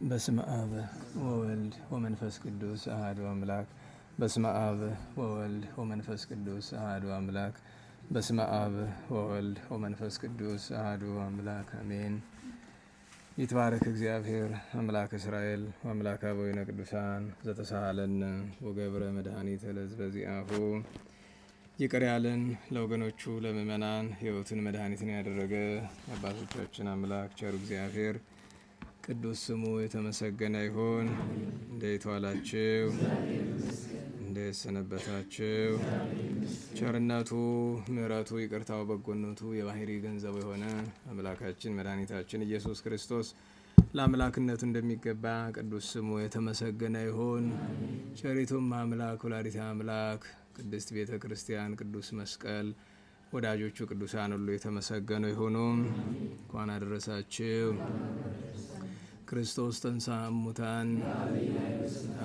በስመ አብ ወወልድ ወመንፈስ ቅዱስ አሐዱ አምላክ። በስመ አብ ወወልድ ወመንፈስ ቅዱስ አሐዱ አምላክ። በስመ አብ ወወልድ ወመንፈስ ቅዱስ አሐዱ አምላክ አሜን። ይትባረክ እግዚአብሔር አምላክ እስራኤል ወአምላክ አበዊነ ቅዱሳን ዘተሳሃለነ ወገብረ መድኃኒተ ለሕዝበ ዚአሁ። ይቅር ያለን ለወገኖቹ ለምእመናን ሕይወትን መድኃኒትን ያደረገ አባቶቻችን አምላክ ቸሩ እግዚአብሔር ቅዱስ ስሙ የተመሰገነ ይሁን። እንዴት ዋላችሁ? እንዴት ሰነበታችሁ? ቸርነቱ ምሕረቱ ይቅርታው በጎነቱ የባህሪ ገንዘቡ የሆነ አምላካችን መድኃኒታችን ኢየሱስ ክርስቶስ ለአምላክነቱ እንደሚገባ ቅዱስ ስሙ የተመሰገነ ይሁን። ቸሪቱም አምላክ ወላዲተ አምላክ ቅድስት ቤተ ክርስቲያን ቅዱስ መስቀል ወዳጆቹ ቅዱሳን ሁሉ የተመሰገኑ ይሁኑ። እንኳን አደረሳችሁ። ክርስቶስ ተንሥአ እሙታን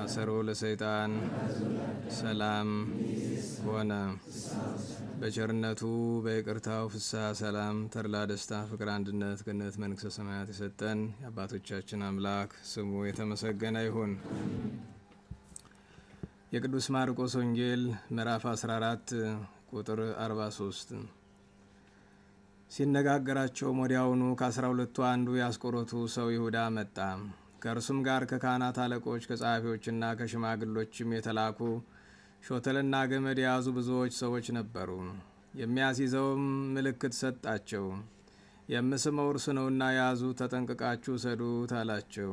አሰሮ ለሰይጣን ሰላም ሆነ። በቸርነቱ በይቅርታው ፍስሐ ሰላም ተድላ ደስታ ፍቅር አንድነት ገነት መንግሥተ ሰማያት የሰጠን የአባቶቻችን አምላክ ስሙ የተመሰገነ ይሁን። የቅዱስ ማርቆስ ወንጌል ምዕራፍ 14 ቁጥር 43 ሲነጋገራቸውም ወዲያውኑ ከ12ቱ አንዱ የአስቆሮቱ ሰው ይሁዳ መጣ። ከእርሱም ጋር ከካህናት አለቆች ከጸሐፊዎችና ከሽማግሎችም የተላኩ ሾተልና ገመድ የያዙ ብዙዎች ሰዎች ነበሩ። የሚያስይዘውም ምልክት ሰጣቸው። የምስመው እርሱ ነውና ያዙ፣ ተጠንቅቃችሁ ሰዱት አላቸው።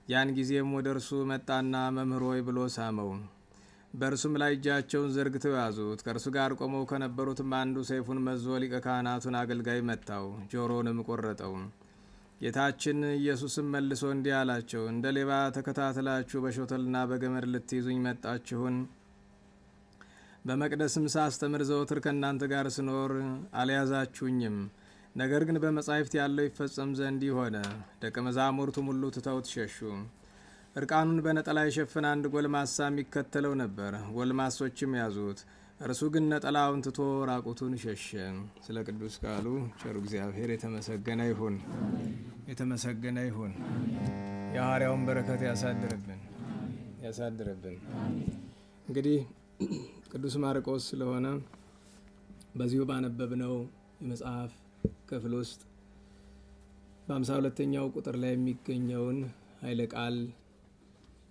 ያን ጊዜም ወደ እርሱ መጣና መምህር ሆይ ብሎ ሳመው። በእርሱም ላይ እጃቸውን ዘርግተው ያዙት። ከእርሱ ጋር ቆመው ከነበሩትም አንዱ ሰይፉን መዞ ሊቀ ካህናቱን አገልጋይ መታው፣ ጆሮንም ቆረጠው። ጌታችን ኢየሱስም መልሶ እንዲህ አላቸው፣ እንደ ሌባ ተከታትላችሁ በሾተልና በገመድ ልትይዙኝ መጣችሁን? በመቅደስም ሳስተምር ዘወትር ከእናንተ ጋር ስኖር አልያዛችሁኝም። ነገር ግን በመጻሕፍት ያለው ይፈጸም ዘንድ ሆነ። ደቀ መዛሙርቱም ሁሉ ትተውት ሸሹ። እርቃኑን በነጠላ የሸፈነ አንድ ጎልማሳ የሚከተለው ነበር። ጎልማሶችም ያዙት። እርሱ ግን ነጠላውን ትቶ ራቁቱን ሸሸ። ስለ ቅዱስ ቃሉ ቸሩ እግዚአብሔር የተመሰገነ ይሁን፣ የተመሰገነ ይሁን። የሐዋርያውን በረከት ያሳድርብን፣ ያሳድርብን። እንግዲህ ቅዱስ ማርቆስ ስለሆነ በዚሁ ባነበብነው የመጽሐፍ ክፍል ውስጥ በ52ኛው ቁጥር ላይ የሚገኘውን ኃይለ ቃል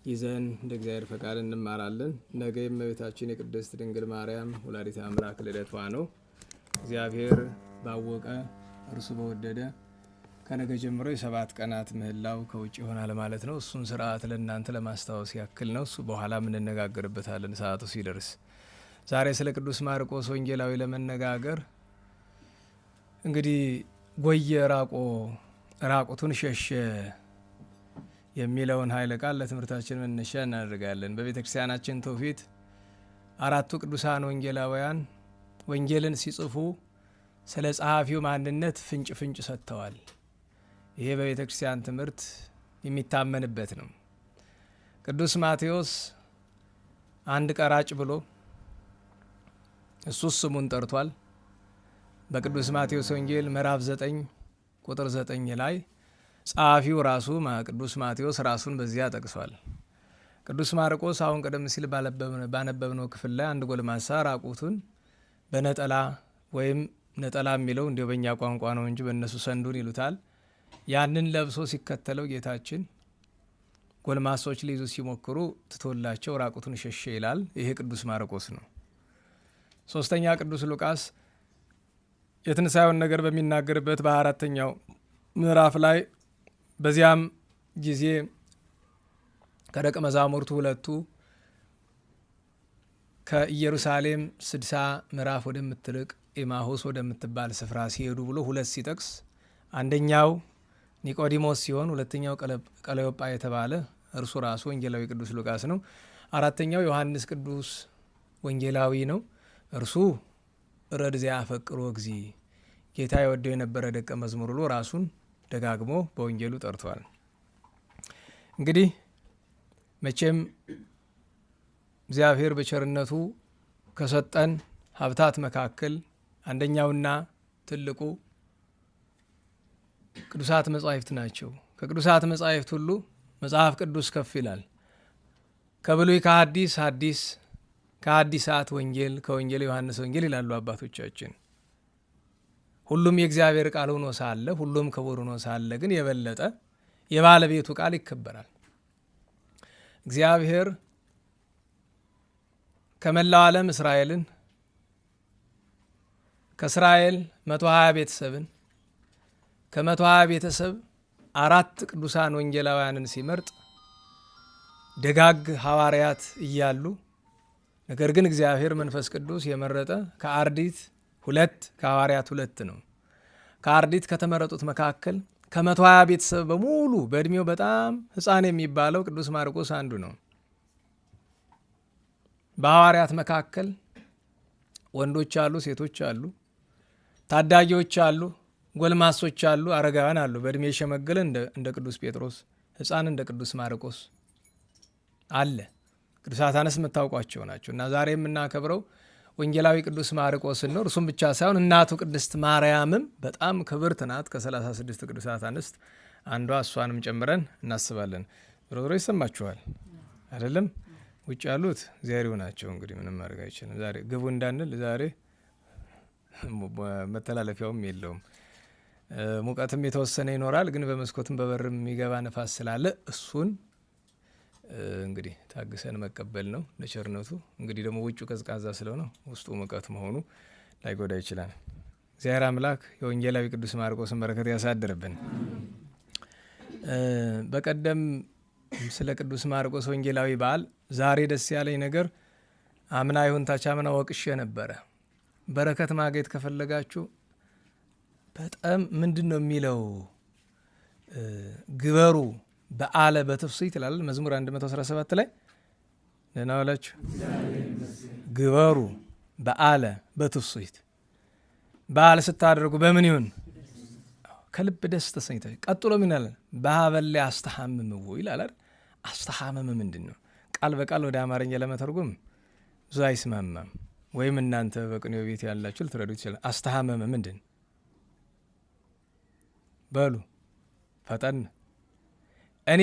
ይዘን እንደ እግዚአብሔር ፈቃድ እንማራለን። ነገ የእመቤታችን የቅድስት ድንግል ማርያም ወላዲተ አምላክ ልደቷ ነው። እግዚአብሔር ባወቀ እርሱ በወደደ ከነገ ጀምሮ የ7 ቀናት ምህላው ከውጭ ይሆናል ማለት ነው። እሱን ስርዓት ለእናንተ ለማስታወስ ያክል ነው። እሱ በኋላ እንነጋገርበታለን ሰዓቱ ሲደርስ። ዛሬ ስለ ቅዱስ ማርቆስ ወንጌላዊ ለመነጋገር እንግዲህ ጎየ ራቁቱን ሸሸ የሚለውን ኃይለ ቃል ለትምህርታችን መነሻ እናደርጋለን። በቤተ ክርስቲያናችን ትውፊት 4ቱ ቅዱሳን ወንጌላውያን ወንጌልን ሲጽፉ ስለ ጸሐፊው ማንነት ፍንጭ ሰጥተዋል። ይሄ በቤተ ክርስቲያን ትምህርት የሚታመንበት ነው። ቅዱስ ማቴዎስ አንድ ቀራጭ ብሎ እሱ ስሙን ጠርቷል። በቅዱስ ማቴዎስ ወንጌል ምዕራፍ 9 ቁጥር 9 ላይ ጸሐፊው ራሱ ቅዱስ ማቴዎስ ራሱን በዚያ ጠቅሷል። ቅዱስ ማርቆስ አሁን ቀደም ሲል ባነበብነው ክፍል ላይ አንድ ጎልማሳ ራቁቱን በነጠላ ወይም ነጠላ የሚለው እንዲሁ በእኛ ቋንቋ ነው እንጂ በእነሱ ሰንዱን ይሉታል። ያንን ለብሶ ሲከተለው ጌታችን ጎልማሶች ሊይዙ ሲሞክሩ ትቶላቸው ራቁቱን ሸሸ ይላል። ይሄ ቅዱስ ማርቆስ ነው። ሶስተኛ ቅዱስ ሉቃስ የትንሣኤውን ነገር በሚናገርበት በ4ኛው ምዕራፍ ላይ በዚያም ጊዜ ከደቀ መዛሙርቱ 2ቱ ከኢየሩሳሌም 60 ምዕራፍ ወደምትርቅ ኤማሁስ ወደምትባል ስፍራ ሲሄዱ ብሎ 2 ሲጠቅስ አንደኛው ኒቆዲሞስ ሲሆን ሁለተኛው ቀለዮጳ የተባለ እርሱ ራሱ ወንጌላዊ ቅዱስ ሉቃስ ነው። 4ኛው ዮሐንስ ቅዱስ ወንጌላዊ ነው። እርሱ ረድ ዘያፈቅሮ እግዚእ ጌታ የወደው የነበረ ደቀ መዝሙር ብሎ ራሱን ደጋግሞ በወንጌሉ ጠርቷል። እንግዲህ መቼም እግዚአብሔር በቸርነቱ ከሰጠን ሀብታት መካከል አንደኛውና ትልቁ ቅዱሳት መጻሕፍት ናቸው። ከቅዱሳት መጻሕፍት ሁሉ መጽሐፍ ቅዱስ ከፍ ይላል። ከብሉይ ከሐዲስ ሐዲስ፣ ከሐዲሳት ወንጌል፣ ከወንጌል ዮሐንስ ወንጌል ይላሉ አባቶቻችን። ሁሉም የእግዚአብሔር ቃል ሆኖ ሳለ፣ ሁሉም ክቡር ሆኖ ሳለ ግን የበለጠ የባለቤቱ ቃል ይከበራል። እግዚአብሔር ከመላው ዓለም እስራኤልን ከእስራኤል 120 ቤተሰብን ከ120 ቤተሰብ 4 ቅዱሳን ወንጌላውያንን ሲመርጥ ደጋግ ሐዋርያት እያሉ ነገር ግን እግዚአብሔር መንፈስ ቅዱስ የመረጠ ከአርዲት 2 ከሐዋርያት 2 ነው። ከአርዲት ከተመረጡት መካከል ከ120 ቤተሰብ በሙሉ በእድሜው በጣም ሕፃን የሚባለው ቅዱስ ማርቆስ አንዱ ነው። በሐዋርያት መካከል ወንዶች አሉ፣ ሴቶች አሉ፣ ታዳጊዎች አሉ፣ ጎልማሶች አሉ፣ አረጋውያን አሉ። በእድሜ የሸመገለ እንደ ቅዱስ ጴጥሮስ፣ ሕፃን እንደ ቅዱስ ማርቆስ አለ። ቅዱሳት አንስት የምታውቋቸው ናቸው። እና ዛሬ የምናከብረው ወንጌላዊ ቅዱስ ማርቆስን ነው። እርሱም ብቻ ሳይሆን እናቱ ቅድስት ማርያምም በጣም ክብርት ናት። ከ36 ቅዱሳት አንስት አንዷ እሷንም ጨምረን እናስባለን። ዞሮ ዞሮ ይሰማችኋል አይደለም? ውጭ ያሉት እግዚአብሔር ናቸው። እንግዲህ ምንም ማድረግ አይችልም። ዛሬ ግቡ እንዳንል ዛሬ መተላለፊያውም የለውም። ሙቀትም የተወሰነ ይኖራል፣ ግን በመስኮትም በበርም የሚገባ ነፋስ ስላለ እሱን እንግዲህ ታግሰን መቀበል ነው ለቸርነቱ። እንግዲህ ደግሞ ውጩ ቀዝቃዛ ስለሆነ ውስጡ ሙቀት መሆኑ ላይጎዳ ይችላል። እግዚአብሔር አምላክ የወንጌላዊ ቅዱስ ማርቆስን በረከት ያሳድርብን። በቀደም ስለ ቅዱስ ማርቆስ ወንጌላዊ በዓል ዛሬ ደስ ያለኝ ነገር አምና ይሁን ታች አምና ወቅሼ ነበረ። በረከት ማግኘት ከፈለጋችሁ በጣም ምንድን ነው የሚለው ግበሩ በዓለ በትፍስሕት ይላል መዝሙር 117 ላይ ደህና ዋላችሁ። ግበሩ በዓለ በትፍስሕት በዓል ስታደርጉ በምን ይሁን? ከልብ ደስ ተሰኝታችሁ። ቀጥሎ ምን ይላል? በሀበል ላይ አስተሐምምዎ ይላል። አስተሐመም ምንድን ነው? ቃል በቃል ወደ አማርኛ ለመተርጎም ብዙ አይስማማም። ወይም እናንተ በቅኔው ቤት ያላችሁ ልትረዱ ይችላል። አስተሐመመ ምንድን በሉ ፈጠን። እኔ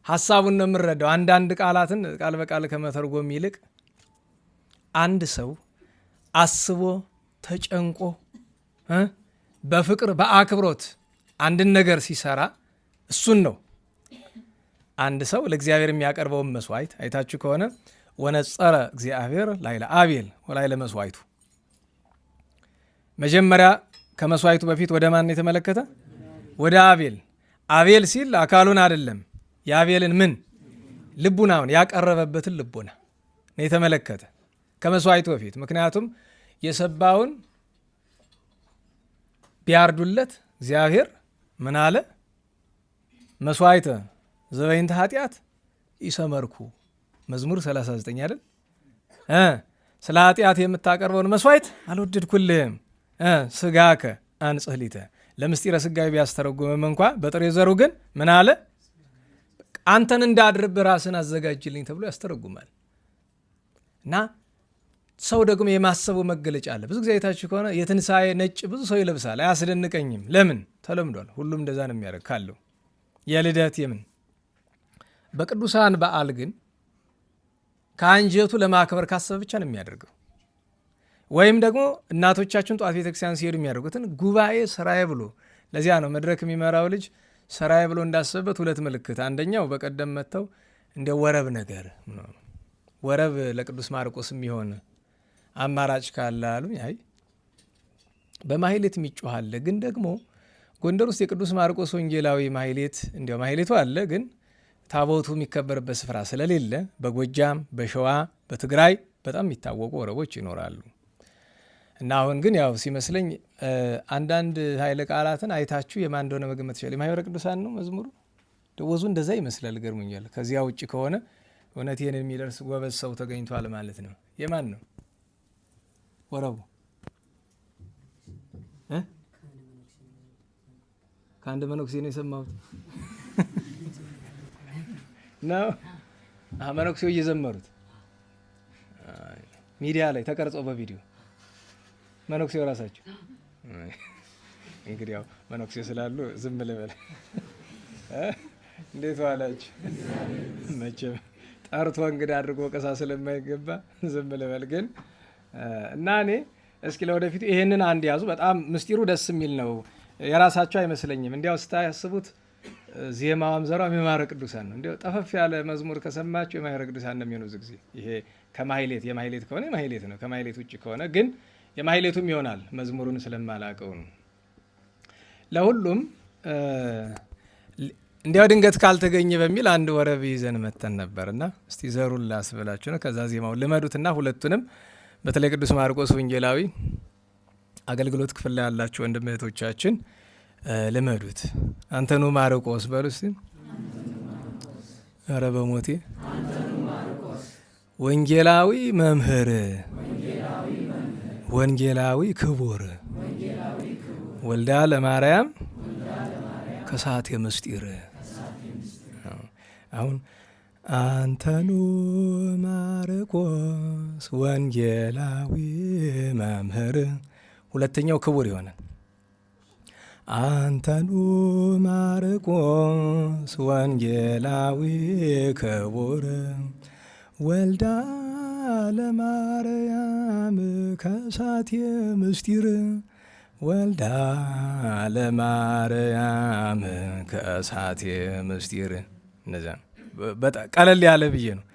ሀሳቡን ነው የምረዳው። አንዳንድ ቃላትን ቃል በቃል ከመተርጎም ይልቅ አንድ ሰው አስቦ ተጨንቆ በፍቅር በአክብሮት አንድን ነገር ሲሰራ እሱን ነው። አንድ ሰው ለእግዚአብሔር የሚያቀርበውን መስዋዕት አይታችሁ ከሆነ ወነጸረ እግዚአብሔር ላይለ አቤል ወላይለ መስዋዕቱ። መጀመሪያ ከመስዋዕቱ በፊት ወደ ማን የተመለከተ? ወደ አቤል። አቤል ሲል አካሉን አይደለም፣ የአቤልን ምን ልቡናውን ያቀረበበትን ልቡና ነው የተመለከተ ከመስዋዕቱ በፊት። ምክንያቱም የሰባውን ቢያርዱለት እግዚአብሔር ምን አለ? መስዋዕተ ዘበይንተ ኃጢአት ይሰመርኩ መዝሙር 39 አይደል? ስለ ኃጢአት የምታቀርበውን መስዋዕት አልወደድኩልህም፣ ስጋከ አንጽህሊተ ለምስጢረ ስጋዊ ቢያስተረጉምም እንኳ በጥሬ ዘሩ ግን ምን አለ? አንተን እንዳድርብ ራስን አዘጋጅልኝ ተብሎ ያስተረጉማል። እና ሰው ደግሞ የማሰቡ መገለጫ አለ። ብዙ ጊዜ አይታችሁ ከሆነ የትንሣኤ ነጭ ብዙ ሰው ይለብሳል። አያስደንቀኝም። ለምን? ተለምዷል። ሁሉም እንደዛ ነው የሚያደርግ ካለው የልደት የምን በቅዱሳን በዓል ግን ከአንጀቱ ለማክበር ካሰበ ብቻ ነው የሚያደርገው። ወይም ደግሞ እናቶቻችን ጠዋት ቤተክርስቲያን ሲሄዱ የሚያደርጉትን ጉባኤ ስራዬ ብሎ፣ ለዚያ ነው መድረክ የሚመራው ልጅ ስራዬ ብሎ እንዳሰበበት 2 ምልክት። አንደኛው በቀደም መጥተው እንደ ወረብ ነገር ወረብ ለቅዱስ ማርቆስ የሚሆን አማራጭ ካለ አሉኝ። አይ በማህሌት የሚጮሃለ ግን ደግሞ ጎንደር ውስጥ የቅዱስ ማርቆስ ወንጌላዊ ማህሌት እንዲያው ማህሌቱ አለ፣ ግን ታቦቱ የሚከበርበት ስፍራ ስለሌለ በጎጃም፣ በሸዋ፣ በትግራይ በጣም የሚታወቁ ወረቦች ይኖራሉ። እና አሁን ግን ያው ሲመስለኝ አንዳንድ ኃይለ ቃላትን አይታችሁ የማን እንደሆነ መገመት ይችላል። የማኅበረ ቅዱሳን ነው መዝሙሩ ደወዙ እንደዛ ይመስላል። ገርሞኛል። ከዚያ ውጭ ከሆነ እውነት ይህን የሚደርስ ጎበዝ ሰው ተገኝቷል ማለት ነው። የማን ነው ወረቡ? ከአንድ መነኩሴ ነው የሰማሁት ነው። መነኩሴው እየዘመሩት ሚዲያ ላይ ተቀርጸው በቪዲዮ መነኩሴው ራሳቸው። እንግዲህ ያው መነኩሴ ስላሉ ዝም ልበል። እንዴት ዋላችሁ? መቼም ጠርቶ እንግዲህ አድርጎ ወቀሳ ስለማይገባ ዝም ልበል። ግን እና እኔ እስኪ ለወደፊቱ ይሄንን አንድ ያዙ። በጣም ምስጢሩ ደስ የሚል ነው። የራሳቸው አይመስለኝም። እንዲያው ስታያስቡት ዜማዋም ዘሯም የማኅበረ ቅዱሳን ነው። እንዲያው ጠፈፍ ያለ መዝሙር ከሰማችሁ የማኅበረ ቅዱሳን ነው የሚሆነው። ጊዜ ይሄ ከማሕሌት የማሕሌት ከሆነ የማሕሌት ነው። ከማሕሌት ውጭ ከሆነ ግን የማሕሌቱም ይሆናል። መዝሙሩን ስለማላቀው ነው። ለሁሉም እንዲያው ድንገት ካልተገኘ በሚል አንድ ወረብ ይዘን መተን ነበርና እስቲ ዘሩን ላስብላችሁ ነው። ከዛ ዜማውን ልመዱትና ሁለቱንም በተለይ ቅዱስ ማርቆስ ወንጌላዊ አገልግሎት ክፍል ላይ ያላችሁ ወንድም እህቶቻችን ልመዱት። አንተኑ ማርቆስ በሉ እስቲ። ኧረ በሞቴ ወንጌላዊ መምህር ወንጌላዊ ክቡር ወልዳ ለማርያም ከሳቴ ምስጢር። አሁን አንተኑ ማርቆስ ወንጌላዊ መምህር፣ ሁለተኛው ክቡር ይሆናል። አንተኑ ማርቆስ ወንጌላዊ ክቡር ወልዳ ለማርያም ከሳቴ ምስጢር ወልዳ ለማርያም ከሳቴ ምስጢር። እነዚያ በጣም ቀለል ያለ ብዬ ነው።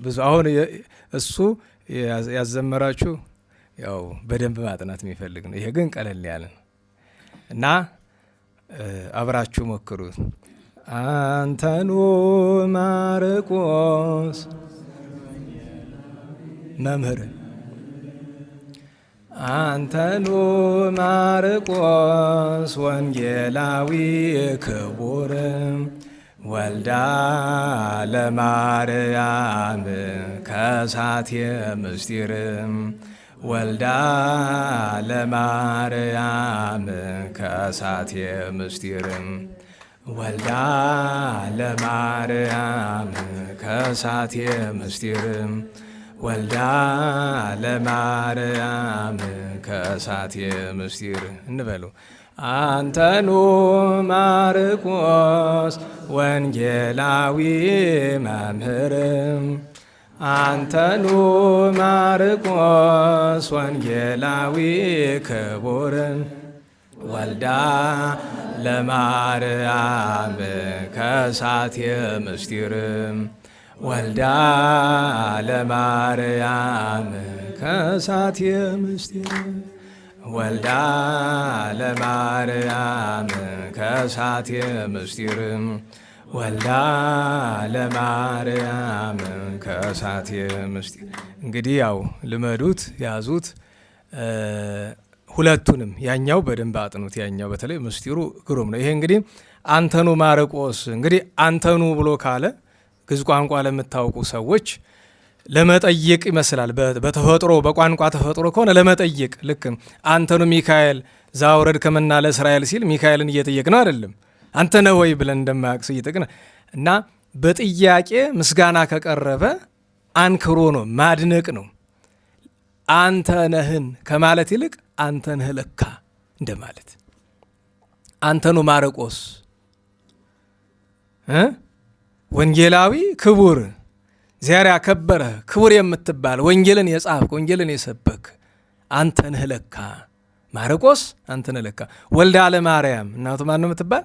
ብዙ አሁን እሱ ያዘመራችሁ ያው በደንብ ማጥናት የሚፈልግ ነው። ይሄ ግን ቀለል ያለ ነው እና አብራችሁ ሞክሩት። አንተኑ ማርቆስ መምህር አንተኑ ማርቆስ ወንጌላዊ ክቡር ወልዳ ለማርያም ከሳቴ ምስጢር ወልዳ ለማርያም ከሳቴ ምስጢር ወልዳ ለማርያም ከሳቴ ምስጢር ወልዳ ለማርያም ከሳቴ ምስጢር እንበሉ። አንተኑ ማርቆስ ወንጌላዊ መምህር አንተኑ ማርቆስ ወንጌላዊ ክቡር ወልዳ ለማርያም ከሳቴ ምስጢር ወልዳ ለማርያም ከሳቴ ምስጢር ወልዳ ለማርያም ከሳቴ ምስጢር ወልዳ ለማርያም ከሳቴ ምስጢር። እንግዲህ ያው ልመዱት፣ ያዙት። ሁለቱንም ያኛው በደንብ አጥኑት። ያኛው በተለይ ምስጢሩ ግሩም ነው። ይሄ እንግዲህ አንተኑ ማርቆስ እንግዲህ አንተኑ ብሎ ካለ ግዕዝ ቋንቋ ለምታውቁ ሰዎች ለመጠየቅ ይመስላል። በተፈጥሮ በቋንቋ ተፈጥሮ ከሆነ ለመጠየቅ ልክ አንተኑ ሚካኤል ዛውረድ ከመና ለእስራኤል ሲል ሚካኤልን እየጠየቅ ነው አይደለም። አንተ ነህ ወይ ብለን እንደማያውቅ ሰው እየጠየቅ ነው። እና በጥያቄ ምስጋና ከቀረበ አንክሮ ነው፣ ማድነቅ ነው። አንተ ነህን ከማለት ይልቅ አንተ ነህ ለካ እንደማለት። አንተኑ ማርቆስ ወንጌላዊ ክቡር እግዚአብሔር ያከበረ ክቡር የምትባል ወንጌልን የጻፍክ ወንጌልን የሰበክ አንተ ነህ ለካ ማርቆስ አንተ ነህ ለካ። ወልዳ ለማርያም እናቱ ማን ነው የምትባል?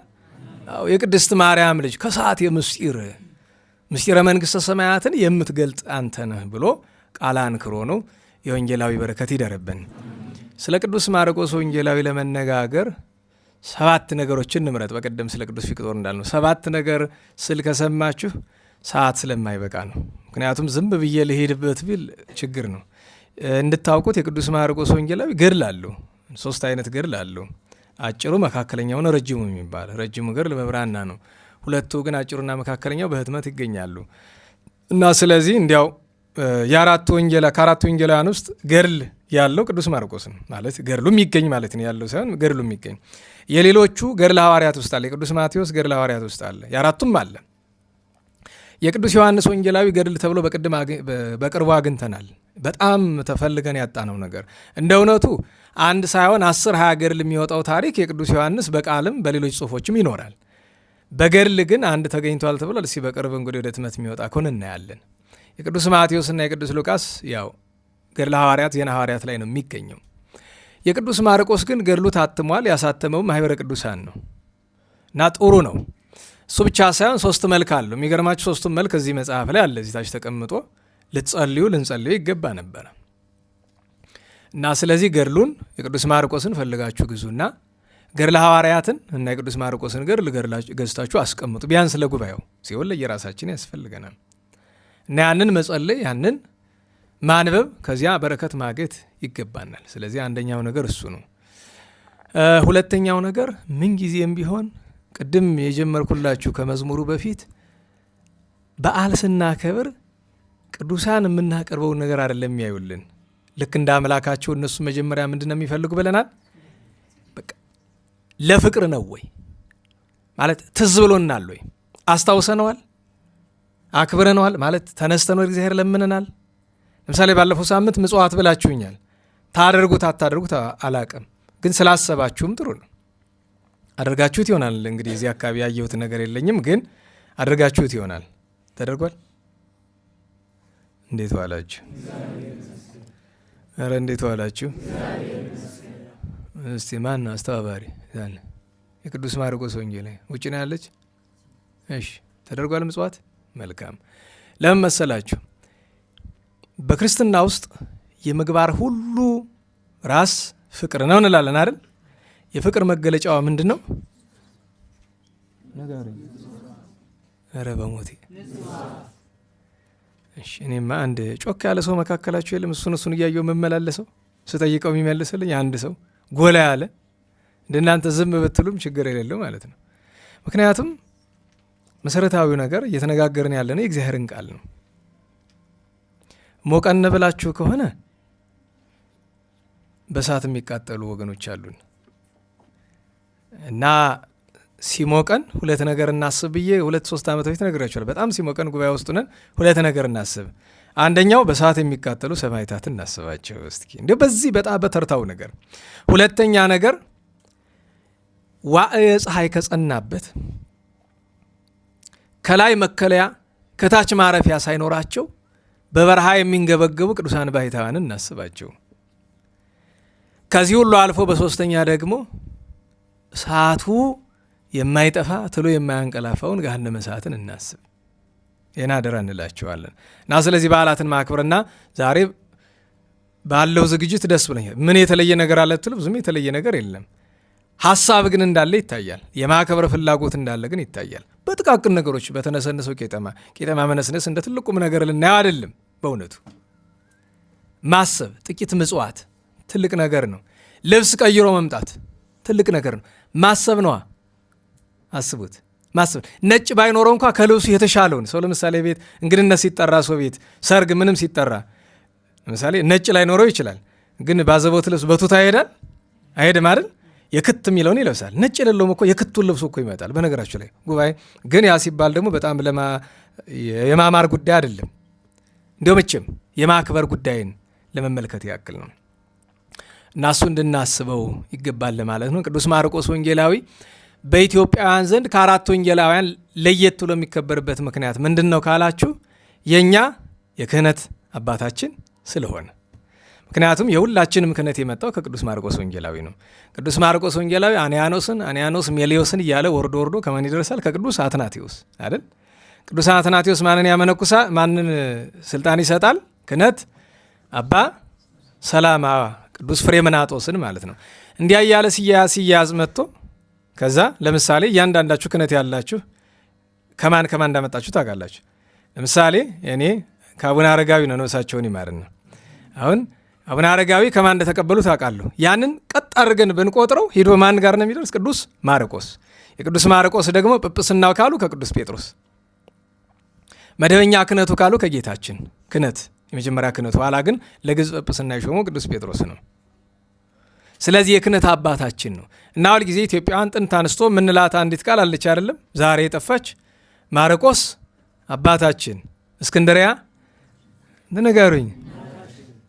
የቅድስት ማርያም ልጅ ከሳቴ ምስጢር ምስጢረ መንግሥተ ሰማያትን የምትገልጥ አንተ ነህ ብሎ ቃል አንክሮ ነው። የወንጌላዊ በረከት ይደረብን። ስለ ቅዱስ ማርቆስ ወንጌላዊ ለመነጋገር 7 ነገሮችን እንምረጥ። በቀደም ስለ ቅዱስ ፊቅጦር እንዳልነው 7 ነገር ስል ከሰማችሁ ሰዓት ስለማይበቃ ነው። ምክንያቱም ዝም ብዬ ልሄድበት ቢል ችግር ነው። እንድታውቁት የቅዱስ ማርቆስ ወንጌላዊ ገድል አለው። 3 አይነት ገድል አለው። አጭሩ፣ መካከለኛውና ረጅሙ የሚባል። ረጅሙ ገድል በብራና ነው። ሁለቱ ግን አጭሩና መካከለኛው በህትመት ይገኛሉ። እና ስለዚህ እንዲያው ከአራቱ ወንጌላውያን ውስጥ ገድል ያለው ቅዱስ ማርቆስ ነው። ማለት ገድሉ የሚገኝ ማለት ነው፣ ያለው ሳይሆን ገድሉ የሚገኝ። የሌሎቹ ገድለ ሐዋርያት ውስጥ አለ። የቅዱስ ማቴዎስ ገድለ ሐዋርያት ውስጥ አለ። የአራቱም አለ። የቅዱስ ዮሐንስ ወንጌላዊ ገድል ተብሎ በቅርቡ አግኝተናል። በጣም ተፈልገን ያጣነው ነገር እንደ እውነቱ 1 ሳይሆን 10-20 ገድል የሚወጣው ታሪክ የቅዱስ ዮሐንስ በቃልም በሌሎች ጽሁፎችም ይኖራል። በገድል ግን አንድ ተገኝቷል ተብሏል። እስኪ በቅርብ እንግዲህ ወደ ህትመት የሚወጣ ከሆነ እናያለን። የቅዱስ ማቴዎስና የቅዱስ ሉቃስ ያው ገድለ ሐዋርያት ዜና ሐዋርያት ላይ ነው የሚገኘው። የቅዱስ ማርቆስ ግን ገድሉ ታትሟል። ያሳተመው ማህበረ ቅዱሳን ነው እና ጥሩ ነው። እሱ ብቻ ሳይሆን 3 መልክ አለው። የሚገርማችሁ 3ቱም መልክ እዚህ መጽሐፍ ላይ አለ። እዚህ ታች ተቀምጦ ልንጸልዩ ይገባ ነበረ እና ስለዚህ ገድሉን የቅዱስ ማርቆስን ፈልጋችሁ ግዙና ገድለ ሐዋርያትን እና የቅዱስ ማርቆስን ገድል ገዝታችሁ አስቀምጡ። ቢያንስ ለጉባኤው ሲሆን ለየራሳችን ያስፈልገናል እና ያንን መጸለይ ያንን ማንበብ ከዚያ በረከት ማግኘት ይገባናል። ስለዚህ አንደኛው ነገር እሱ ነው። ሁለተኛው ነገር ምንጊዜም ቢሆን ቅድም የጀመርኩላችሁ ከመዝሙሩ በፊት በዓል ስናከብር ቅዱሳን የምናቀርበውን ነገር አይደለም የሚያዩልን። ልክ እንደ አምላካቸው እነሱ መጀመሪያ ምንድን ነው የሚፈልጉ ብለናል? በቃ ለፍቅር ነው ወይ ማለት ትዝ ብሎናል ወይ አስታውሰነዋል፣ አክብረነዋል ማለት ተነስተን ወደ እግዚአብሔር ለምነናል። ለምሳሌ ባለፈው ሳምንት ምጽዋት ብላችሁኛል። ታደርጉት አታደርጉት አላቅም፣ ግን ስላሰባችሁም ጥሩ ነው። አድርጋችሁት ይሆናል። እንግዲህ እዚህ አካባቢ ያየሁት ነገር የለኝም፣ ግን አድርጋችሁት ይሆናል። ተደርጓል። እንዴት ዋላችሁ? ኧረ እንዴት ዋላችሁ? እስቲ ማን አስተባባሪ? የቅዱስ ማርቆስ ወንጌል ውጭ ነው ያለች። እሺ ተደርጓል ምጽዋት። መልካም። ለምን መሰላችሁ? በክርስትና ውስጥ የምግባር ሁሉ ራስ ፍቅር ነው እንላለን አይደል? የፍቅር መገለጫዋ ምንድን ነው? ኧረ በሞቴ እሺ። እኔማ አንድ ጮክ ያለ ሰው መካከላችሁ የለም? እሱን እያየው የምመላለሰው ስጠይቀው የሚመልስልኝ አንድ ሰው ጎላ ያለ እንደናንተ ዝም ብትሉም ችግር የሌለው ማለት ነው። ምክንያቱም መሰረታዊው ነገር እየተነጋገርን ያለ ነው የእግዚአብሔርን ቃል ነው። ሞቀን ብላችሁ ከሆነ በእሳት የሚቃጠሉ ወገኖች አሉን እና ሲሞቀን 2 ነገር እናስብ ብዬ 2-3 ዓመት በፊት ነግራችኋል። በጣም ሲሞቀን ጉባኤ ውስጥ ነን 2 ነገር እናስብ። አንደኛው በእሳት የሚቃጠሉ ሰማዕታትን እናስባቸው እስኪ እንዲሁ በዚህ በጣም በተርታው ነገር። ሁለተኛ ነገር ዋዕየ ፀሐይ ከጸናበት ከላይ መከለያ ከታች ማረፊያ ሳይኖራቸው በበረሃ የሚንገበገቡ ቅዱሳን ባሕታውያንን እናስባቸው። ከዚህ ሁሉ አልፎ በሶስተኛ ደግሞ እሳቱ የማይጠፋ ትሎ የማያንቀላፋውን ገሃነመ እሳትን እናስብ። ይህን አደራ እንላቸዋለን እና ስለዚህ በዓላትን ማክበርና ዛሬ ባለው ዝግጅት ደስ ብለኛል። ምን የተለየ ነገር አለ ትሉ? ብዙም የተለየ ነገር የለም። ሀሳብ ግን እንዳለ ይታያል። የማክበር ፍላጎት እንዳለ ግን ይታያል። በጥቃቅን ነገሮች በተነሰነሰው ቄጠማ መነስነስ እንደ ትልቁም ነገር ልናየው አይደለም። በእውነቱ ማሰብ፣ ጥቂት ምጽዋት ትልቅ ነገር ነው። ልብስ ቀይሮ መምጣት ትልቅ ነገር ነው። ማሰብ ነዋ። አስቡት፣ ማሰብ። ነጭ ባይኖረው እንኳ ከልብሱ የተሻለውን ሰው ለምሳሌ ቤት እንግድነት ሲጠራ ሰው ቤት ሰርግ ምንም ሲጠራ ለምሳሌ ነጭ ላይኖረው ይችላል። ግን ባዘቦት ልብስ በቱታ ይሄዳል አይሄድም አይደል? የክት የሚለውን ይለብሳል። ነጭ የሌለውም እኮ የክቱን ልብሱ እኮ ይመጣል። በነገራችሁ ላይ ጉባኤ ግን ያ ሲባል ደግሞ በጣም የማማር ጉዳይ አይደለም። እንዲሁ መቼም የማክበር ጉዳይን ለመመልከት ያክል ነው እና እሱ እንድናስበው ይገባል ማለት ነው። ቅዱስ ማርቆስ ወንጌላዊ በኢትዮጵያውያን ዘንድ ከ4 ወንጌላውያን ለየት ብሎ የሚከበርበት ምክንያት ምንድን ነው ካላችሁ የእኛ የክህነት አባታችን ስለሆነ። ምክንያቱም የሁላችንም ክህነት የመጣው ከቅዱስ ማርቆስ ወንጌላዊ ነው። ቅዱስ ማርቆስ ወንጌላዊ አንያኖስ ሜሌዎስን እያለ ወርዶ ከማን ይደርሳል? ከቅዱስ አትናቴዎስ አይደል? ቅዱስ አትናቴዎስ ማንን ያመነኩሳ? ማንን ስልጣን ይሰጣል? ክህነት አባ ሰላማ ቅዱስ ፍሬምናጦስን ማለት ነው። እንዲያ እያለ ሲያያዝ መጥቶ ከዛ ለምሳሌ እያንዳንዳችሁ ክህነት ያላችሁ ከማን እንዳመጣችሁ ታውቃላችሁ። ለምሳሌ እኔ ከአቡነ አረጋዊ ነው፣ ነፍሳቸውን ይማርና። አሁን አቡነ አረጋዊ ከማን እንደተቀበሉ ታውቃለሁ። ያንን ቀጥ አድርገን ብንቆጥረው ሂዶ ማን ጋር ነው የሚደርስ? ቅዱስ ማርቆስ። የቅዱስ ማርቆስ ደግሞ ጵጵስናው ካሉ ከቅዱስ ጴጥሮስ፣ መደበኛ ክህነቱ ካሉ ከጌታችን ክህነት የመጀመሪያ ክህነቱ፣ ኋላ ግን ለግዕዝ ጵጵስና የሾመው ቅዱስ ጴጥሮስ ነው። ስለዚህ የክህነት አባታችን ነው እና ሁል ጊዜ ኢትዮጵያውያን ጥንት አንስቶ ምንላት አንዲት ቃል አለች አይደለም? ዛሬ የጠፋች ማርቆስ አባታችን፣ እስክንድሪያ ንገሩኝ።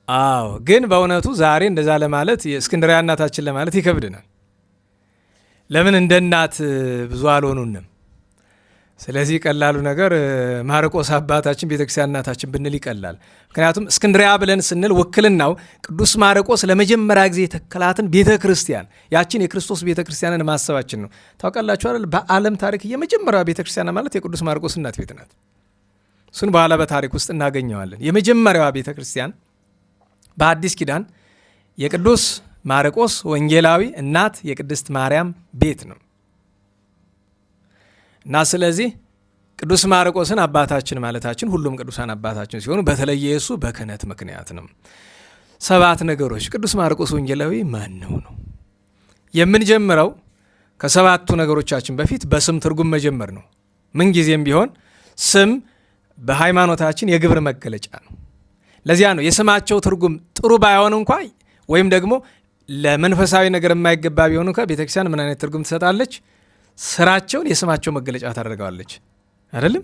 አዎ፣ ግን በእውነቱ ዛሬ እንደዛ ለማለት የእስክንድሪያ እናታችን ለማለት ይከብድናል። ለምን? እንደ እናት ብዙ አልሆኑንም። ስለዚህ ቀላሉ ነገር ማርቆስ አባታችን ቤተክርስቲያን እናታችን ብንል ይቀላል። ምክንያቱም እስክንድሪያ ብለን ስንል ውክልናው ቅዱስ ማርቆስ ለመጀመሪያ ጊዜ የተከላትን ቤተ ክርስቲያን ያችን የክርስቶስ ቤተ ክርስቲያንን ማሰባችን ነው። ታውቃላችሁ አይደል? በዓለም ታሪክ የመጀመሪያዋ ቤተ ክርስቲያን ማለት የቅዱስ ማርቆስ እናት ቤት ናት። እሱን በኋላ በታሪክ ውስጥ እናገኘዋለን። የመጀመሪያዋ ቤተ ክርስቲያን በአዲስ ኪዳን የቅዱስ ማርቆስ ወንጌላዊ እናት የቅድስት ማርያም ቤት ነው እና ስለዚህ ቅዱስ ማርቆስን አባታችን ማለታችን ሁሉም ቅዱሳን አባታችን ሲሆኑ በተለየ እሱ በክህነት ምክንያት ነው። 7 ነገሮች ቅዱስ ማርቆስ ወንጌላዊ ማን ነው? የምንጀምረው ከ7ቱ ነገሮቻችን በፊት በስም ትርጉም መጀመር ነው። ምንጊዜም ቢሆን ስም በሃይማኖታችን የግብር መገለጫ ነው። ለዚያ ነው የስማቸው ትርጉም ጥሩ ባይሆን እንኳ ወይም ደግሞ ለመንፈሳዊ ነገር የማይገባ ቢሆን እንኳ ቤተክርስቲያን ምን አይነት ትርጉም ትሰጣለች? ስራቸውን የስማቸው መገለጫ ታደርገዋለች። አይደለም?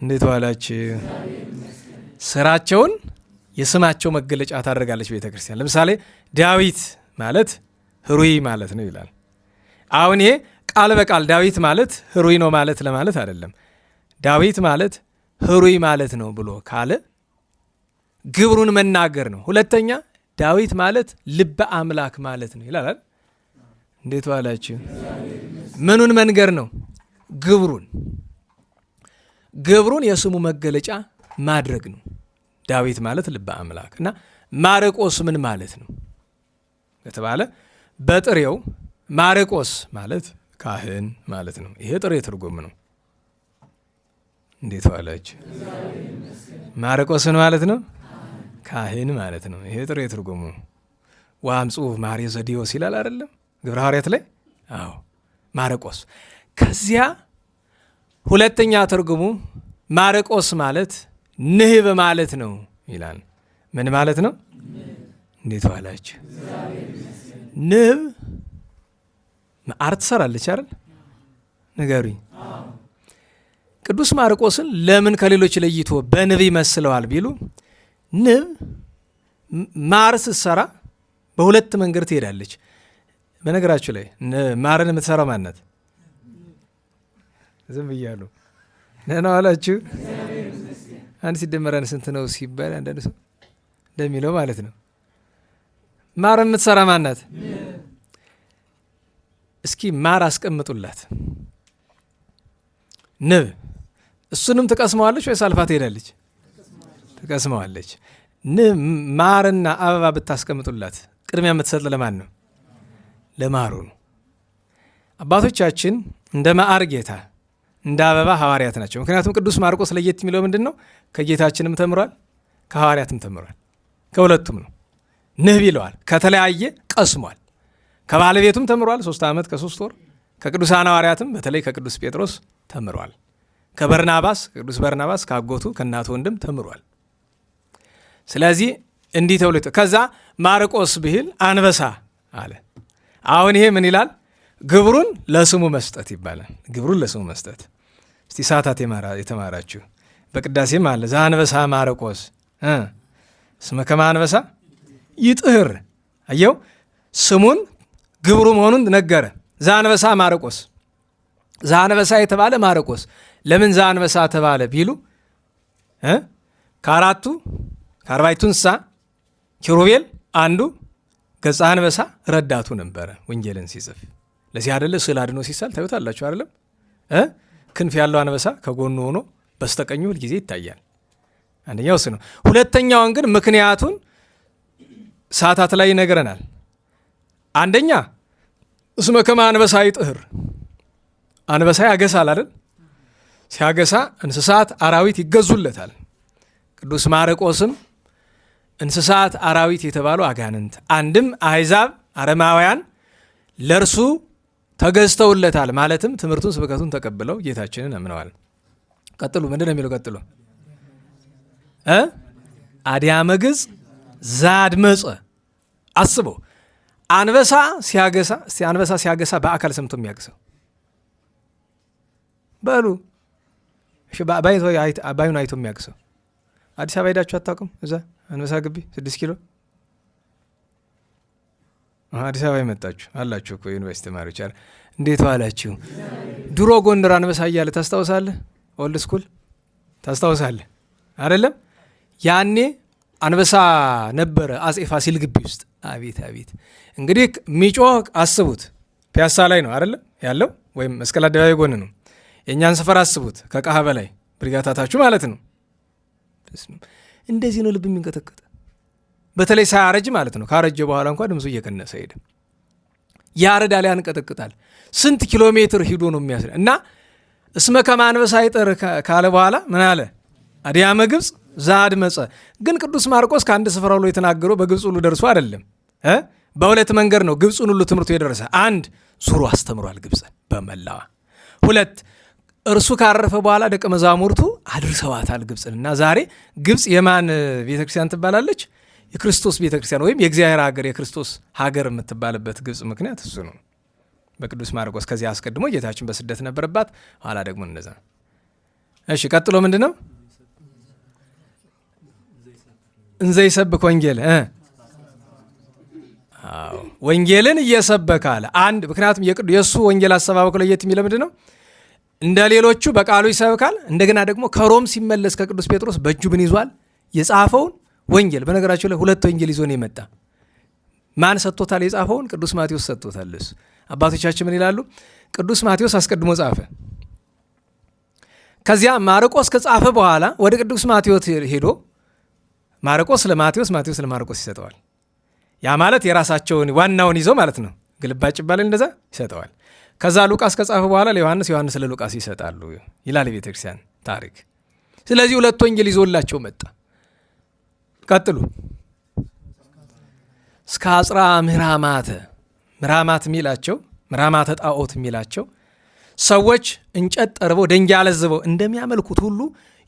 እንዴት ዋላችሁ? ስራቸውን የስማቸው መገለጫ ታደርጋለች ቤተክርስቲያን። ለምሳሌ ዳዊት ማለት ህሩይ ማለት ነው ይላል። አሁን ይሄ ቃል በቃል ዳዊት ማለት ህሩይ ነው ማለት ለማለት አይደለም። ዳዊት ማለት ህሩይ ማለት ነው ብሎ ካለ ግብሩን መናገር ነው። ሁለተኛ ዳዊት ማለት ልበ አምላክ ማለት ነው ይላል። እንዴት ዋላችሁ? ምኑን መንገር ነው? ግብሩን የስሙ መገለጫ ማድረግ ነው። ዳዊት ማለት ልበ አምላክ እና ማርቆስ ምን ማለት ነው ከተባለ በጥሬው ማርቆስ ማለት ካህን ማለት ነው። ይሄ ጥሬ ትርጉም ነው። እንዴት ዋላችሁ? ማርቆስ ምን ማለት ነው? ካህን ማለት ነው። ይሄ ጥሬ ትርጉሙ ነው። ወአምጽኡ ማርየ ዘዲዮስ ይላል አይደለም ግብረ ሐዋርያት ላይ? አዎ ማርቆስ። ከዚያ ሁለተኛ ትርጉሙ ማርቆስ ማለት ንህብ ማለት ነው ይላል። ምን ማለት ነው? እንዴት ዋላችሁ? ንህብ መዓር ትሰራለች አይደል? ንገሩኝ። ቅዱስ ማርቆስን ለምን ከሌሎች ለይቶ በንብ ይመስለዋል ቢሉ ንብ ማር ስትሰራ በሁለት መንገድ ትሄዳለች። በነገራችሁ ላይ ማርን የምትሰራው ማናት? ዝም ብያለሁ። ደህና ዋላችሁ? አንድ ሲደመረን ስንት ነው ሲባል አንዳንድ ሰው እንደሚለው ማለት ነው። ማር የምትሰራ ማናት? እስኪ ማር አስቀምጡላት ንብ። እሱንም ትቀስመዋለች ወይስ አልፋ ትሄዳለች? ትቀስመዋለች። ንብ ማርና አበባ ብታስቀምጡላት ቅድሚያ የምትሰጥ ለማን ነው? ለማሩ ነው። አባቶቻችን እንደ ማዕር ጌታ እንደ አበባ ሐዋርያት ናቸው። ምክንያቱም ቅዱስ ማርቆስ ለየት የሚለው ምንድን ነው? ከጌታችንም ተምሯል፣ ከሐዋርያትም ተምሯል። ከሁለቱም ነው። ንብ ይለዋል። ከተለያየ ቀስሟል። ከባለቤቱም ተምሯል 3 ዓመት ከ3 ወር። ከቅዱሳን ሐዋርያትም በተለይ ከቅዱስ ጴጥሮስ ተምሯል። ከበርናባስ ቅዱስ በርናባስ ከአጎቱ ከእናቱ ወንድም ተምሯል። ስለዚህ እንዲህ ተብሎ ከዛ ማርቆስ ብሂል አንበሳ አለ። አሁን ይሄ ምን ይላል? ግብሩን ለስሙ መስጠት ይባላል። ግብሩን ለስሙ መስጠት። እስቲ ሰዓታት የተማራችሁ በቅዳሴም አለ ዘአንበሳ ማርቆስ እስመ ከመ አንበሳ ይጥህር። አየው ስሙን ግብሩ መሆኑን ነገረ። ዘአንበሳ ማርቆስ፣ ዘአንበሳ የተባለ ማርቆስ። ለምን ዘአንበሳ ተባለ ቢሉ ከአርባዕቱ እንስሳ ኪሩቤል አንዱ ገጸ አንበሳ ረዳቱ ነበረ ወንጌልን ሲጽፍ። ለዚህ አይደለ ስዕል አድኖ ሲሳል ታዩታላችሁ አይደለም? ክንፍ ያለው አንበሳ ከጎኑ ሆኖ በስተቀኙ ሁል ጊዜ ይታያል። አንደኛው እሱ ነው። ሁለተኛውን ግን ምክንያቱን ሰዓታት ላይ ይነግረናል። አንደኛ እስመ ከመ አንበሳ ይጥህር፣ አንበሳ ያገሳል አይደል? ሲያገሳ እንስሳት አራዊት ይገዙለታል። ቅዱስ ማርቆስም እንስሳት አራዊት የተባሉ አጋንንት አንድም አሕዛብ አረማውያን ለእርሱ ተገዝተውለታል። ማለትም ትምህርቱን ስብከቱን ተቀብለው ጌታችንን አምነዋል። ቀጥሉ። ምንድን ነው የሚለው? ቀጥሎ አዲያመ ገጽ ዛድመፀ። አስበው አንበሳ ሲያገሳ፣ አንበሳ ሲያገሳ በአካል ሰምቶ የሚያገሰው በሉ ባዩን አይቶ የሚያገሰው። አዲስ አበባ ሄዳችሁ አታውቅም? እዛ አንበሳ ግቢ 6 ኪሎ አዲስ አበባ የመጣችሁ አላችሁ እኮ ዩኒቨርሲቲ ተማሪዎች። እንዴት ዋላችሁ? ድሮ ጎንደር አንበሳ እያለ ታስታውሳለህ? ኦልድ ስኩል ታስታውሳለህ አይደለም? ያኔ አንበሳ ነበረ አጼ ፋሲል ግቢ ውስጥ። አቤት አቤት! እንግዲህ ሚጮህ አስቡት፣ ፒያሳ ላይ ነው አይደለም ያለው፣ ወይም መስቀል አደባባይ ጎን ነው። የእኛን ሰፈር አስቡት፣ ከቃህ በላይ ብሪጋታታችሁ ማለት ነው። እንደዚህ ነው ልብ የሚንቀጠቀጥ፣ በተለይ ሳያረጅ ማለት ነው። ካረጀ በኋላ እንኳ ድምፁ እየቀነሰ ሄደ። ያረዳል፣ ያንቀጠቅጣል። ስንት ኪሎ ሜትር ሂዶ ነው የሚያስረ እና እስመ ከመ አንበሳ ይጠር ካለ በኋላ ምን አለ? አድያመ ግብፅ ዘአድመፀ። ግን ቅዱስ ማርቆስ ከአንድ ስፍራ ሁሉ የተናገረው በግብፅ ሁሉ ደርሶ አይደለም። በሁለት መንገድ ነው ግብፁን ሁሉ ትምህርቱ የደረሰ። አንድ ዙሮ አስተምሯል ግብፅን በመላዋ። ሁለት እርሱ ካረፈ በኋላ ደቀ መዛሙርቱ አድርሰዋታል ግብፅን። እና ዛሬ ግብፅ የማን ቤተክርስቲያን ትባላለች? የክርስቶስ ቤተክርስቲያን ወይም የእግዚአብሔር ሀገር፣ የክርስቶስ ሀገር የምትባልበት ግብፅ ምክንያት እሱ ነው፣ በቅዱስ ማርቆስ። ከዚያ አስቀድሞ ጌታችን በስደት ነበረባት፣ ኋላ ደግሞ እንደዛ። እሺ ቀጥሎ ምንድን ነው? እንዘ ይሰብክ ወንጌል፣ ወንጌልን እየሰበከ አለ። አንድ ምክንያቱም የእሱ ወንጌል አሰባበኩ ለየት የሚለው ምንድን ነው? እንደ ሌሎቹ በቃሉ ይሰብካል። እንደገና ደግሞ ከሮም ሲመለስ ከቅዱስ ጴጥሮስ በእጁ ምን ይዟል? የጻፈውን ወንጌል። በነገራቸው ላይ ሁለት ወንጌል ይዞ ነው የመጣ። ማን ሰጥቶታል? የጻፈውን ቅዱስ ማቴዎስ ሰጥቶታል። እሱ አባቶቻችን ምን ይላሉ? ቅዱስ ማቴዎስ አስቀድሞ ጻፈ። ከዚያ ማርቆስ ከጻፈ በኋላ ወደ ቅዱስ ማቴዎስ ሄዶ ማርቆስ ለማቴዎስ፣ ማቴዎስ ለማርቆስ ይሰጠዋል። ያ ማለት የራሳቸውን ዋናውን ይዘው ማለት ነው። ግልባጭ ይባላል፣ እንደዛ ይሰጠዋል። ከዛ ሉቃስ ከጻፈ በኋላ ለዮሐንስ፣ ዮሐንስ ለሉቃስ ይሰጣሉ ይላል የቤተክርስቲያን ታሪክ። ስለዚህ ሁለት ወንጌል ይዞላቸው መጣ። ቀጥሉ። እስከ አጽራ ምህራማተ፣ ምህራማት የሚላቸው ምህራማተ ጣዖት የሚላቸው ሰዎች እንጨት ጠርበው ደንጊያ አለዝበው እንደሚያመልኩት ሁሉ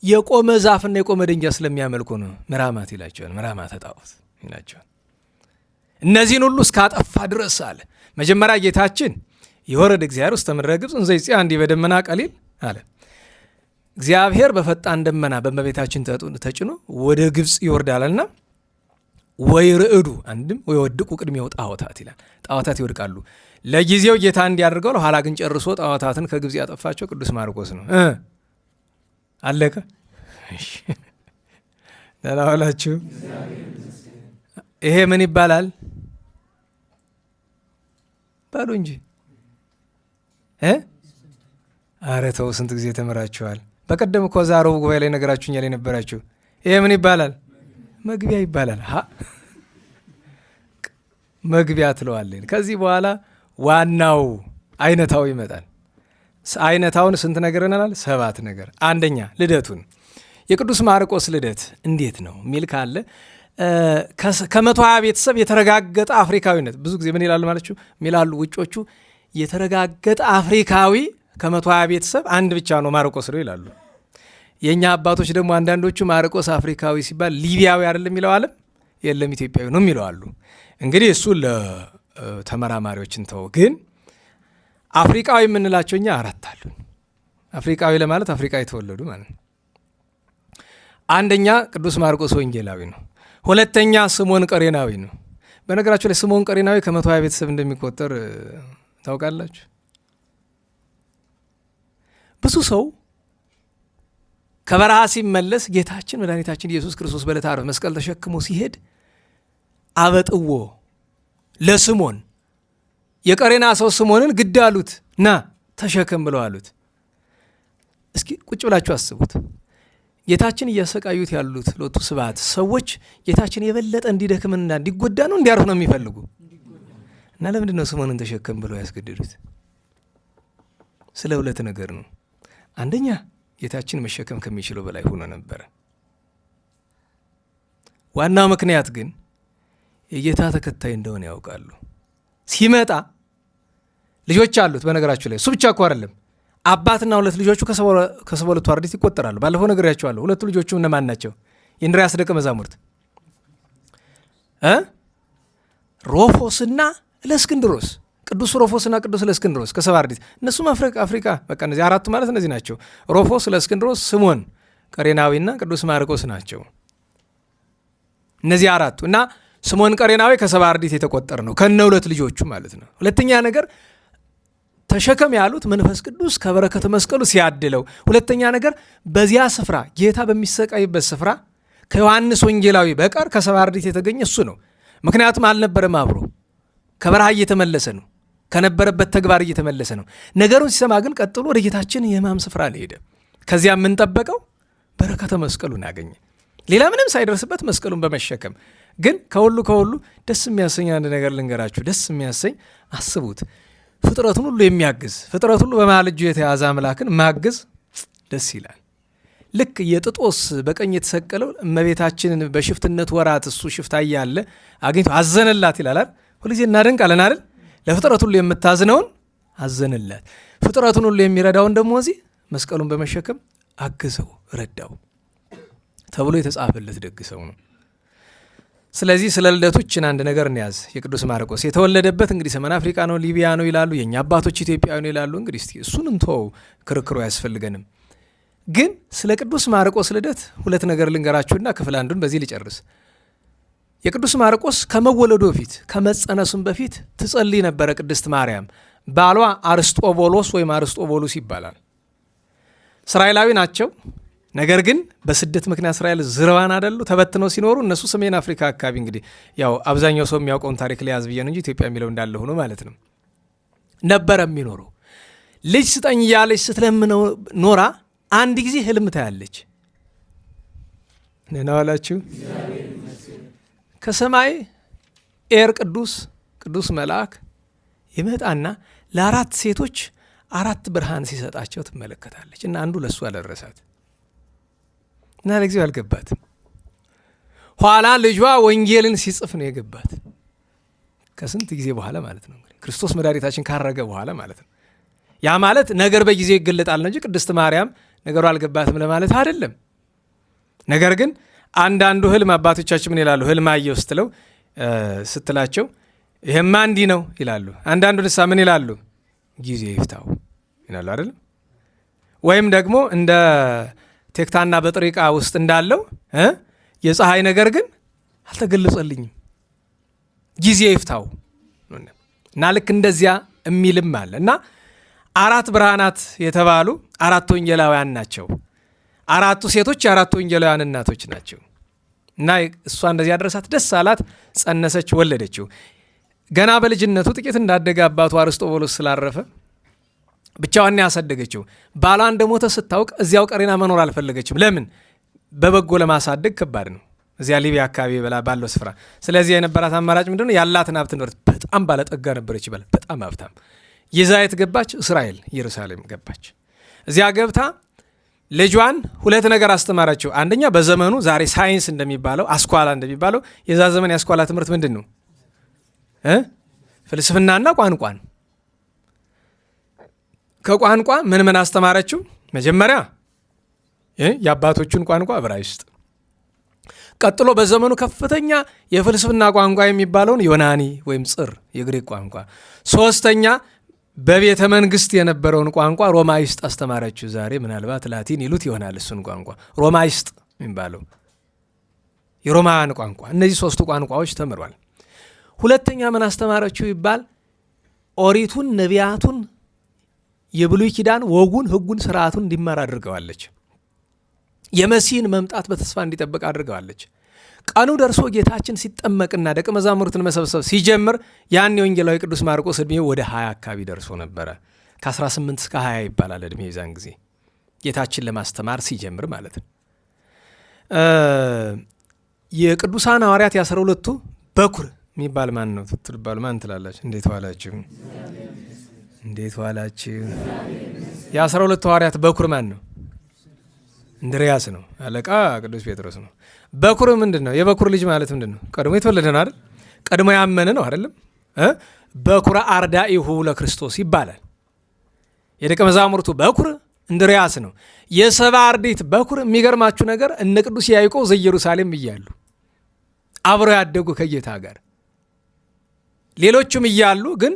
የቆመ ዛፍና የቆመ ደንጊያ ስለሚያመልኩ ነው ምህራማት ይላቸዋል። ምህራማተ ጣዖት ይላቸዋል። እነዚህን ሁሉ እስካጠፋ ድረስ አለ። መጀመሪያ ጌታችን የወረደ እግዚአብሔር ውስተ ምድረ ግብፅ እንዘ ይጽአ እንዲህ በደመና ቀሊል አለ። እግዚአብሔር በፈጣን ደመና በእመቤታችን ተጭኖ ወደ ግብፅ ይወርዳልና ወይ ርዕዱ አንድም ወይ ወድቁ ቅድሜው ጣዖታት ይላል። ጣዖታት ይወድቃሉ። ለጊዜው ጌታ እንዲያደርገው፣ ለኋላ ግን ጨርሶ ጣዖታትን ከግብፅ ያጠፋቸው ቅዱስ ማርቆስ ነው። አለቀ። ደህና ዋላችሁ። ይሄ ምን ይባላል ባሉ እንጂ ኧረ ተው፣ ስንት ጊዜ ተምራችኋል። በቀደም እኮ እዛ ረቡዕ ጉባኤ ላይ ነገራችሁኛል የነበራችሁ። ይሄ ምን ይባላል? መግቢያ ይባላል። መግቢያ ትለዋለን። ከዚህ በኋላ ዋናው አይነታው ይመጣል። አይነታውን ስንት ነገር እናላል? 7 ነገር። አንደኛ ልደቱን፣ የቅዱስ ማርቆስ ልደት እንዴት ነው የሚል ካለ ከ120 ቤተሰብ የተረጋገጠ አፍሪካዊነት። ብዙ ጊዜ ምን ይላሉ ማለችሁ ሚላሉ ውጮቹ፣ የተረጋገጠ አፍሪካዊ ከ120 ቤተሰብ አንድ ብቻ ነው ማርቆስ ነው ይላሉ። የእኛ አባቶች ደግሞ አንዳንዶቹ ማርቆስ አፍሪካዊ ሲባል ሊቢያዊ አይደለም የሚለው አለም የለም ኢትዮጵያዊ ነው የሚለው አሉ። እንግዲህ እሱ ለተመራማሪዎችን ተው። ግን አፍሪካዊ የምንላቸው እኛ 4 አሉ። አፍሪካዊ ለማለት አፍሪካ የተወለዱ ማለት ነው። አንደኛ ቅዱስ ማርቆስ ወንጌላዊ ነው። ሁለተኛ ስምዖን ቀሬናዊ ነው። በነገራችሁ ላይ ስምዖን ቀሬናዊ ከ120 ቤተሰብ እንደሚቆጠር ታውቃላችሁ። ብዙ ሰው ከበረሃ ሲመለስ ጌታችን መድኃኒታችን ኢየሱስ ክርስቶስ በዕለተ ዓርብ መስቀል ተሸክሞ ሲሄድ አበጥዎ ለስምዖን የቀሬና ሰው ስምዖንን ግድ አሉት፣ ና ተሸከም ብለው አሉት። እስኪ ቁጭ ብላችሁ አስቡት። ጌታችን እያሰቃዩት ያሉት ሎቱ ስብሐት ሰዎች ጌታችን የበለጠ እንዲደክምና እንዲጎዳ ነው እንዲያርፍ ነው የሚፈልጉ እና ለምንድን ነው ስምዖንን ተሸከም ብለው ያስገድዱት? ስለ 2 ነገር ነው። አንደኛ ጌታችን መሸከም ከሚችለው በላይ ሆኖ ነበረ። ዋናው ምክንያት ግን የጌታ ተከታይ እንደሆነ ያውቃሉ። ሲመጣ ልጆች አሉት። በነገራችሁ ላይ እሱ ብቻ እኮ አይደለም፣ አባትና 2 ልጆቹ ከ72 አርድእት ይቆጠራሉ። ባለፈው ነግሬያቸዋለሁ። 2 ልጆቹ እነማን ናቸው? የእንድርያስ ደቀ መዛሙርት ሮፎስና ለእስክንድሮስ፣ ቅዱስ ሮፎስና ቅዱስ ለእስክንድሮስ ከ70 አርድእት። እነሱም አፍሪካ በቃ እነዚህ 4 ማለት እነዚህ ናቸው። ሮፎስ፣ ለእስክንድሮስ፣ ስምዖን ቀሬናዊና ቅዱስ ማርቆስ ናቸው። እነዚህ 4ቱ እና ስምዖን ቀሬናዊ ከ70 አርድእት የተቆጠረ ነው ከነ 2 ልጆቹ ማለት ነው። ሁለተኛ ነገር ተሸከም ያሉት መንፈስ ቅዱስ ከበረከተ መስቀሉ ሲያድለው፣ ሁለተኛ ነገር በዚያ ስፍራ ጌታ በሚሰቃይበት ስፍራ ከዮሐንስ ወንጌላዊ በቀር ከሰባ አርድእት የተገኘ እሱ ነው። ምክንያቱም አልነበረም፣ አብሮ ከበረሃ እየተመለሰ ነው፣ ከነበረበት ተግባር እየተመለሰ ነው። ነገሩን ሲሰማ ግን ቀጥሎ ወደ ጌታችን የሕማም ስፍራ ሄደ። ከዚያ የምንጠበቀው በረከተ መስቀሉን ያገኘ ሌላ ምንም ሳይደርስበት መስቀሉን በመሸከም ግን ከሁሉ ደስ የሚያሰኝ አንድ ነገር ልንገራችሁ። ደስ የሚያሰኝ አስቡት፣ ፍጥረቱን ሁሉ የሚያግዝ ፍጥረት ሁሉ በመሃል እጁ የተያዘ አምላክን ማገዝ ደስ ይላል። ልክ የጥጦስ በቀኝ የተሰቀለው እመቤታችንን በሽፍትነት ወራት እሱ ሽፍታ እያለ አግኝቶ አዘነላት ይላል። ሁልጊዜ እናደንቃለን አይደል? ለፍጥረት ሁሉ የምታዝነውን አዘንላት፣ ፍጥረቱን ሁሉ የሚረዳውን ደግሞ እዚህ መስቀሉን በመሸከም አግዘው ረዳው ተብሎ የተጻፈለት ደግ ሰው ነው። ስለዚህ ስለ ልደቶችን አንድ ነገር እንያዝ። የቅዱስ ማርቆስ የተወለደበት እንግዲህ ሰሜን አፍሪካ ነው፣ ሊቢያ ነው ይላሉ። የእኛ አባቶች ኢትዮጵያዊ ነው ይላሉ። እንግዲህ እስቲ እሱን እንተወው፣ ክርክሩ አያስፈልገንም። ግን ስለ ቅዱስ ማርቆስ ልደት ሁለት ነገር ልንገራችሁና ክፍል አንዱን በዚህ ልጨርስ። የቅዱስ ማርቆስ ከመወለዱ በፊት ከመጸነሱም በፊት ትጸልይ ነበረ ቅድስት ማርያም። ባሏ አርስጦቦሎስ ወይም አርስጦቦሉስ ይባላል። እስራኤላዊ ናቸው። ነገር ግን በስደት ምክንያት እስራኤል ዝርባን አደሉ ተበትነው ሲኖሩ እነሱ ሰሜን አፍሪካ አካባቢ እንግዲህ ያው አብዛኛው ሰው የሚያውቀውን ታሪክ ሊያዝ ብዬ ነው እንጂ ኢትዮጵያ የሚለው እንዳለ ሆኖ ማለት ነው ነበረ የሚኖረው። ልጅ ስጠኝ እያለች ስትለምነው ኖራ አንድ ጊዜ ህልም ታያለች። ነናዋላችሁ ከሰማይ ቅዱስ መልአክ ይመጣና ለአራት ሴቶች 4 ብርሃን ሲሰጣቸው ትመለከታለች። እና አንዱ ለሱ አልደረሳት እና ለጊዜው አልገባትም። ኋላ ልጇ ወንጌልን ሲጽፍ ነው የገባት። ከስንት ጊዜ በኋላ ማለት ነው እንግዲህ ክርስቶስ መድኃኒታችን ካረገ በኋላ ማለት ነው። ያ ማለት ነገር በጊዜው ይገለጣል ነው እንጂ ቅድስት ማርያም ነገሩ አልገባትም ለማለት አይደለም። ነገር ግን አንዳንዱ ህልም አባቶቻችን ምን ይላሉ? ህልም አየሁ ስትላቸው ይሄማ እንዲህ ነው ይላሉ። አንዳንዱ ንሳ ምን ይላሉ? ጊዜ ይፍታው ይላሉ አይደለም። ወይም ደግሞ እንደ ቴክታና በጥሪቃ ውስጥ እንዳለው የፀሐይ ነገር ግን አልተገለጸልኝም ጊዜ ይፍታው እና ልክ እንደዚያ የሚልም አለ እና 4 ብርሃናት የተባሉ 4 ወንጌላውያን ናቸው። 4ቱ ሴቶች የ4 ወንጌላውያን እናቶች ናቸው። እና እሷ እንደዚያ ደረሳት፣ ደስ አላት፣ ጸነሰች፣ ወለደችው። ገና በልጅነቱ ጥቂት እንዳደገ አባቱ አርስጦቦሎስ ስላረፈ ብቻዋን ያሳደገችው። ባሏ እንደሞተ ስታውቅ እዚያው ቀሬና መኖር አልፈለገችም። ለምን? በበጎ ለማሳደግ ከባድ ነው እዚያ ሊቢያ አካባቢ ባለው ስፍራ። ስለዚህ የነበራት አማራጭ ምንድነው? ያላትን ሀብት ንብረት፣ በጣም ባለጠጋ ነበረች ይባላል፣ በጣም ሀብታም። ይዛየት ገባች፣ እስራኤል ኢየሩሳሌም ገባች። እዚያ ገብታ ልጇን 2 ነገር አስተማራቸው። አንደኛ በዘመኑ ዛሬ ሳይንስ እንደሚባለው አስኳላ እንደሚባለው የዛ ዘመን የአስኳላ ትምህርት ምንድን ነው? ፍልስፍናና ቋንቋን። ከቋንቋ ምን አስተማረችው? መጀመሪያ የአባቶቹን ቋንቋ ዕብራይስጥ፣ ቀጥሎ በዘመኑ ከፍተኛ የፍልስፍና ቋንቋ የሚባለውን ዮናኒ ወይም ጽር የግሪክ ቋንቋ፣ 3ኛ በቤተ መንግስት የነበረውን ቋንቋ ሮማይስጥ አስተማረችው። ዛሬ ምናልባት ላቲን ይሉት ይሆናል እሱን ቋንቋ ሮማይስጥ የሚባለው የሮማውያን ቋንቋ። እነዚህ 3ቱ ቋንቋዎች ተምሯል። 2ኛ ምን አስተማረችው ይባል? ኦሪቱን፣ ነቢያቱን፣ የብሉይ ኪዳን ወጉን፣ ህጉን፣ ስርዓቱን እንዲማር አድርገዋለች። የመሲህን መምጣት በተስፋ እንዲጠብቅ አድርገዋለች። ቀኑ ደርሶ ጌታችን ሲጠመቅና ደቀ መዛሙርትን መሰብሰብ ሲጀምር ያን የወንጌላዊ ቅዱስ ማርቆስ ዕድሜው ወደ 20 አካባቢ ደርሶ ነበረ። ከ18 እስከ 20 ይባላል ዕድሜ የዛን ጊዜ ጌታችን ለማስተማር ሲጀምር ማለት ነው። የቅዱሳን ሐዋርያት የ12ቱ በኩር የሚባል ማን ነው ትባሉ? ማን ትላላችሁ? እንዴት ዋላችሁ? እንዴት ዋላችሁ? የ12ቱ ሐዋርያት በኩር ማን ነው? እንድርያስ ነው። አለቃ ቅዱስ ጴጥሮስ ነው። በኩር ምንድን ነው? የበኩር ልጅ ማለት ምንድን ነው? ቀድሞ የተወለደ ነው አይደል? ቀድሞ ያመነ ነው አይደለም? በኩረ አርዳኢሁ ለክርስቶስ ይባላል። የደቀ መዛሙርቱ በኩር እንድርያስ ነው። የሰባ አርድእት በኩር የሚገርማችሁ ነገር እነ ቅዱስ ያዕቆብ ዘኢየሩሳሌም እያሉ አብረው ያደጉ ከጌታ ጋር ሌሎቹም እያሉ ግን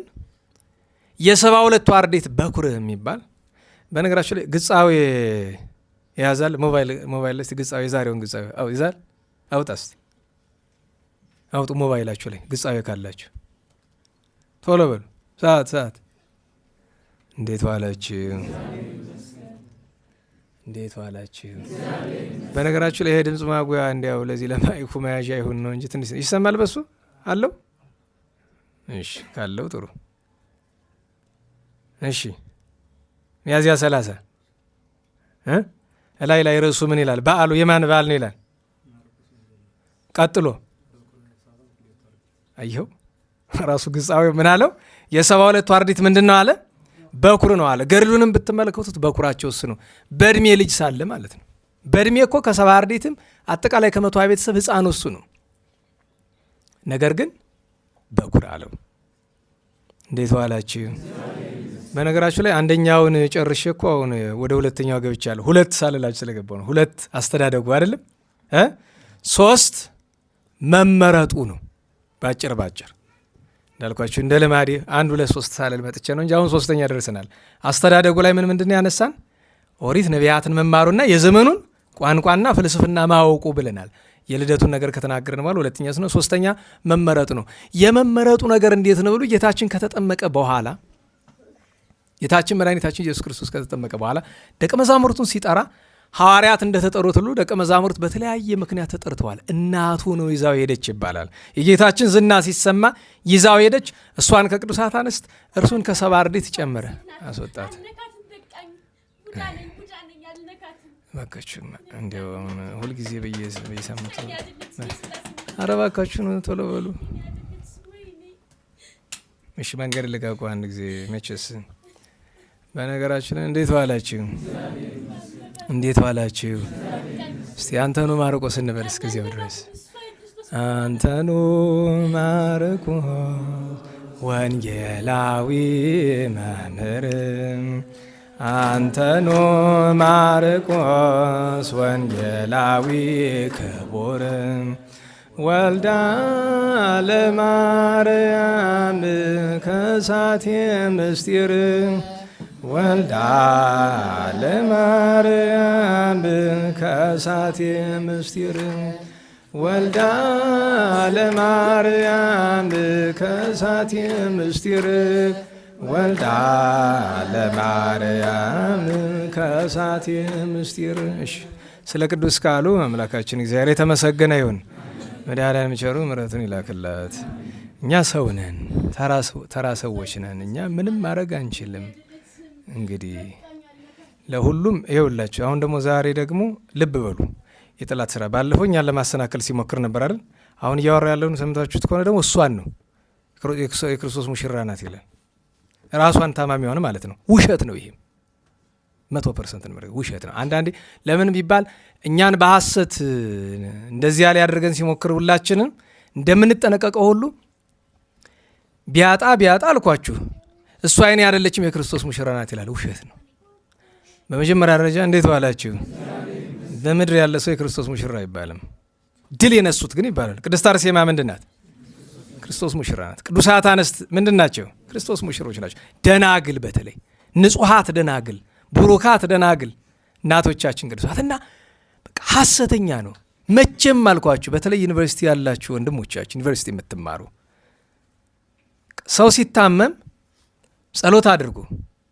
የ72ቱ አርድእት በኩር የሚባል በነገራችሁ ላይ ግጻዌ ያዛል። ሞባይል ላይ ግጻዌ የዛሬውን ግጻዌ ይዛል። አውጣ እስቲ አውጡ ሞባይላችሁ ላይ ግጻዌ ካላችሁ ቶሎ በሉ። ሰዓት እንዴት ዋላችሁ? እንዴት ዋላችሁ? በነገራችሁ ላይ ይሄ ድምፅ ማጉያ እንዲያው ለዚህ ለማይኩ መያዣ ይሁን ነው እንጂ ትንሽ ይሰማል። በሱ አለው። እሺ ካለው ጥሩ። እሺ ሚያዝያ 30 ላይ ርዕሱ ምን ይላል? በዓሉ የማን በዓል ነው ይላል? ቀጥሎ አየው ራሱ ግጻዊ ምን አለው? የ72ቱ አርድእት ምንድን ነው አለ? በኩር ነው አለ። ገድሉንም ብትመለከቱት በኩራቸው እሱ ነው። በእድሜ ልጅ ሳለ ማለት ነው። በእድሜ እኮ ከ70 አርድእትም አጠቃላይ ከ100 ቤተሰብ ሕፃኑ እሱ ነው። ነገር ግን በኩር አለው። እንዴት ዋላችሁ? በነገራችሁ ላይ አንደኛውን ጨርሼ እኮ አሁን ወደ ሁለተኛው ገብቻለሁ። 2 ሳልላችሁ ስለገባው ነው። 2 አስተዳደጉ አይደለም 3 መመረጡ ነው። ባጭር እንዳልኳችሁ እንደ ልማዴ 1 2 3 ሳልል መጥቼ ነው እንጂ አሁን 3ኛ ደርሰናል። አስተዳደጉ ላይ ምንድን ነው ያነሳን? ኦሪት ነቢያትን መማሩና የዘመኑን ቋንቋና ፍልስፍና ማወቁ ብለናል። የልደቱን ነገር ከተናገርን በኋላ 2ኛ ነው። 3ኛ መመረጡ ነው። የመመረጡ ነገር እንዴት ነው ብሎ ጌታችን ከተጠመቀ በኋላ ጌታችን መድኃኒታችን ኢየሱስ ክርስቶስ ከተጠመቀ በኋላ ደቀ መዛሙርቱን ሲጠራ ሐዋርያት እንደተጠሩት ሁሉ ደቀ መዛሙርት በተለያየ ምክንያት ተጠርተዋል። እናቱ ነው ይዛው ሄደች ይባላል። የጌታችን ዝና ሲሰማ ይዛው ሄደች። እሷን ከቅዱሳት አንስት እርሱን ከ70 አርድእት ጨመረ አስወጣት። እባካችሁ እንዲያው ሁልጊዜ በየሳምንቱ ኧረ እባካችሁ ነው ቶሎ በሉ እሺ። መንገድ ልቀቁ አንድ ጊዜ መቼስ። በነገራችን እንዴት ዋላችሁ? እንዴት ዋላችሁ? እስቲ አንተኑ ማርቆስ እንበል እስከዚያው ድረስ። አንተኑ ማርቆስ ወንጌላዊ መምህር፣ አንተኑ ማርቆስ ወንጌላዊ ክቡር፣ ወልዳ ለማርያም ከሳቴ ምስጢር፣ ወልዳ ለማርያም ከሳቴ ምስጢር፣ ወልዳ ለማርያም ከሳቴ ምስጢር፣ ወልዳ ለማርያም ከሳቴ ምስጢር። እሺ ስለ ቅዱስ ቃሉ አምላካችን እግዚአብሔር የተመሰገነ ይሁን። መድኃኒዓለም ቸሩ ምሕረቱን ይላክላት። እኛ ሰው ነን፣ ተራ ሰዎች ነን። እኛ ምንም ማድረግ አንችልም። እንግዲህ ለሁሉም ይኸውላችሁ። አሁን ደግሞ ዛሬ ደግሞ ልብ በሉ የጠላት ስራ። ባለፈው እኛን ለማሰናከል ሲሞክር ነበር አይደል? አሁን እያወራ ያለውን ሰምታችሁት ከሆነ ደግሞ እሷን ነው የክርስቶስ ሙሽራ ናት ይላል። ራሷን ታማሚዋን ማለት ነው። ውሸት ነው። ይሄም 100% ውሸት ነው። አንዳንዴ ለምን ቢባል እኛን በሐሰት እንደዚያ ላይ ያደርገን ሲሞክር ሁላችንም እንደምንጠነቀቀው ሁሉ ቢያጣ አልኳችሁ እሷ አይኔ አይደለችም የክርስቶስ ሙሽራ ናት ይላል። ውሸት ነው። በመጀመሪያ ደረጃ እንዴት ዋላችሁ? በምድር ያለ ሰው የክርስቶስ ሙሽራ አይባልም። ድል የነሱት ግን ይባላል። ቅድስት አርሴማ ምንድን ናት? ክርስቶስ ሙሽራ ናት። ቅዱሳት አንስት ምንድን ናቸው? ክርስቶስ ሙሽሮች ናቸው። ደናግል፣ በተለይ ንጹሐት ደናግል፣ ቡሩካት ደናግል እናቶቻችን ቅዱሳት እና ሐሰተኛ ነው። መቼም አልኳችሁ፣ በተለይ ዩኒቨርሲቲ ያላችሁ ወንድሞቻችን፣ ዩኒቨርሲቲ የምትማሩ ሰው ሲታመም ጸሎት አድርጉ፣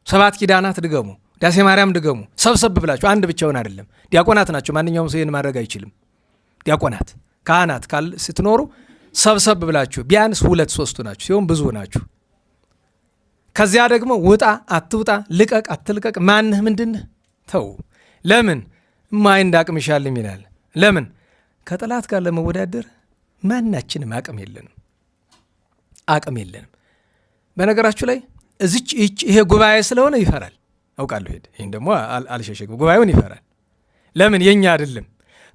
7 ኪዳናት ድገሙ፣ ዳሴ ማርያም ድገሙ። ሰብሰብ ብላችሁ አንድ ብቻውን አይደለም። ዲያቆናት ናቸው። ማንኛውም ሰው ይህን ማድረግ አይችልም። ዲያቆናት ካህናት ስትኖሩ ሰብሰብ ብላችሁ ቢያንስ 2-3 ናችሁ ሲሆን ብዙ ናችሁ። ከዚያ ደግሞ ውጣ አትውጣ፣ ልቀቅ አትልቀቅ፣ ማንህ ምንድንህ ተው። ለምን ማይ እንዳቅምሻልም ይላል። ለምን ከጠላት ጋር ለመወዳደር ማናችንም አቅም የለንም። በነገራችሁ ላይ እዚች ይሄ ጉባኤ ስለሆነ ይፈራል አውቃለሁ። ይህን ደግሞ አልሸሸግም። ጉባኤውን ይፈራል። ለምን የኛ አይደለም።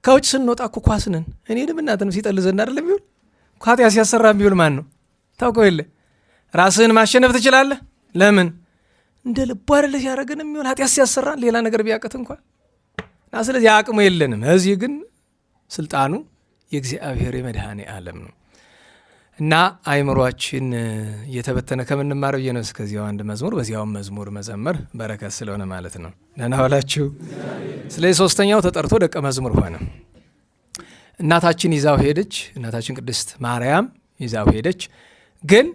ከውጭ ስንወጣ እኮ ኳስ ነን። እኔ ድምናትንም ሲጠልዘን አይደለም ቢሆን ኃጢአት ሲያሰራ ቢሆን ማን ነው ታውቀው የለ። ራስህን ማሸነፍ ትችላለህ። ለምን እንደ ልቡ አይደለ ሲያደርገን የሚሆን ኃጢአት ሲያሰራን ሌላ ነገር ቢያቀት እንኳን እና ስለዚህ አቅሙ የለንም። እዚህ ግን ስልጣኑ የእግዚአብሔር የመድኃኔ ዓለም ነው እና አይምሯችን እየተበተነ ከምንማረው የነፍስ ከዚያው አንድ መዝሙር በዚያውም መዝሙር መዘመር በረከት ስለሆነ ማለት ነው። ደህና ዋላችሁ። ስለዚህ 3ኛው ተጠርቶ ደቀ መዝሙር ሆነ። እናታችን ይዛው ሄደች። እናታችን ቅድስት ማርያም ይዛው ሄደች። ግን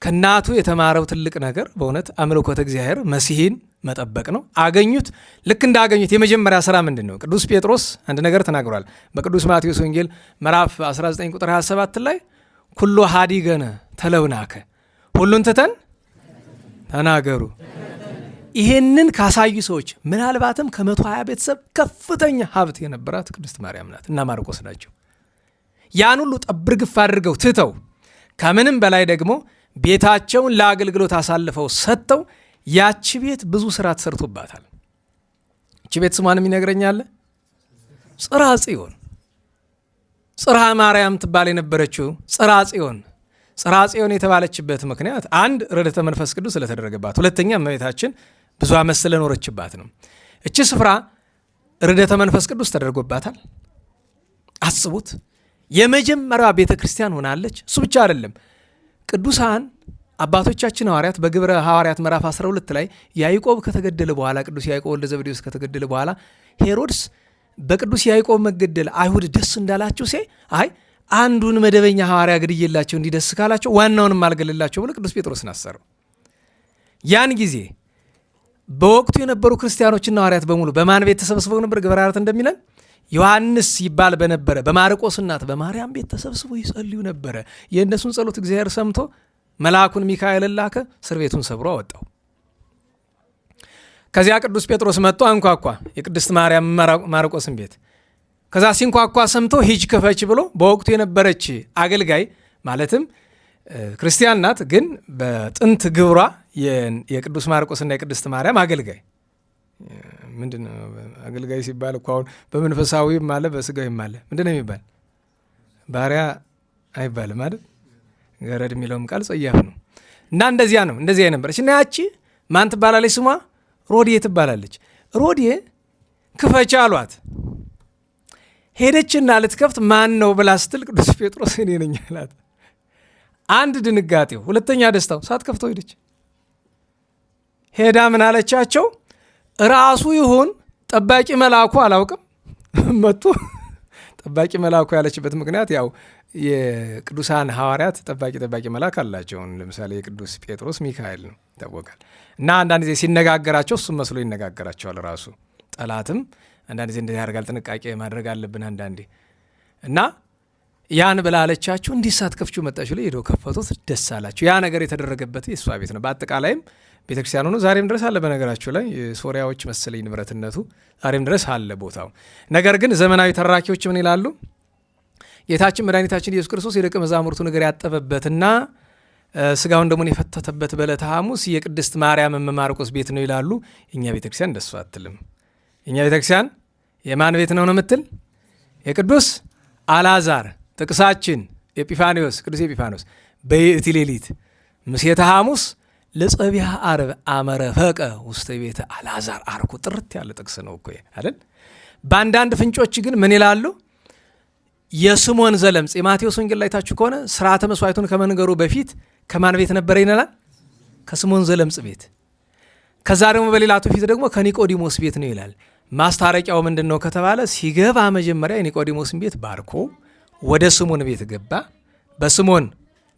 ከእናቱ የተማረው ትልቅ ነገር በእውነት አምልኮተ እግዚአብሔር መሲሕን መጠበቅ ነው። አገኙት። ልክ እንዳገኙት የመጀመሪያ ስራ ምንድን ነው? ቅዱስ ጴጥሮስ አንድ ነገር ተናግሯል። በቅዱስ ማቴዎስ ወንጌል ምዕራፍ 19 ቁጥር 27 ላይ ኩሎ ሀዲገነ ተለውናከ፣ ሁሉን ትተን ተናገሩ። ይሄንን ካሳዩ ሰዎች ምናልባትም ከ120 ቤተሰብ ከፍተኛ ሀብት የነበራት ቅድስት ማርያም ናት እና ማርቆስ ናቸው። ያን ሁሉ ጠብርግፍ አድርገው ትተው ከምንም በላይ ደግሞ ቤታቸውን ለአገልግሎት አሳልፈው ሰጥተው ያቺ ቤት ብዙ ስራ ተሰርቶባታል። እቺ ቤት ስሟንም ይነግረኛል፣ ጽርሐ ጽዮን፣ ጽርሐ ማርያም ትባል የነበረችው ጽርሐ ጽዮን። ጽርሐ ጽዮን የተባለችበት ምክንያት አንድ ርደተ መንፈስ ቅዱስ ስለተደረገባት፣ ሁለተኛ እመቤታችን ብዙ ዓመት ስለኖረችባት ነው። እቺ ስፍራ ርደተ መንፈስ ቅዱስ ተደርጎባታል። አስቡት፣ የመጀመሪያዋ ቤተ ክርስቲያን ሆናለች። እሱ ብቻ አይደለም፣ ቅዱሳን አባቶቻችን ሐዋርያት በግብረ ሐዋርያት ምዕራፍ 12 ላይ ያዕቆብ ከተገደለ በኋላ ቅዱስ ያዕቆብ ወልደ ዘብዴዎስ ከተገደለ በኋላ ሄሮድስ በቅዱስ ያዕቆብ መገደል አይሁድ ደስ እንዳላቸው አይ አንዱን መደበኛ ሐዋርያ ግድየላቸው እንዲደስ ካላቸው ዋናውንም አልገልላቸው ብሎ ቅዱስ ጴጥሮስን አሰረው። ያን ጊዜ በወቅቱ የነበሩ ክርስቲያኖችና ሐዋርያት በሙሉ በማን ቤት ተሰብስበው ነበር? ግብረ ሐዋርያት እንደሚለን ዮሐንስ ይባል በነበረ በማርቆስ እናት በማርያም ቤት ተሰብስበው ይጸልዩ ነበረ። የእነሱን ጸሎት እግዚአብሔር ሰምቶ መልአኩን ሚካኤልን ላከ፣ እስር ቤቱን ሰብሮ አወጣው። ከዚያ ቅዱስ ጴጥሮስ መጥቶ አንኳኳ የቅድስት ማርያም ማርቆስን ቤት። ከዛ ሲንኳኳ ሰምቶ ሂጅ ክፈች ብሎ በወቅቱ የነበረች አገልጋይ ማለትም ክርስቲያን ናት፣ ግን በጥንት ግብሯ የቅዱስ ማርቆስና የቅድስት ማርያም አገልጋይ ምንድን ነው? አገልጋይ ሲባል እኮ አሁን በመንፈሳዊም አለ በስጋዊም አለ። ምንድን ነው የሚባል? ባሪያ አይባልም አይደል? ገረድ የሚለውም ቃል ጸያፍ ነው። እና እንደዚያ ነው፣ እንደዚያ ነበረች። እና ያቺ ማን ትባላለች? ስሟ ሮድዬ ትባላለች። ሮድዬ ክፈች አሏት። ሄደችና ልትከፍት ማን ነው ብላ ስትል ቅዱስ ጴጥሮስ እኔ ነኝ አላት። አንድ ድንጋጤው፣ ሁለተኛ ደስታው፣ ሳትከፍተው ሄደች። ሄዳ ምን አለቻቸው? ራሱ ይሁን ጠባቂ መልአኩ አላውቅም መጥቶ ጠባቂ መልአኩ ያለችበት ምክንያት ያው የቅዱሳን ሐዋርያት ጠባቂ መልአክ አላቸው። ለምሳሌ የቅዱስ ጴጥሮስ ሚካኤል ነው ይታወቃል። እና አንዳንድ ጊዜ ሲነጋገራቸው እሱም መስሎ ይነጋገራቸዋል ራሱ። ጠላትም አንዳንድ ጊዜ እንደዚህ ያደርጋል። ጥንቃቄ ማድረግ አለብን አንዳንዴ። እና ያን ብላ አለቻቸው። እንዲህ ሳትከፍቺው መጣችሁ ላይ ሄደው ከፈቱት፣ ደስ አላቸው። ያ ነገር የተደረገበት የእሷ ቤት ነው። በአጠቃላይም ቤተክርስቲያኑ ነው። ዛሬም ድረስ አለ። በነገራችሁ ላይ ሶሪያዎች መሰለኝ ንብረትነቱ ዛሬም ድረስ አለ ቦታው። ነገር ግን ዘመናዊ ተራኪዎች ምን ይላሉ? ጌታችን መድኃኒታችን ኢየሱስ ክርስቶስ የደቀ መዛሙርቱ እግር ያጠበበትና ስጋውን ደሙን የፈተተበት በዕለተ ሐሙስ የቅድስት ማርያም ማርቆስ ቤት ነው ይላሉ። እኛ ቤተክርስቲያን እንደሱ አትልም። እኛ ቤተክርስቲያን የማን ቤት ነው የምትል? የቅዱስ አልዓዛር። ጥቅሳችን ኤጲፋኒዎስ፣ ቅዱስ ኤጲፋኒዎስ በይእቲ ሌሊት ምሴተ ሐሙስ ለጸቢያ ዓርብ አመረፈቀ ውስተ ቤተ አልዓዛር አርኩ። ጥርት ያለ ጥቅስ ነው እኮ አይደል? በአንዳንድ ፍንጮች ግን ምን ይላሉ? የስሞን ዘለምጽ የማቴዎስ ወንጌል ላይ ታችሁ ከሆነ ስርዓተ መስዋዕቱን ከመንገሩ በፊት ከማን ቤት ነበረ ይላል? ከስሞን ዘለምጽ ቤት። ከዛ ደግሞ በሌላ ትውፊት ደግሞ ከኒቆዲሞስ ቤት ነው ይላል። ማስታረቂያው ምንድን ነው ከተባለ ሲገባ መጀመሪያ የኒቆዲሞስን ቤት ባርኮ ወደ ስሞን ቤት ገባ። በስሞን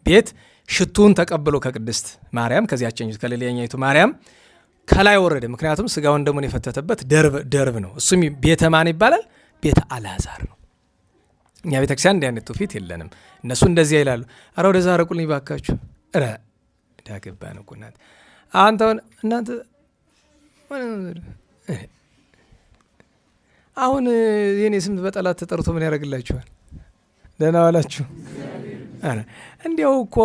ቤት ሽቱን ተቀብሎ ከቅድስት ማርያም ከዚያቸኝት ከሌላኛይቱ ማርያም ከላይ ወረደ። ምክንያቱም ስጋውን ደሙን የፈተተበት ደርብ ነው። እሱም ቤተ ማን ይባላል? ቤተ አልዓዛር ነው። እኛ ቤተክርስቲያን እንዲህ አይነት ትውፊት የለንም። እነሱ እንደዚያ ይላሉ። ኧረ ወደዛ አረቁልኝ ባካችሁ። ኧረ ዳገባ ነው እኮ እናንተ እናንተ አሁን የኔ ስም በጠላት ተጠርቶ ምን ያደርግላችኋል? ደህና ዋላችሁ። እንዲያው እኮ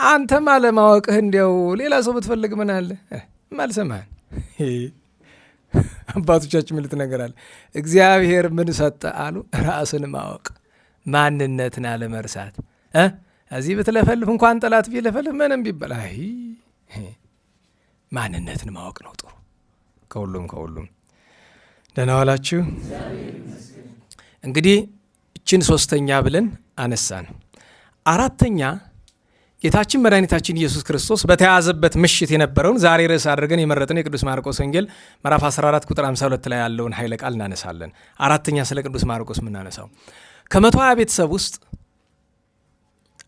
አንተም አለማወቅህ እንዲያው ሌላ ሰው ብትፈልግ ምን አለ ማልሰማህን። አባቶቻችን ምልት ነገር አለ። እግዚአብሔር ምን ሰጠ አሉ? ራስን ማወቅ፣ ማንነትን አለመርሳት። እዚህ ብትለፈልፍ እንኳን ጠላት ቢለፈልፍ ምንም ቢበላ ማንነትን ማወቅ ነው ጥሩ። ከሁሉም ደህና ዋላችሁ። እንግዲህ እችን ሶስተኛ ብለን አነሳን። አራተኛ ጌታችን መድኃኒታችን ኢየሱስ ክርስቶስ በተያዘበት ምሽት የነበረውን ዛሬ ርዕስ አድርገን የመረጥን የቅዱስ ማርቆስ ወንጌል ምዕራፍ 14 ቁጥር 52 ላይ ያለውን ኃይለ ቃል እናነሳለን። አራተኛ ስለ ቅዱስ ማርቆስ የምናነሳው ከ120 ቤተሰብ ውስጥ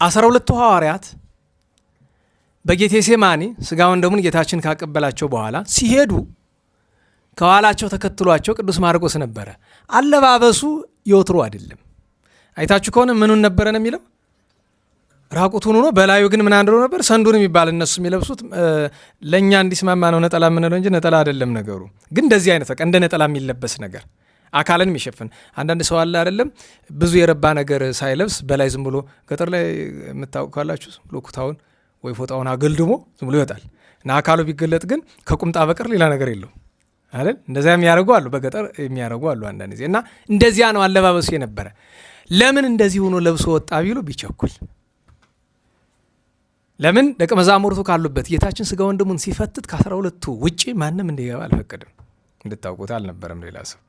12ቱ ሐዋርያት በጌቴሴማኒ ስጋውን ደሙን ጌታችን ካቀበላቸው በኋላ ሲሄዱ ከኋላቸው ተከትሏቸው ቅዱስ ማርቆስ ነበረ። አለባበሱ የወትሮ አይደለም። አይታችሁ ከሆነ ምኑን ነበረ ነው የሚለው? ራቁቱን ሆኖ በላዩ ግን ምን አንድሮ ነበር? ሰንዱን የሚባል እነሱ የሚለብሱት ለእኛ እንዲስማማ ነው ነጠላ የምንለው እንጂ ነጠላ አይደለም ነገሩ። ግን እንደዚህ አይነት በቃ እንደ ነጠላ የሚለበስ ነገር አካልን የሚሸፍን አንዳንድ ሰው አለ አይደለም? ብዙ የረባ ነገር ሳይለብስ በላይ ዝም ብሎ ገጠር ላይ የምታውቁ ካላችሁ ዝም ብሎ ኩታውን ወይ ፎጣውን አገልድሞ ዝም ብሎ ይወጣል እና አካሉ ቢገለጥ ግን ከቁምጣ በቀር ሌላ ነገር የለው አይደል? እንደዚያ የሚያደርጉ አሉ፣ በገጠር የሚያደርጉ አሉ አንዳንድ ጊዜ። እና እንደዚያ ነው አለባበሱ የነበረ። ለምን እንደዚህ ሆኖ ለብሶ ወጣ ቢሉ ቢቸኩል። ለምን ደቀ መዛሙርቱ ካሉበት ጌታችን ስጋውን ደሙን ሲፈትት ከ12ቱ ውጪ ማንም እንዲገባ አልፈቀድም። እንድታውቁት አልነበረም ሌላ ሰው።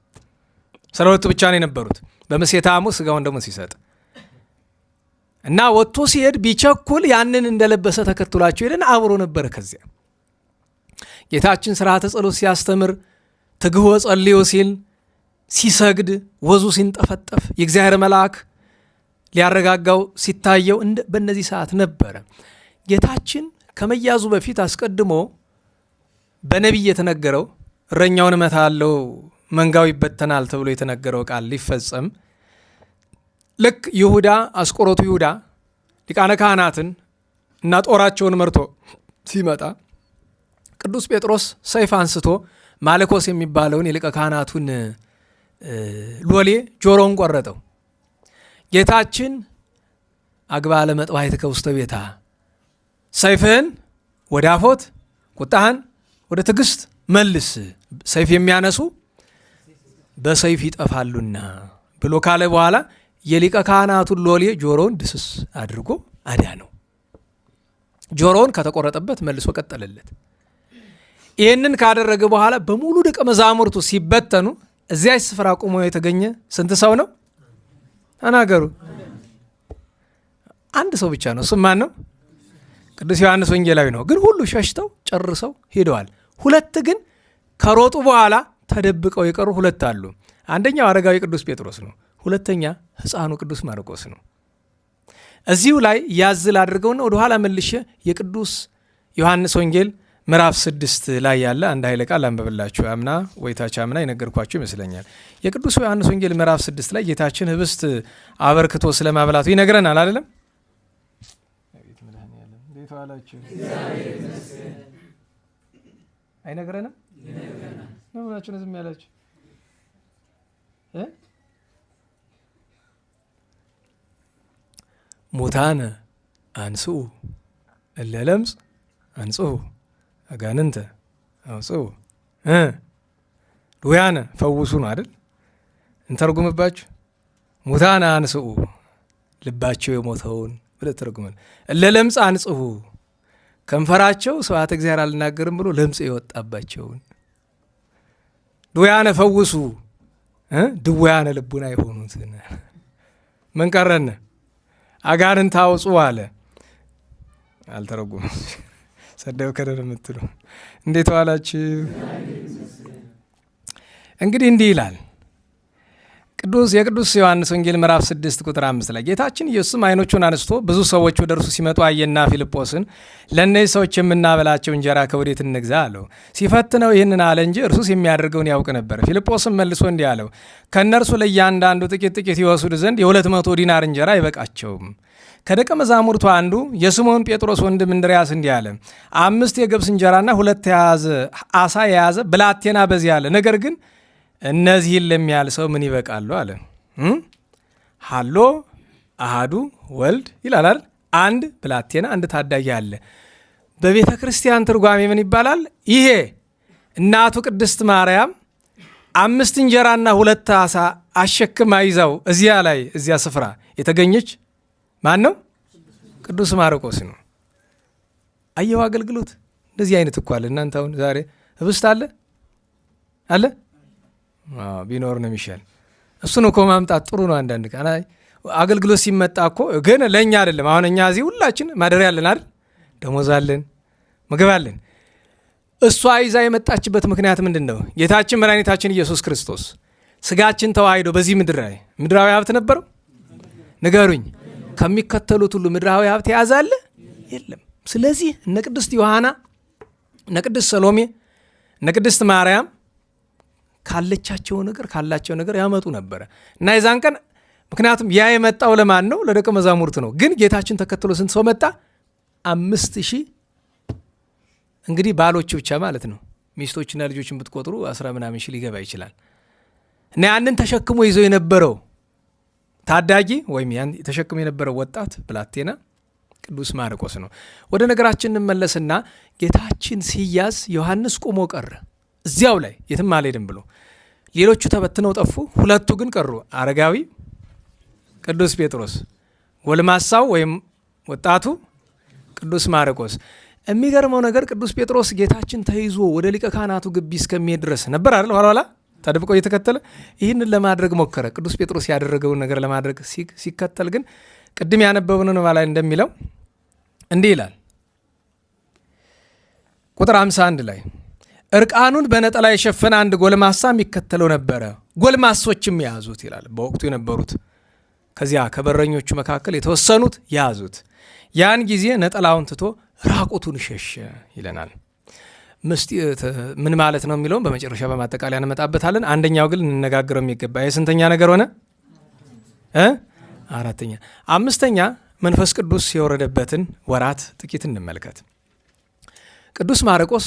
12ቱ ብቻ ነው የነበሩት በምሴተ ሐሙስ ስጋውን ደሙን ሲሰጥ እና ወጥቶ ሲሄድ ቢቸኩል ያንን እንደለበሰ ተከትሏቸው ሄደን አብሮ ነበረ። ከዚያ ጌታችን ስርዓተ ጸሎት ሲያስተምር ትግሆ ጸልዮ ሲል ሲሰግድ ወዙ ሲንጠፈጠፍ የእግዚአብሔር መልአክ ሊያረጋጋው ሲታየው በእነዚህ ሰዓት ነበረ። ጌታችን ከመያዙ በፊት አስቀድሞ በነቢይ የተነገረው እረኛውን እመታለሁ መንጋው ይበተናል ተብሎ የተነገረው ቃል ሊፈጸም ልክ ይሁዳ አስቆሮቱ ይሁዳ ሊቃነ ካህናትን እና ጦራቸውን መርቶ ሲመጣ ቅዱስ ጴጥሮስ ሰይፍ አንስቶ ማልኮስ የሚባለውን የሊቀ ካህናቱን ሎሌ ጆሮውን ቆረጠው። ጌታችን አግባ ለመጥባሕትከ ውስተ ቤታ፣ ሰይፍህን ወደ አፎት ቁጣህን ወደ ትዕግስት መልስ፣ ሰይፍ የሚያነሱ በሰይፍ ይጠፋሉና ብሎ ካለ በኋላ የሊቀ ካህናቱን ሎሌ ጆሮውን ድስስ አድርጎ አዳነው። ጆሮውን ከተቆረጠበት መልሶ ቀጠለለት። ይህንን ካደረገ በኋላ በሙሉ ደቀ መዛሙርቱ ሲበተኑ እዚያች ስፍራ ቆሞ የተገኘ ስንት ሰው ነው? ተናገሩ። አንድ ሰው ብቻ ነው። እሱም ማን ነው? ቅዱስ ዮሐንስ ወንጌላዊ ነው። ግን ሁሉ ሸሽተው ጨርሰው ሄደዋል። ሁለት ግን ከሮጡ በኋላ ተደብቀው የቀሩ ሁለት አሉ። አንደኛው አረጋዊ ቅዱስ ጴጥሮስ ነው። ሁለተኛ ሕፃኑ ቅዱስ ማርቆስ ነው። እዚሁ ላይ ያዝል አድርገውና ወደኋላ መልሼ የቅዱስ ዮሐንስ ወንጌል ምዕራፍ 6 ላይ ያለ አንድ ኃይለ ቃል አንበብላችሁ። አምና ወይታች አምና የነገርኳችሁ ይመስለኛል። የቅዱስ ዮሐንስ ወንጌል ምዕራፍ 6 ላይ ጌታችን ህብስት አበርክቶ ስለማብላቱ ይነግረናል አይደለም? አይነግረንም? ምናችሁ ዝም ያላችሁ? ሙታነ አንስኡ እለ ለምጽ አንጽሑ አጋንንተ አውጽኡ ድውያነ ፈውሱ ነው አይደል? እንተርጉምባችሁ። ሙታነ አንስኡ ልባቸው የሞተውን ብለህ ተርጉመን፣ እለ ለምጽ አንጽሑ ከንፈራቸው ስብሐተ እግዚአብሔር አልናገርም ብሎ ለምጽ የወጣባቸውን፣ ድውያነ ፈውሱ ድውያነ ልቡና የሆኑትን። ምን ቀረነ? አጋንንት አውጹ አለ። አልተረጉም። ሰደው ከደረ የምትሉ እንዴት ዋላችሁ? እንግዲህ እንዲህ ይላል የቅዱስ ዮሐንስ ወንጌል ምዕራፍ 6 ቁጥር 5 ላይ ጌታችን ኢየሱስም ዓይኖቹን አንስቶ ብዙ ሰዎች ወደ እርሱ ሲመጡ አየና ፊልጶስን ለእነዚህ ሰዎች የምናበላቸው እንጀራ ከወዴት እንግዛ አለው። ሲፈትነው ይህንን አለ እንጂ እርሱስ የሚያደርገውን ያውቅ ነበር። ፊልጶስም መልሶ እንዲህ አለው፣ ከእነርሱ ለእያንዳንዱ ጥቂት ጥቂት ይወስዱ ዘንድ የ200 ዲናር እንጀራ አይበቃቸውም። ከደቀ መዛሙርቱ አንዱ የስምዖን ጴጥሮስ ወንድም እንድርያስ እንዲህ አለ፣ 5 የገብስ እንጀራና 2 ዓሣ የያዘ ብላቴና በዚህ አለ። ነገር ግን እነዚህን ለሚያህል ሰው ምን ይበቃሉ አለ። ሀሎ አሃዱ ወልድ ይላል። አንድ ብላቴና አንድ ታዳጊ አለ። በቤተ ክርስቲያን ትርጓሜ ምን ይባላል? ይሄ እናቱ ቅድስት ማርያም 5 እንጀራና 2 ዓሣ አሸክማ ይዛው እዚያ ስፍራ የተገኘች ማን ነው? ቅዱስ ማርቆስ ነው። አየው አገልግሎት እንደዚህ አይነት እኮ አለ። እናንተ አሁን ዛሬ ህብስት አለ ቢኖር ነው የሚሻል። እሱን እኮ ማምጣት ጥሩ ነው። አንዳንድ ቀን አገልግሎት ሲመጣ እኮ ግን ለእኛ አይደለም። አሁን እኛ እዚህ ሁላችን ማደሪያ አለን አይደል? ደሞዝ አለን፣ ምግብ አለን። እሷ ይዛ የመጣችበት ምክንያት ምንድን ነው? ጌታችን መድኃኒታችን ኢየሱስ ክርስቶስ ስጋችን ተዋሂዶ በዚህ ምድራዊ ሀብት ነበረው? ንገሩኝ። ከሚከተሉት ሁሉ ምድራዊ ሀብት የያዛለ የለም። ስለዚህ እነ ቅድስት ዮሐና፣ እነ ቅድስት ሰሎሜ፣ እነ ቅድስት ማርያም ካላቸው ነገር ያመጡ ነበረ እና የዛን ቀን ምክንያቱም ያ የመጣው ለማን ነው? ለደቀ መዛሙርት ነው። ግን ጌታችን ተከትሎ ስንት ሰው መጣ? 5000 እንግዲህ ባሎች ብቻ ማለት ነው። ሚስቶችና ልጆችን ብትቆጥሩ 10 ምናምን ሺህ ሊገባ ይችላል። እና ያንን ተሸክሞ ይዞ የነበረው ታዳጊ ወይም ያን ተሸክሞ የነበረው ወጣት ብላቴና ቅዱስ ማርቆስ ነው። ወደ ነገራችን እንመለስና ጌታችን ሲያዝ ዮሐንስ ቆሞ ቀረ እዚያው ላይ የትም አልሄድም ብሎ። ሌሎቹ ተበትነው ጠፉ። 2 ግን ቀሩ። አረጋዊ ቅዱስ ጴጥሮስ፣ ጎልማሳው ወይም ወጣቱ ቅዱስ ማርቆስ። የሚገርመው ነገር ቅዱስ ጴጥሮስ ጌታችን ተይዞ ወደ ሊቀ ካህናቱ ግቢ እስከሚሄድ ድረስ ነበር አይደል? ኋላ ተደብቆ እየተከተለ ይህንን ለማድረግ ሞከረ። ቅዱስ ጴጥሮስ ያደረገውን ነገር ለማድረግ ሲከተል ግን ቅድም ያነበብነው ላይ እንደሚለው እንዲህ ይላል ቁጥር 51 ላይ እርቃኑን በነጠላ የሸፈነ አንድ ጎልማሳ የሚከተለው ነበረ፣ ጎልማሶችም ያዙት ይላል። በወቅቱ የነበሩት ከዚያ ከበረኞቹ መካከል የተወሰኑት ያዙት። ያን ጊዜ ነጠላውን ትቶ ራቁቱን ሸሸ ይለናል። ምን ማለት ነው የሚለውን በመጨረሻ በማጠቃለያ እንመጣበታለን። አንደኛው ግን እንነጋገረው የሚገባ የስንተኛ ነገር ሆነ? 4ኛ። 5ኛ መንፈስ ቅዱስ የወረደበትን ወራት ጥቂት እንመልከት። ቅዱስ ማርቆስ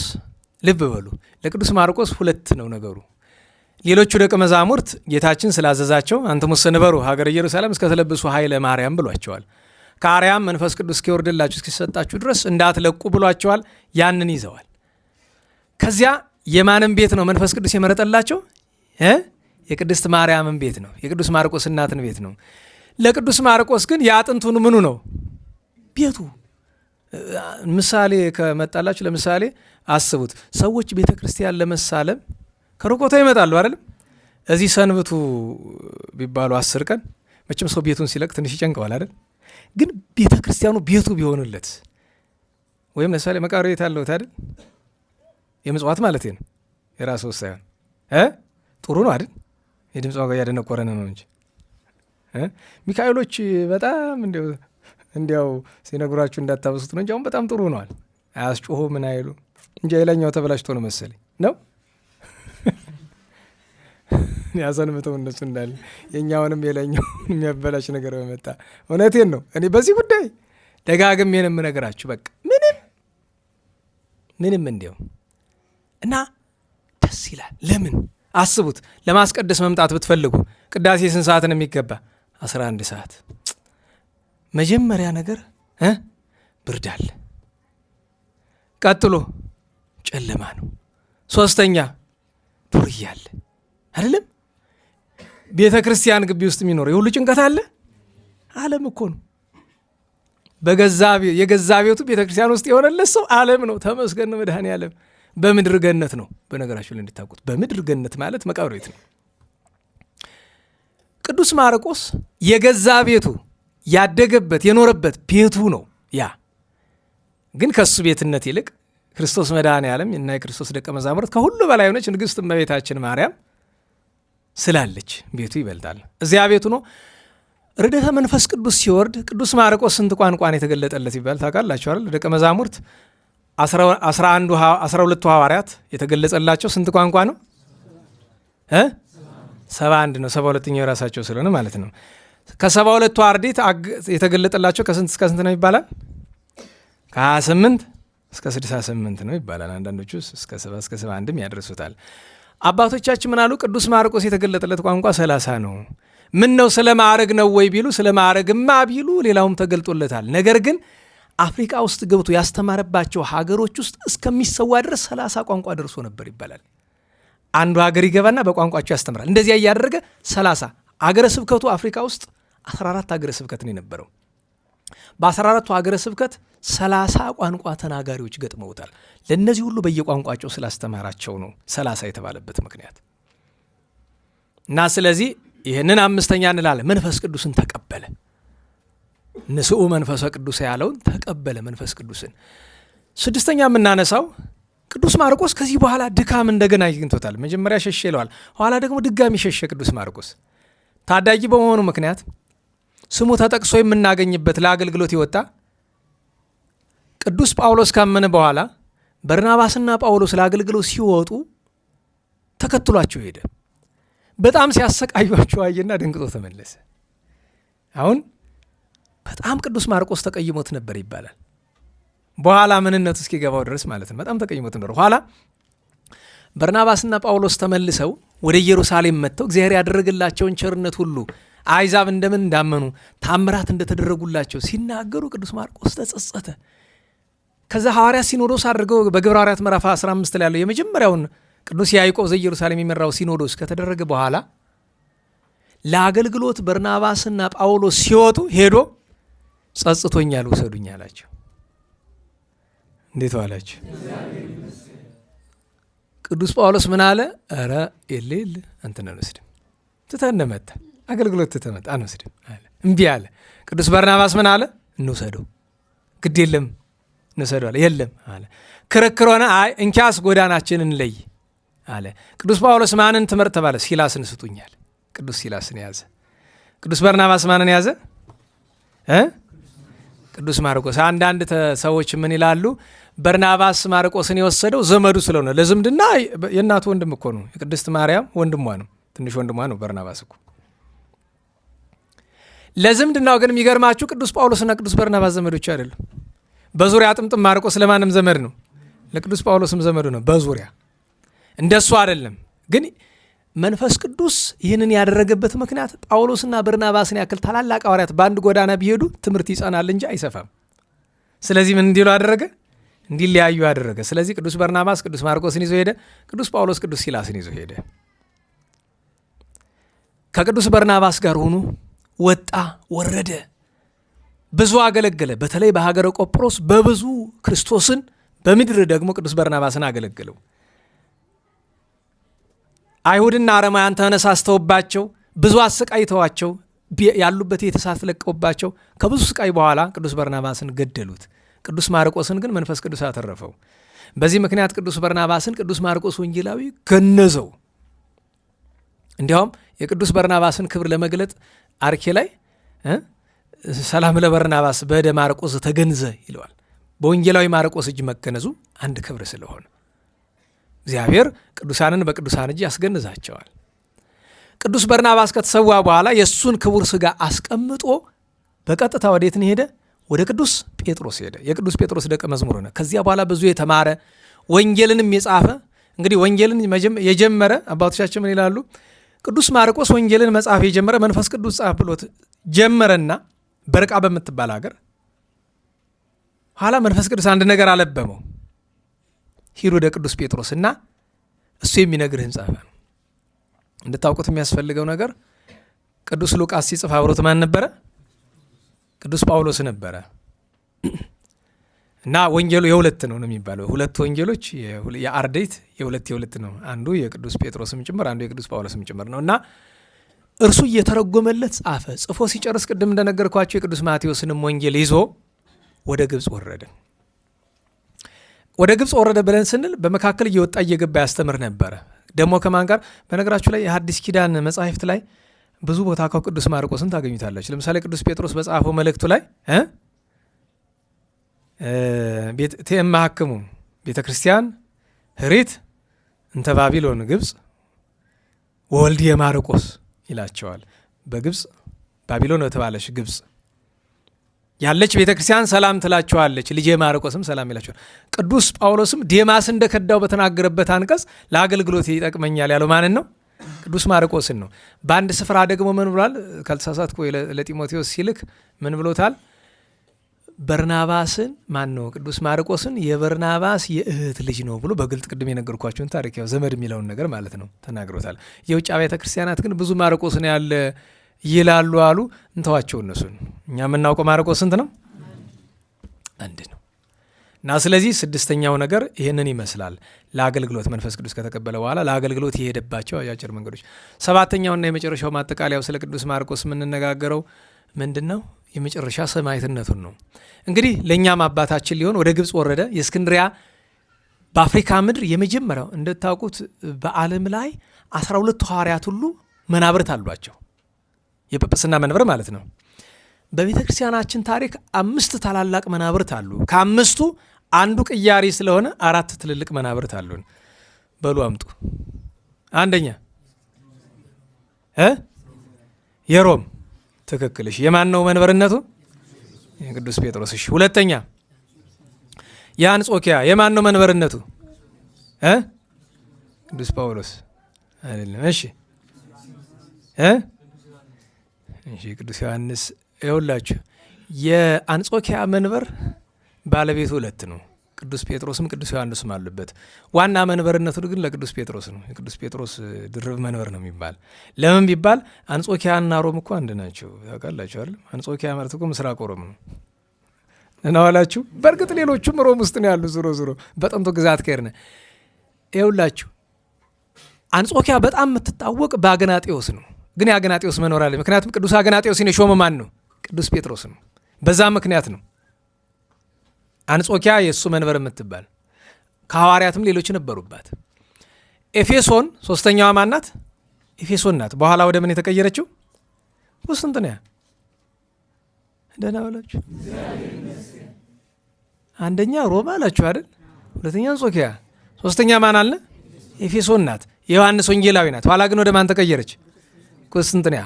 ልብ በሉ፣ ለቅዱስ ማርቆስ 2 ነው ነገሩ። ሌሎቹ ደቀ መዛሙርት ጌታችን ስላዘዛቸው አንትሙሰ ንበሩ ሀገረ ኢየሩሳሌም እስከ ተለብሱ ኃይለ ማርያም ብሏቸዋል። ከአርያም መንፈስ ቅዱስ እስኪወርድላችሁ እስኪሰጣችሁ ድረስ እንዳትለቁ ብሏቸዋል። ያንን ይዘዋል። ከዚያ የማንም ቤት ነው መንፈስ ቅዱስ የመረጠላቸው? የቅድስት ማርያምን ቤት ነው፣ የቅዱስ ማርቆስ እናትን ቤት ነው። ለቅዱስ ማርቆስ ግን የአጥንቱን ምኑ ነው? ቤቱ። ምሳሌ ከመጣላችሁ ለምሳሌ አስቡት። ሰዎች ቤተ ክርስቲያን ለመሳለም ከሩቆታ ይመጣሉ አይደለም? እዚህ ሰንብቱ ቢባሉ 10 ቀን መቼም ሰው ቤቱን ሲለቅ ትንሽ ይጨንቀዋል አይደል? ግን ቤተ ክርስቲያኑ ቤቱ ቢሆንለት ወይም ለምሳሌ መቃብር ቤት አለውት አይደል? የምጽዋት ማለት ነው፣ የራሱ ሳይሆን ጥሩ ነው አይደል? የድምፅ ዋጋ እያደነቆረን ነው እንጂ ሚካኤሎች በጣም እንዲያው ሲነግሯችሁ እንዳታበሱት ነው እንጂ አሁን በጣም ጥሩ ነዋል። አያስጮሁ ምን አይሉ እንጂ የላኛው ተበላሽቶ ነው መሰለኝ ነው ያሰንብተው እነሱ እንዳለ የኛውንም የላኛውን የሚያበላሽ ነገር በመጣ እውነቴን ነው። እኔ በዚህ ጉዳይ ደጋግሜን የምነግራችሁ በቃ ምንም እንዲያው እና ደስ ይላል። ለምን አስቡት፣ ለማስቀደስ መምጣት ብትፈልጉ ቅዳሴ ስንት ሰዓት ነው የሚገባ? 11 ሰዓት። መጀመሪያ ነገር ብርድ አለ፣ ቀጥሎ ጨለማ ነው፣ 3ኛ ዱርዬ አለ አይደለም? ቤተ ክርስቲያን ግቢ ውስጥ የሚኖር የሁሉ ጭንቀት አለ። ዓለም እኮ ነው። የገዛ ቤቱ ቤተ ክርስቲያን ውስጥ የሆነለት ሰው ዓለም ነው። ተመስገን መድኃኔ ዓለም። በምድር ገነት ነው። በነገራችሁ ላይ እንድታውቁት በምድር ገነት ማለት መቃብር ቤት ነው። ቅዱስ ማርቆስ የገዛ ቤቱ ያደገበት የኖረበት ቤቱ ነው። ያ ግን ከሱ ቤትነት ይልቅ ክርስቶስ መድኃኔ ዓለም እና የክርስቶስ ደቀ መዛሙርት ከሁሉ በላይ ሆነች ንግሥት እመቤታችን ማርያም ስላለች ቤቱ ይበልጣል። እዚያ ቤቱ ነው። ርደተ መንፈስ ቅዱስ ሲወርድ ቅዱስ ማርቆስ ስንት ቋንቋን የተገለጠለት ይባል ታውቃላችሁ አይደል? ደቀ መዛሙርት 12 ሐዋርያት የተገለጸላቸው ስንት ቋንቋ ነው? 71 ነው። 72ኛው የራሳቸው ስለሆነ ማለት ነው። ከ72ቱ አርድእት የተገለጠላቸው ከስንት እስከ ስንት ነው ይባላል? ከ28 እስከ 68 ነው ይባላል። አንዳንዶቹ እስከ 70 እስከ 71ም ያደርሱታል። አባቶቻችን ምን አሉ? ቅዱስ ማርቆስ የተገለጠለት ቋንቋ 30 ነው። ምን ነው ስለ ማዕረግ ነው ወይ ቢሉ ስለ ማዕረግማ ቢሉ ሌላውም ተገልጦለታል። ነገር ግን አፍሪካ ውስጥ ገብቶ ያስተማረባቸው ሀገሮች ውስጥ እስከሚሰዋ ድረስ 30 ቋንቋ ደርሶ ነበር ይባላል። አንዱ ሀገር ይገባና በቋንቋቸው ያስተምራል። እንደዚያ እያደረገ 30 ሀገረ ስብከቱ አፍሪካ ውስጥ 14 ሀገረ ስብከት ነው የነበረው። በ14ቱ ሀገረ ስብከት 30 ቋንቋ ተናጋሪዎች ገጥመውታል። ለእነዚህ ሁሉ በየቋንቋቸው ስላስተማራቸው ነው 30 የተባለበት ምክንያት። እና ስለዚህ ይህንን 5ኛ እንላለን። መንፈስ ቅዱስን ተቀበለ። ንስኡ መንፈሰ ቅዱስ ያለውን ተቀበለ መንፈስ ቅዱስን። 6ኛ የምናነሳው ቅዱስ ማርቆስ ከዚህ በኋላ ድካም እንደገና አግኝቶታል። መጀመሪያ ሸሸ ይለዋል፣ ኋላ ደግሞ ድጋሚ ሸሸ። ቅዱስ ማርቆስ ታዳጊ በመሆኑ ምክንያት ስሙ ተጠቅሶ የምናገኝበት ለአገልግሎት ይወጣ ቅዱስ ጳውሎስ ካመነ በኋላ በርናባስና ጳውሎስ ለአገልግሎት ሲወጡ ተከትሏቸው ሄደ። በጣም ሲያሰቃዩቸው አየና ደንግጦ ተመለሰ። አሁን በጣም ቅዱስ ማርቆስ ተቀይሞት ነበር ይባላል። በኋላ ምንነቱ እስኪገባው ድረስ ማለት ነው። በጣም ተቀይሞት ነበር። ኋላ በርናባስና ጳውሎስ ተመልሰው ወደ ኢየሩሳሌም መጥተው እግዚአብሔር ያደረገላቸውን ቸርነት ሁሉ አሕዛብ እንደምን እንዳመኑ ታምራት እንደተደረጉላቸው ሲናገሩ ቅዱስ ማርቆስ ተጸጸተ። ከዛ ሐዋርያት ሲኖዶስ አድርገው በግብረ ሐዋርያት ምዕራፍ 15 ላይ ያለው የመጀመሪያውን ቅዱስ ያዕቆብ ዘኢየሩሳሌም የሚመራው ሲኖዶስ ከተደረገ በኋላ ለአገልግሎት በርናባስና ጳውሎስ ሲወጡ ሄዶ ጸጽቶኛል ውሰዱኝ አላቸው። እንዴት ዋላችሁ? ቅዱስ ጳውሎስ ምን አለ? ኧረ የለ አንተን አንወስድም፣ ትተን መጣ አገልግሎት ትተመጣ አንወስድም አለ። እምቢ አለ። ቅዱስ በርናባስ ምን አለ? እንውሰደው፣ ግድ የለም እንውሰደው አለ። የለም አለ። ክርክር ሆነ። አይ እንኪያስ ጎዳናችንን እንለይ አለ። ቅዱስ ጳውሎስ ማንን ትምህርት ተባለ? ሲላስን ስጡኛል። ቅዱስ ሲላስን ያዘ። ቅዱስ በርናባስ ማንን ያዘ? ቅዱስ ማርቆስ። አንዳንድ ሰዎች ምን ይላሉ? በርናባስ ማርቆስን የወሰደው ዘመዱ ስለሆነ ለዝምድና የእናቱ ወንድም እኮ ነው። የቅድስት ማርያም ወንድሟ ነው፣ ትንሽ ወንድሟ ነው በርናባስ እኮ። ለዝምድናው ግን የሚገርማችሁ ቅዱስ ጳውሎስና ቅዱስ በርናባስ ዘመዶች አይደሉም። በዙሪያ ጥምጥም ማርቆስ ለማንም ዘመድ ነው፣ ለቅዱስ ጳውሎስም ዘመዱ ነው በዙሪያ። እንደሱ አይደለም ግን መንፈስ ቅዱስ ይህንን ያደረገበት ምክንያት ጳውሎስና በርናባስን ያክል ታላላቅ ሐዋርያት በአንድ ጎዳና ቢሄዱ ትምህርት ይጸናል እንጂ አይሰፋም። ስለዚህ ምን እንዲሉ አደረገ? እንዲለያዩ አደረገ። ስለዚህ ቅዱስ በርናባስ ቅዱስ ማርቆስን ይዞ ሄደ፣ ቅዱስ ጳውሎስ ቅዱስ ሲላስን ይዞ ሄደ። ከቅዱስ በርናባስ ጋር ሆኖ ወጣ ወረደ፣ ብዙ አገለገለ። በተለይ በሀገረ ቆጵሮስ በብዙ ክርስቶስን፣ በምድር ደግሞ ቅዱስ በርናባስን አገለገለው። አይሁድና አረማውያን ተነሳስተውባቸው ብዙ አሰቃይተዋቸው ያሉበት የተሳት ለቀውባቸው ከብዙ ስቃይ በኋላ ቅዱስ በርናባስን ገደሉት። ቅዱስ ማርቆስን ግን መንፈስ ቅዱስ አተረፈው። በዚህ ምክንያት ቅዱስ በርናባስን ቅዱስ ማርቆስ ወንጌላዊ ገነዘው። እንዲያውም የቅዱስ በርናባስን ክብር ለመግለጥ አርኬ ላይ ሰላም ለበርናባስ በእደ ማርቆስ ተገንዘ ይለዋል። በወንጌላዊ ማርቆስ እጅ መገነዙ አንድ ክብር ስለሆነ እግዚአብሔር ቅዱሳንን በቅዱሳን እጅ ያስገንዛቸዋል። ቅዱስ በርናባስ ከተሰዋ በኋላ የእሱን ክቡር ሥጋ አስቀምጦ በቀጥታ ወዴት ሄደ? ወደ ቅዱስ ጴጥሮስ ሄደ። የቅዱስ ጴጥሮስ ደቀ መዝሙር ሆነ። ከዚያ በኋላ ብዙ የተማረ ወንጌልንም የጻፈ እንግዲህ ወንጌልን የጀመረ አባቶቻችን ምን ይላሉ? ቅዱስ ማርቆስ ወንጌልን መጽሐፍ የጀመረ መንፈስ ቅዱስ ጻፍ ብሎት ጀመረና በርቃ በምትባል ሀገር ኋላ መንፈስ ቅዱስ አንድ ነገር አለበመው። ሂድ ወደ ቅዱስ ጴጥሮስና እሱ የሚነግርህን ጻፈ። እንድታውቁት የሚያስፈልገው ነገር ቅዱስ ሉቃስ ሲጽፍ አብሮት ማን ነበረ? ቅዱስ ጳውሎስ ነበረ። እና ወንጌሉ የሁለት ነው የሚባለው። ሁለት ወንጌሎች የአርድእት የሁለት ነው። አንዱ የቅዱስ ጴጥሮስም ጭምር፣ አንዱ የቅዱስ ጳውሎስም ጭምር ነው። እና እርሱ እየተረጎመለት ጻፈ። ጽፎ ሲጨርስ ቅድም እንደነገርኳቸው የቅዱስ ማቴዎስንም ወንጌል ይዞ ወደ ግብፅ ወረደ። ወደ ግብፅ ወረደ ብለን ስንል በመካከል እየወጣ እየገባ ያስተምር ነበረ። ደግሞ ከማን ጋር? በነገራችሁ ላይ የሐዲስ ኪዳን መጻሕፍት ላይ ብዙ ቦታ ከቅዱስ ማርቆስን ታገኙታለች። ለምሳሌ ቅዱስ ጴጥሮስ በጻፈው መልእክቱ ላይ ተማሐክሙ ቤተ ክርስቲያን ህሪት እንተ ባቢሎን ግብፅ ወልድየ ማርቆስ ይላቸዋል። በግብፅ ባቢሎን በተባለች ግብፅ ያለች ቤተ ክርስቲያን ሰላም ትላቸዋለች፣ ልጄ ማርቆስም ሰላም ይላቸዋል። ቅዱስ ጳውሎስም ዴማስ እንደከዳው በተናገረበት አንቀጽ ለአገልግሎት ይጠቅመኛል ያለው ማንን ነው? ቅዱስ ማርቆስን ነው። በአንድ ስፍራ ደግሞ ምን ብሏል? ካልተሳሳትኩ ለጢሞቴዎስ ሲልክ ምን ብሎታል? በርናባስን ማን ነው? ቅዱስ ማርቆስን የበርናባስ የእህት ልጅ ነው ብሎ በግልጥ ቅድም የነገርኳችሁን ታሪክ ያው ዘመድ የሚለውን ነገር ማለት ነው ተናግሮታል። የውጭ አብያተ ክርስቲያናት ግን ብዙ ማርቆስን ያለ ይላሉ አሉ። እንተዋቸው እነሱን። እኛ የምናውቀው ማርቆስ ስንት ነው? አንድ ነው። እና ስለዚህ ስድስተኛው ነገር ይህንን ይመስላል። ለአገልግሎት መንፈስ ቅዱስ ከተቀበለ በኋላ ለአገልግሎት የሄደባቸው አጫጭር መንገዶች። ሰባተኛውና የመጨረሻው ማጠቃለያው ስለ ቅዱስ ማርቆስ የምንነጋገረው ምንድን ነው? የመጨረሻ ሰማዕትነቱን ነው። እንግዲህ ለእኛም አባታችን ሊሆን ወደ ግብፅ ወረደ። የእስክንድሪያ በአፍሪካ ምድር የመጀመሪያው እንደታውቁት በዓለም ላይ 12 ሐዋርያት ሁሉ መናብርት አሏቸው። የጵጵስና መንበር ማለት ነው። በቤተ ክርስቲያናችን ታሪክ 5 ታላላቅ መናብርት አሉ። ከ5ቱ አንዱ ቅያሪ ስለሆነ 4 ትልልቅ መናብርት አሉን። በሉ አምጡ። አንደኛ የሮም ትክክልሽ። የማን ነው መንበርነቱ? የቅዱስ ጴጥሮስ። እሺ። ሁለተኛ የአንጾኪያ የማን ነው መንበርነቱ? ቅዱስ ጳውሎስ አይደለም። እሺ እሺ ቅዱስ ዮሐንስ። ይኸውላችሁ የአንጾኪያ መንበር ባለቤቱ 2 ነው። ቅዱስ ጴጥሮስም ቅዱስ ዮሐንስም አሉበት። ዋና መንበርነቱ ግን ለቅዱስ ጴጥሮስ ነው። የቅዱስ ጴጥሮስ ድርብ መንበር ነው የሚባል። ለምን ቢባል አንጾኪያና ሮም እኮ አንድ ናቸው። ታውቃላችሁ አይደል? አንጾኪያ ማለት እኮ ምስራቅ ሮም ነው። እናዋላችሁ። በእርግጥ ሌሎቹም ሮም ውስጥ ነው ያሉ። ዞሮ ዞሮ በጥንቱ ግዛት ከሄድን ይኸውላችሁ አንጾኪያ በጣም የምትታወቅ በአግናጤዎስ ነው። ግን የአግናጤዎስ መኖር አለ። ምክንያቱም ቅዱስ አግናጤዎስን የሾመ ማን ነው? ቅዱስ ጴጥሮስ ነው። በዛ ምክንያት ነው አንጾኪያ የእሱ መንበር የምትባል። ከሐዋርያትም ሌሎች ነበሩባት። ኤፌሶን ሶስተኛዋ ማናት? ኤፌሶን ናት። በኋላ ወደ ምን የተቀየረችው? ቁስጥንጥንያ። ደህና ዋላችሁ። አንደኛ ሮማ አላችሁ አይደል? ሁለተኛ አንጾኪያ፣ ሶስተኛ ማን አለ? ኤፌሶን ናት። የዮሐንስ ወንጌላዊ ናት። ኋላ ግን ወደ ማን ተቀየረች? ቁስጥንጥንያ።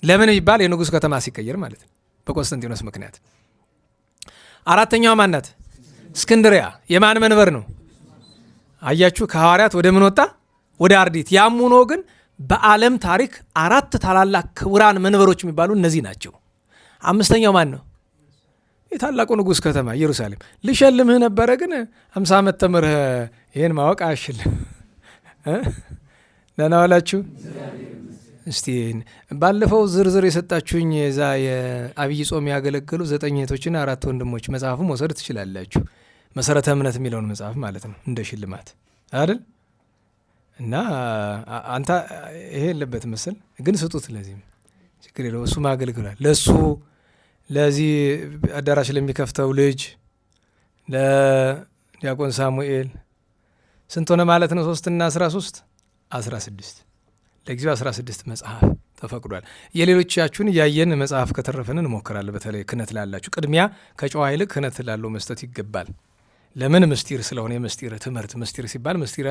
ለምን ይባል? የንጉሥ ከተማ ሲቀየር ማለት ነው፣ በቆስጠንጢኖስ ምክንያት። አራተኛዋ ማን ናት? እስክንድሪያ። የማን መንበር ነው? አያችሁ፣ ከሐዋርያት ወደ ምን ወጣ? ወደ አርዲት። ያም ሆኖ ግን በዓለም ታሪክ 4 ታላላቅ ክቡራን መንበሮች የሚባሉ እነዚህ ናቸው። አምስተኛው ማን ነው? የታላቁ ንጉሥ ከተማ ኢየሩሳሌም። ልሸልምህ ነበረ ግን 50 ዓመት ተምርህ ይህን ማወቅ አያሽልም። ደህና ዋላችሁ። እስቲ ባለፈው ዝርዝር የሰጣችሁኝ የዛ የአብይ ጾም ያገለገሉ 9 እህቶችና 4 ወንድሞች መጽሐፉ መውሰድ ትችላላችሁ። መሰረተ እምነት የሚለውን መጽሐፍ ማለት ነው፣ እንደ ሽልማት አይደል? እና አንተ ይሄ የለበት መሰል ግን ስጡት። ለዚህም ችግር የለው፣ እሱ ማገልግሏል። ለሱ ለዚህ አዳራሽ ለሚከፍተው ልጅ ለዲያቆን ሳሙኤል ስንት ሆነ ማለት ነው? 3 እና 13 16። ለጊዜው 16 መጽሐፍ ተፈቅዷል። የሌሎቻችሁን እያየን መጽሐፍ ከተረፈን እንሞክራለን። በተለይ ክህነት ላላችሁ ቅድሚያ ከጨዋ ይልቅ ክህነት ላለው መስጠት ይገባል። ለምን? ምስጢር ስለሆነ። የምስጢር ትምህርት ምስጢር ሲባል ምስጢረ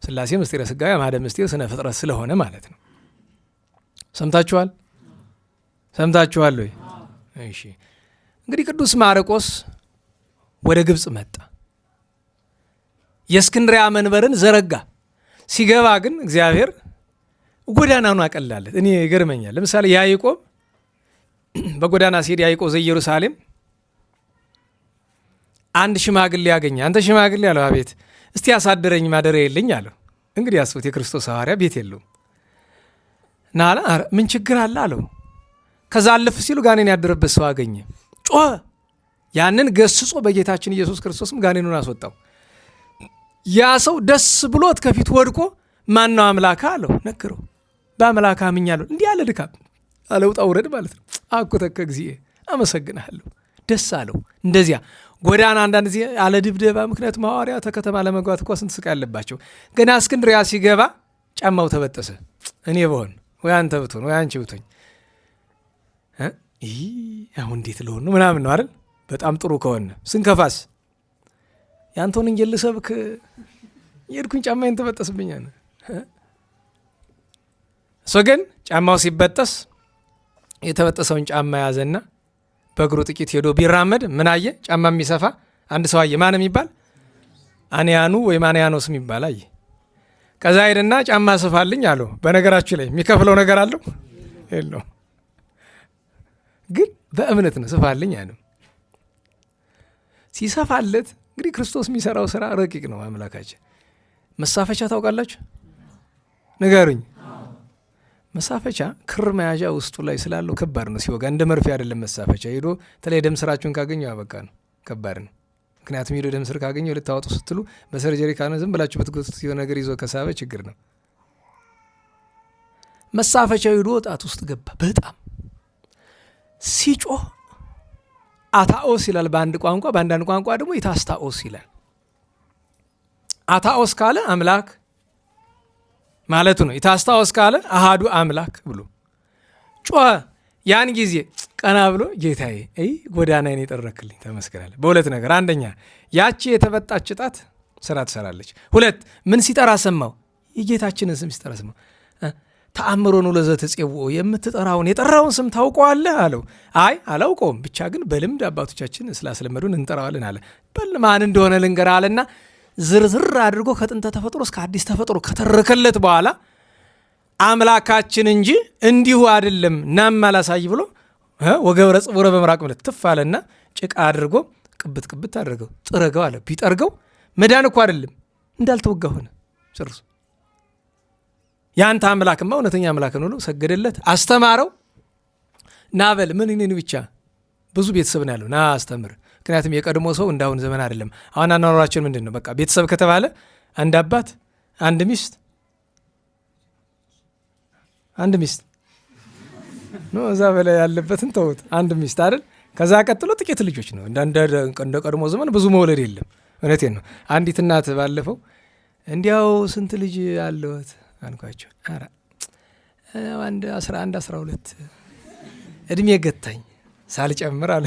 ሥላሴ፣ ምስጢረ ሥጋዌ፣ አምሃደ ምስጢር፣ ስነ ፍጥረት ስለሆነ ማለት ነው። ሰምታችኋል? ሰምታችኋል ወይ? እሺ። እንግዲህ ቅዱስ ማርቆስ ወደ ግብፅ መጣ። የእስክንድሪያ መንበርን ዘረጋ። ሲገባ ግን እግዚአብሔር ጎዳናውን አቀላለት። እኔ ይገርመኛል። ለምሳሌ ያዕቆብ በጎዳና ሲሄድ ያዕቆብ ዘኢየሩሳሌም አንድ ሽማግሌ ያገኘ። አንተ ሽማግሌ አለው። አቤት። እስቲ ያሳድረኝ ማደሪያ የለኝ አለው። እንግዲህ ያስቡት፣ የክርስቶስ ሐዋርያ ቤት የለውም እና አለ ምን ችግር አለ አለው። ከዛ አለፍ ሲሉ ጋኔን ያደረበት ሰው አገኘ። ጮኸ። ያንን ገስጾ በጌታችን ኢየሱስ ክርስቶስም ጋኔኑን አስወጣው። ያ ሰው ደስ ብሎት ከፊት ወድቆ ማነው አምላካ አለው። ነክረው በአምላካ አምኛለሁ። እንዲህ ያለ ድካም አለውጣ ውረድ ማለት ነው። አኮተከ እግዚእ አመሰግናለሁ። ደስ አለው። እንደዚያ ጎዳና አንዳንድ ጊዜ አለ ድብደባ። ምክንያቱም ሐዋርያት ከተማ ለመግባት እኮ ስንት ስቃይ አለባቸው። ገና እስክንድርያ ሲገባ ጫማው ተበጠሰ። እኔ በሆን ወይ አንተ ብትሆን ወይ አንቺ ብትሆኝ አሁን እንዴት ልሆን ነው ምናምን ነው አይደል? በጣም ጥሩ ከሆነ ስንከፋስ ያንተውን እንጀል ሰብክ የሄድኩኝ ጫማዬን ተበጠስብኛል። እሱ ግን ጫማው ሲበጠስ የተበጠሰውን ጫማ ያዘና በእግሩ ጥቂት ሄዶ ቢራመድ ምን አየ? ጫማ የሚሰፋ አንድ ሰው አየ። ማን የሚባል? አንያኑ ወይም አንያኖስ የሚባል አየ። ከዛ ሄደና ጫማ ስፋልኝ አለው። በነገራችሁ ላይ የሚከፍለው ነገር አለው የለው? ግን በእምነት ነው ስፋልኝ አለው። ሲሰፋለት እንግዲህ ክርስቶስ የሚሰራው ስራ ረቂቅ ነው። አምላካችን መሳፈቻ ታውቃላችሁ? ንገሩኝ። መሳፈቻ ክር መያዣ ውስጡ ላይ ስላለው ከባድ ነው። ሲወጋ እንደ መርፌ አይደለም መሳፈቻ። ሄዶ ተለይ ደም ስራችሁን ካገኘው ያበቃ ነው። ከባድ ነው። ምክንያቱም ሄዶ ደም ስር ካገኘው ልታወጡ ስትሉ በሰርጀሪ ካነ ዝም ብላችሁ በትጎቱት የሆነ ነገር ይዞ ከሳበ ችግር ነው። መሳፈቻው ሄዶ ጣት ውስጥ ገባ። በጣም ሲጮህ አታኦስ ይላል በአንድ ቋንቋ፣ በአንዳንድ ቋንቋ ደግሞ ኢታስታኦስ ይላል። አታኦስ ካለ አምላክ ማለቱ ነው። ኢታስታኦስ ካለ አሃዱ አምላክ ብሎ ጮኸ። ያን ጊዜ ቀና ብሎ ጌታዬ ጎዳናዬን የጠረክልኝ ተመስገናለ። በሁለት ነገር፣ አንደኛ ያቺ የተበጣች ጣት ስራ ትሰራለች። ሁለት ምን ሲጠራ ሰማው? የጌታችንን ስም ሲጠራ ሰማው። ተአምሮኑ ለዘተጼውኦ የምትጠራውን የጠራውን ስም ታውቀዋለህ አለው። አይ አላውቀውም፣ ብቻ ግን በልምድ አባቶቻችን ስላስለመዱን እንጠራዋለን አለ። በል ማን እንደሆነ ልንገርህ አለና ዝርዝር አድርጎ ከጥንተ ተፈጥሮ እስከ አዲስ ተፈጥሮ ከተረከለት በኋላ አምላካችን እንጂ እንዲሁ አይደለም ናም አላሳይ ብሎ ወገብረ ጽቡረ በምራቅ ምለት ትፍ አለና ጭቃ አድርጎ ቅብት ቅብት አድርገው ጥረገው አለ። ቢጠርገው መዳን እኮ አይደለም እንዳልተወጋ ሆነ ጨርሶ። ያንተ አምላክማ እውነተኛ አምላክ ነው ብሎ ሰገደለት፣ አስተማረው። ናበል ምን እኔን ብቻ ብዙ ቤተሰብ ነው ያለው ና አስተምር። ምክንያቱም የቀድሞ ሰው እንዳሁን ዘመን አይደለም። አሁን አኗኗራችን ምንድን ነው? በቃ ቤተሰብ ከተባለ አንድ አባት፣ አንድ ሚስት ነው። እዛ በላይ ያለበትን ተውት። አንድ ሚስት አይደል? ከዛ ቀጥሎ ጥቂት ልጆች ነው። እንደ ቀድሞ ዘመን ብዙ መውለድ የለም። እውነቴን ነው። አንዲት እናት ባለፈው እንዲያው ስንት ልጅ አለዎት አንኳቸው። ኧረ አንድ 11 12 እድሜ ገታኝ ሳልጨምር አለ።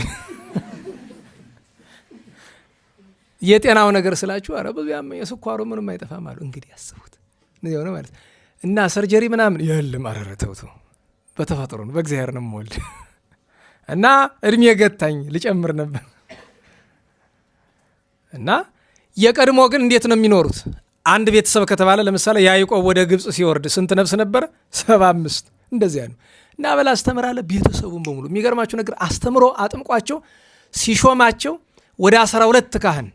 የጤናው ነገር ስላችሁ ኧረ ብዙ ያመኝ ስኳሩ ምንም አይጠፋም አሉ። እንግዲህ ያስቡት ነው ነው ማለት እና ሰርጀሪ ምናምን የለም። ኧረ ተው በተፈጥሮ ነው በእግዚአብሔር ነው የምወልድ እና እድሜ ገታኝ ልጨምር ነበር። እና የቀድሞ ግን እንዴት ነው የሚኖሩት? አንድ ቤተሰብ ከተባለ ለምሳሌ ያዕቆብ ወደ ግብፅ ሲወርድ ስንት ነፍስ ነበረ? 75 እንደዚያ ነው። እና በላ አስተምራለ ቤተሰቡን በሙሉ። የሚገርማችሁ ነገር አስተምሮ አጥምቋቸው ሲሾማቸው ወደ 12 ካህን፣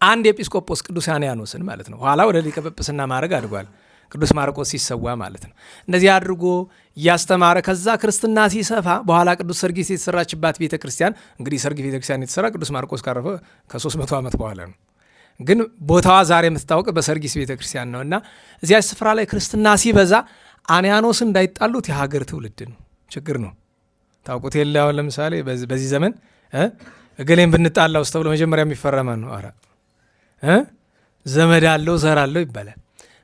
አንድ ኤጲስቆጶስ ቅዱስ ያንያኖስን ማለት ነው። ኋላ ወደ ሊቀ ጵጵስና ማድረግ አድጓል። ቅዱስ ማርቆስ ሲሰዋ ማለት ነው። እንደዚህ አድርጎ እያስተማረ ከዛ ክርስትና ሲሰፋ በኋላ ቅዱስ ሰርጊስ የተሰራችባት ቤተ ክርስቲያን እንግዲህ ሰርጊስ ቤተ ክርስቲያን የተሰራ ቅዱስ ማርቆስ ካረፈ ከ300 ዓመት በኋላ ነው። ግን ቦታዋ ዛሬ የምትታወቅ በሰርጊስ ቤተ ክርስቲያን ነው። እና እዚያ ስፍራ ላይ ክርስትና ሲበዛ አንያኖስ እንዳይጣሉት የሀገር ትውልድ ነው ችግር ነው። ታውቁት የለ አሁን ለምሳሌ በዚህ ዘመን እገሌን ብንጣላ ውስጥ ተብሎ መጀመሪያ የሚፈረመ ነው። ኧረ ዘመድ አለው ዘር አለው ይባላል።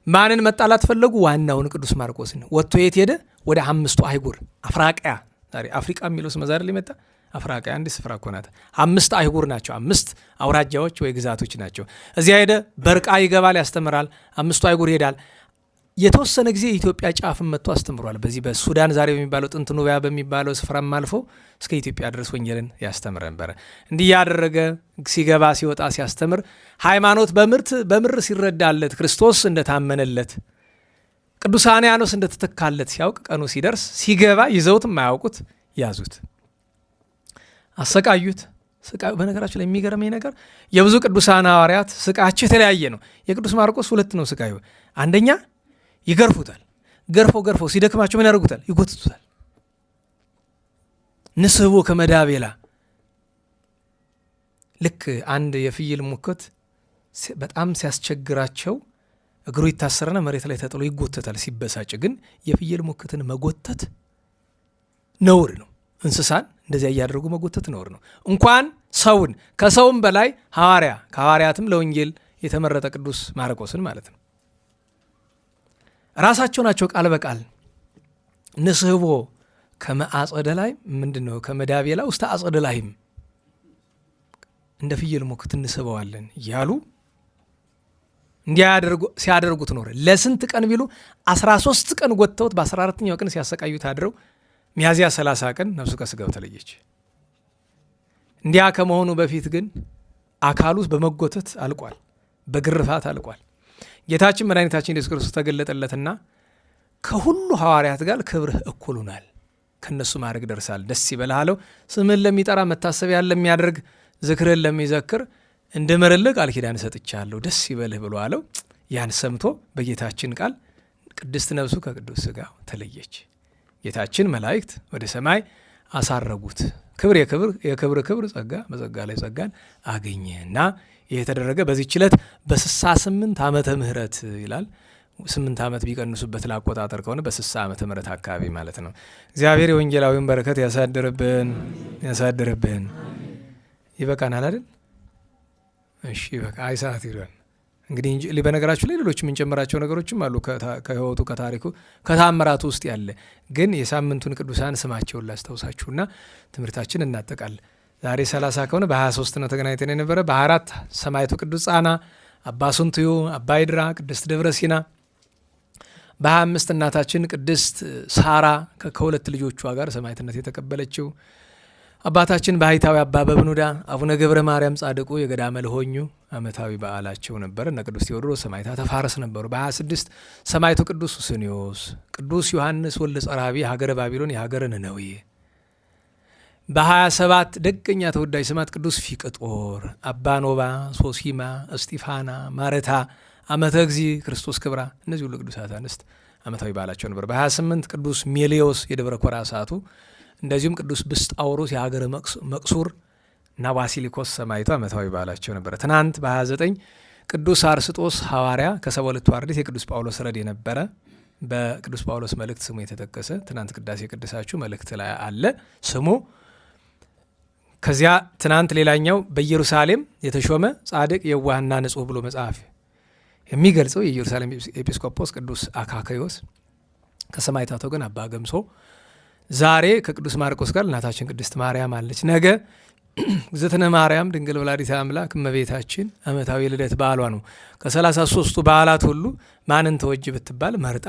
ማንን መጣላት ፈለጉ? ዋናውን ቅዱስ ማርቆስ ነው። ወጥቶ የት ሄደ? ወደ 5ቱ አህጉር አፍራቂያ፣ ዛሬ አፍሪቃ የሚለው ስም ዛሬ ሊመጣ አፍራቂያ አንድ ስፍራ እኮ ናት። 5 አህጉር ናቸው፣ 5 አውራጃዎች ወይ ግዛቶች ናቸው። እዚያ ሄደ፣ በርቃ ይገባል፣ ያስተምራል። 5ቱ አህጉር ይሄዳል። የተወሰነ ጊዜ የኢትዮጵያ ጫፍን መጥቶ አስተምሯል። በዚህ በሱዳን ዛሬ በሚባለው ጥንት ኑቢያ በሚባለው ስፍራም አልፎ እስከ ኢትዮጵያ ድረስ ወንጌልን ያስተምር ነበረ። እንዲህ ያደረገ ሲገባ ሲወጣ ሲያስተምር ሃይማኖት በምር ሲረዳለት ክርስቶስ እንደታመነለት ቅዱስ አንያኖስ እንደተተካለት ሲያውቅ ቀኑ ሲደርስ ሲገባ ይዘውት የማያውቁት ያዙት፣ አሰቃዩት። በነገራችሁ ላይ የሚገርመኝ ነገር የብዙ ቅዱሳን ሐዋርያት ስቃቸው የተለያየ ነው። የቅዱስ ማርቆስ 2 ነው ስቃዩ። አንደኛ ይገርፉታል። ገርፎ ሲደክማቸው ምን ያደርጉታል? ይጎትቱታል። ንስህቦ ከመዳቤላ ልክ አንድ የፍየል ሙክት በጣም ሲያስቸግራቸው እግሩ ይታሰርና መሬት ላይ ተጥሎ ይጎተታል። ሲበሳጭ ግን የፍየል ሙክትን መጎተት ነውር ነው። እንስሳን እንደዚያ እያደረጉ መጎተት ነውር ነው። እንኳን ሰውን ከሰውም በላይ ሐዋርያ ከሐዋርያትም ለወንጌል የተመረጠ ቅዱስ ማርቆስን ማለት ነው። ራሳቸው ናቸው ቃል በቃል ንስህቦ ከመአጸደ ላይ ምንድነው ከመዳቤላ ውስጥ አጸደ ላይም እንደ ፍየል ሙክት እንስበዋለን እያሉ ሲያደርጉት ኖረ። ለስንት ቀን ቢሉ 13 ቀን ጎተውት በ14ኛው ቀን ሲያሰቃዩት አድረው ሚያዝያ 30 ቀን ነፍሱ ከስጋው ተለየች። እንዲያ ከመሆኑ በፊት ግን አካሉ በመጎተት አልቋል፣ በግርፋት አልቋል። ጌታችን መድኃኒታችን ኢየሱስ ክርስቶስ ተገለጠለትና ከሁሉ ሐዋርያት ጋር ክብርህ እኩል ሆናል፣ ከነሱ ማድረግ ደርሳል፣ ደስ ይበልህ አለው። ስምህን ለሚጠራ መታሰቢያን ለሚያደርግ ዝክርህን ለሚዘክር እንድምርልህ ቃል ኪዳን ሰጥቻለሁ፣ ደስ ይበልህ ብሎ አለው። ያን ሰምቶ በጌታችን ቃል ቅድስት ነፍሱ ከቅዱስ ሥጋው ተለየች። ጌታችን መላእክት ወደ ሰማይ አሳረጉት። ክብር የክብር ጸጋ በጸጋ ላይ ጸጋን አገኘና ይህ የተደረገ በዚህች ዕለት በ68 ዓመተ ምህረት ይላል። 8 ዓመት ቢቀንሱበት ላቆጣጠር ከሆነ በ60 ዓመተ ምህረት አካባቢ ማለት ነው። እግዚአብሔር የወንጌላዊውን በረከት ያሳድርብን። ይበቃናል አይደል? እሺ ይበቃ። አይ ሰዓት ይሏል እንግዲህ በነገራችሁ ላይ ሌሎች የምንጨምራቸው ነገሮችም አሉ ከህይወቱ ከታሪኩ ከታምራቱ ውስጥ ያለ። ግን የሳምንቱን ቅዱሳን ስማቸውን ላስታውሳችሁና ትምህርታችን እናጠቃል። ዛሬ 30 ከሆነ በ23 ነው ተገናኝተን የነበረ። በ24 ሰማዕቱ ቅዱስ ጻና፣ አባ ሱንትዩ፣ አባ ይድራ፣ ቅድስት ደብረ ሲና። በ25 እናታችን ቅድስት ሳራ ከሁለት ልጆቿ ጋር ሰማዕትነት የተቀበለችው። አባታችን ባህታዊ አባ በብኑዳ፣ አቡነ ገብረ ማርያም ጻድቁ የገዳመ ልሆኙ ዓመታዊ በዓላቸው ነበር። እነ ቅዱስ ቴዎድሮስ ሰማዕታተ ፋርስ ነበሩ። በ26 ሰማዕቱ ቅዱስ ሱስንዮስ፣ ቅዱስ ዮሐንስ ወልደ ጸራቢ ሀገረ ባቢሎን የሀገረ ነነዌ። በ27 ደገኛ ተወዳጅ ሰማዕት ቅዱስ ፊቅጦር፣ አባ ኖባ፣ ሶሲማ፣ እስጢፋና፣ ማረታ፣ ዓመተ እግዚእ ክርስቶስ ክብራ። እነዚህ ሁሉ ቅዱሳት አንስት ዓመታዊ በዓላቸው ነበር። በ28 ቅዱስ ሜሌዎስ የደብረ ኮራ ሰዓቱ፣ እንደዚሁም ቅዱስ ብስጣውሮስ የሀገረ መቅሱር እና ባሲሊኮስ ሰማዕቱ ዓመታዊ በዓላቸው ነበረ። ትናንት በ29 ቅዱስ አርስጦስ ሐዋርያ ከ72ቱ አርድእት የቅዱስ ጳውሎስ ረድ የነበረ በቅዱስ ጳውሎስ መልእክት ስሙ የተጠቀሰ ትናንት ቅዳሴ ቅዱሳችሁ መልእክት ላይ አለ ስሙ። ከዚያ ትናንት ሌላኛው በኢየሩሳሌም የተሾመ ጻድቅ የዋህና ንጹሕ ብሎ መጽሐፍ የሚገልጸው የኢየሩሳሌም ኤጲስቆጶስ ቅዱስ አካክዮስ፣ ከሰማዕታት ወገን አባ ገምሶ። ዛሬ ከቅዱስ ማርቆስ ጋር እናታችን ቅድስት ማርያም አለች። ነገ እግዝእትነ ማርያም ድንግል ወላዲተ አምላክ እመቤታችን ዓመታዊ ልደት በዓሏ ነው። ከ33ቱ በዓላት ሁሉ ማንን ተወጅ ብትባል መርጣ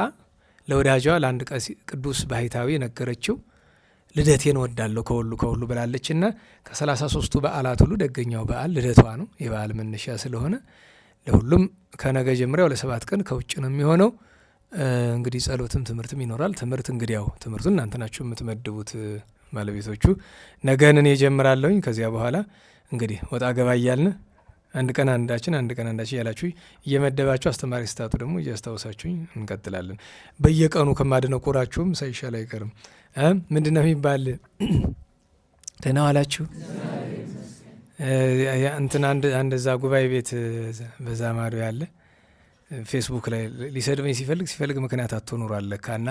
ለወዳጇ ለአንድ ቅዱስ ባህታዊ ነገረችው። ልደቴን ወዳለሁ ከሁሉ ብላለችና ከ33ቱ በዓላት ሁሉ ደገኛው በዓል ልደቷ ነው። የበዓል መነሻ ስለሆነ ለሁሉም ከነገ ጀምሪያው ለ7 ቀን ከውጭ ነው የሚሆነው። እንግዲህ ጸሎትም ትምህርትም ይኖራል። ትምህርት እንግዲያው ትምህርቱን እናንተ ናችሁ የምትመድቡት ባለቤቶቹ። ነገን እኔ ጀምራለሁኝ። ከዚያ በኋላ እንግዲህ ወጣ ገባ እያልን አንድ ቀን አንዳችን እያላችሁ እየመደባችሁ አስተማሪ ስታቱ ደግሞ እያስታወሳችሁኝ እንቀጥላለን። በየቀኑ ከማደነቆራችሁም ሳይሻል አይቀርም። ምንድን ነው የሚባል ደህና ዋላችሁ? እንትን አንደዛ ጉባኤ ቤት በዛ ማዶ ያለ ፌስቡክ ላይ ሊሰድበኝ ሲፈልግ ምክንያት አቶ ኑሯል ለካ። እና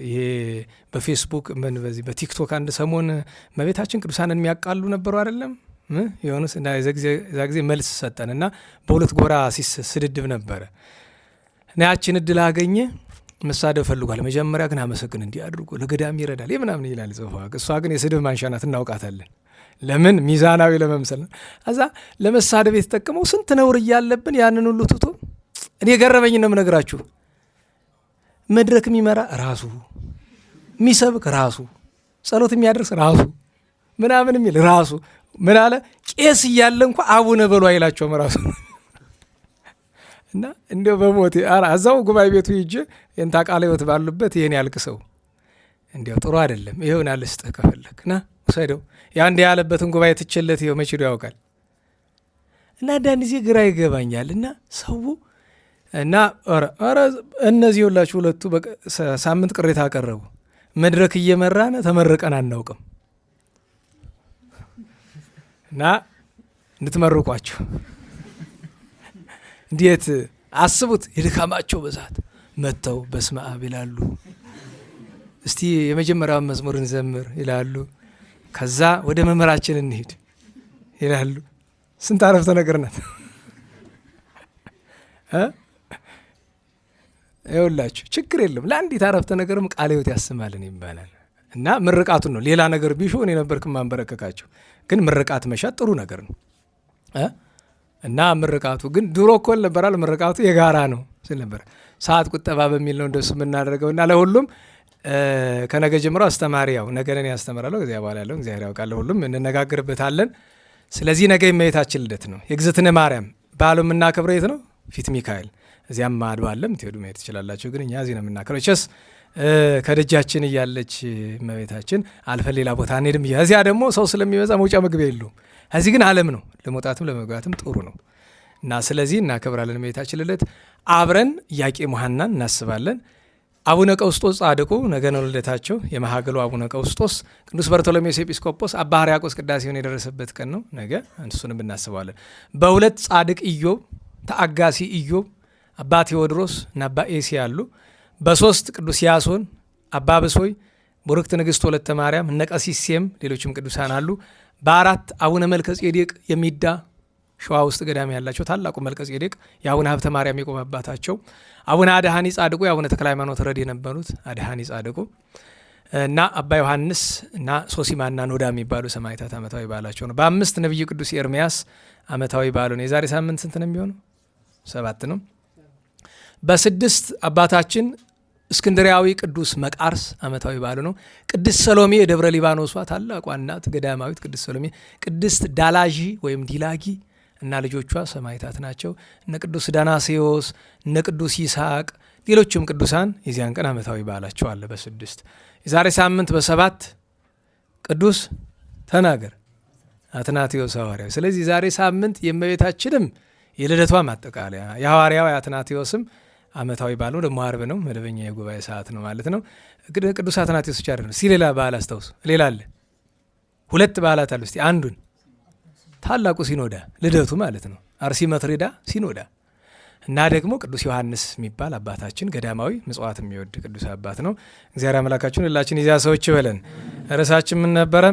ይሄ በፌስቡክ በዚህ በቲክቶክ አንድ ሰሞን እመቤታችን ቅዱሳንን የሚያቃሉ ነበሩ አይደለም የሆነ ዛ ጊዜ መልስ ሰጠን እና በሁለት ጎራ ስድድብ ነበረ እና ያችን እድል አገኘ። መሳደብ ፈልጓል። መጀመሪያ ግን አመሰግን እንዲህ አድርጎ ለገዳም ይረዳል የምናምን ይላል ጽሁፏ። እሷ ግን የስድብ ማንሻናት እናውቃታለን። ለምን ሚዛናዊ ለመምሰል ነው። እዛ ለመሳደብ የተጠቀመው ስንት ነውር እያለብን ያንን ሁሉ ትቶ እኔ የገረመኝ ነው የምነግራችሁ። መድረክ የሚመራ ራሱ፣ የሚሰብክ ራሱ፣ ጸሎት የሚያደርስ ራሱ፣ ምናምን የሚል ራሱ ምን አለ ቄስ እያለ እንኳ አቡነ በሉ አይላቸውም ራሱ። እና እንዲያው በሞቴ እዛው ጉባኤ ቤቱ ሂጄ የንታ ቃለ ሕይወት ባሉበት ይሄን ያልቅሰው እንዲያው ጥሩ አይደለም። ይሄውን አልስጥህ ከፈለክ ና ውሰደው። ያንድ ያለበትን ጉባኤ ትችለት ይኸው መችዶ ያውቃል። እና አንዳንድ ጊዜ ግራ ይገባኛል። እና ሰው እና ኧረ እነዚህ ሁላችሁ ሁለቱ ሳምንት ቅሬታ አቀረቡ። መድረክ እየመራን ተመርቀን አናውቅም እና እንድትመርቋቸው እንዴት አስቡት። የድካማቸው ብዛት መጥተው በስመ አብ ይላሉ። እስቲ የመጀመሪያውን መዝሙር እንዘምር ይላሉ። ከዛ ወደ መምህራችን እንሂድ ይላሉ። ስንት አረፍተ ነገር ናት ይኸውላችሁ። ችግር የለም ለአንዲት አረፍተ ነገርም ቃለ ሕይወት ያሰማልን ይባላል። እና ምርቃቱን ነው። ሌላ ነገር ቢሾን የነበርክ ማንበረከካቸው፣ ግን ምርቃት መሻት ጥሩ ነገር ነው። እና ምርቃቱ ግን ድሮ እኮ ነበራል። ምርቃቱ የጋራ ነው ስል ነበር። ሰዓት ቁጠባ በሚል ነው እንደሱ የምናደርገው። እና ለሁሉም ከነገ ጀምሮ አስተማሪ ያው ነገ እኔ ያስተምራለሁ። ከዚያ በኋላ ያለው እግዚአብሔር ያውቃል። ሁሉም እንነጋገርበታለን። ስለዚህ ነገ የእመቤታችን ልደት ነው። የእግዝእትነ ማርያም በዓሉ የምናከብረው የት ነው? ፊት ሚካኤል። እዚያም ማድባ አለ፣ የምትሄዱ መሄድ ትችላላችሁ። ግን እኛ እዚህ ነው የምናከብረው። ቸስ ከደጃችን እያለች እመቤታችን አልፈን ሌላ ቦታ አንሄድም። እዚያ ደግሞ ሰው ስለሚበዛ መውጫ መግቢያ የለውም። እዚህ ግን ዓለም ነው፣ ለመውጣትም ለመግባትም ጥሩ ነው። እና ስለዚህ እናከብራለን እመቤታችን ልደት። አብረን ኢያቄም ሐናን እናስባለን። አቡነ ቀውስጦስ ጻድቁ ነገ ነው ልደታቸው። የመሃገሉ አቡነ ቀውስጦስ፣ ቅዱስ በርቶሎሜዎስ ኤጲስቆጶስ፣ አባ ሕርያቆስ ቅዳሴውን የደረሰበት ቀን ነው ነገ። እሱንም እናስባለን። በሁለት ጻድቅ ኢዮብ፣ ተአጋሲ ኢዮብ፣ አባ ቴዎድሮስ እና አባ ኤሲ አሉ። በሶስት ቅዱስ ያሶን፣ አባ ብሶይ፣ ቡርክት ንግሥት ወለተ ማርያም፣ እነ ቀሲስ ሴም ሌሎችም ቅዱሳን አሉ። በአራት አቡነ መልከ ጼዴቅ የሚዳ ሸዋ ውስጥ ገዳም ያላቸው ታላቁ መልከጼዴቅ የአቡነ ሀብተ ማርያም የቆመ አባታቸው፣ አቡነ አድኃኒ ጻድቁ የአቡነ ተክለ ሃይማኖት ረድ የነበሩት አድኃኒ ጻድቁ እና አባ ዮሐንስ እና ሶሲማና ኖዳ የሚባሉ ሰማዕታት ዓመታዊ በዓላቸው ነው። በ5 ነቢዩ ቅዱስ ኤርምያስ ዓመታዊ በዓሉ ነው። የዛሬ ሳምንት ስንት ነው የሚሆነው? 7 ነው። በ6 አባታችን እስክንድሪያዊ ቅዱስ መቃርስ ዓመታዊ በዓሉ ነው። ቅድስት ሰሎሜ የደብረ ሊባኖሷ ታላቋ እናት ገዳማዊት ቅድስት ሰሎሜ፣ ቅድስት ዳላዢ ወይም ዲላጊ እና ልጆቿ ሰማዕታት ናቸው። እነ ቅዱስ ዳናሴዎስ፣ እነ ቅዱስ ይስሐቅ፣ ሌሎችም ቅዱሳን የዚያን ቀን ዓመታዊ በዓላቸው አለ። በ6 የዛሬ ሳምንት በ7 ቅዱስ ተናገር አትናቴዎስ ሐዋርያው። ስለዚህ ዛሬ ሳምንት የእመቤታችንም የልደቷ ማጠቃለያ የሐዋርያው የአትናቴዎስም ዓመታዊ በዓል ነው። ደግሞ ዓርብ ነው፣ መደበኛ የጉባኤ ሰዓት ነው ማለት ነው። ቅዱስ አትናቴዎስ ብቻ አይደለም። እስቲ ሌላ በዓል አስታውሱ። ሌላ አለ፣ 2 በዓላት አሉ። እስቲ አንዱን ታላቁ ሲኖዳ ልደቱ ማለት ነው፣ አርሲ መትሬዳ ሲኖዳ እና ደግሞ ቅዱስ ዮሐንስ የሚባል አባታችን ገዳማዊ ምጽዋት የሚወድ ቅዱስ አባት ነው። እግዚአብሔር አምላካችን ሁላችን የዚያ ሰዎች ይበለን። ርዕሳችን ምን ነበረ?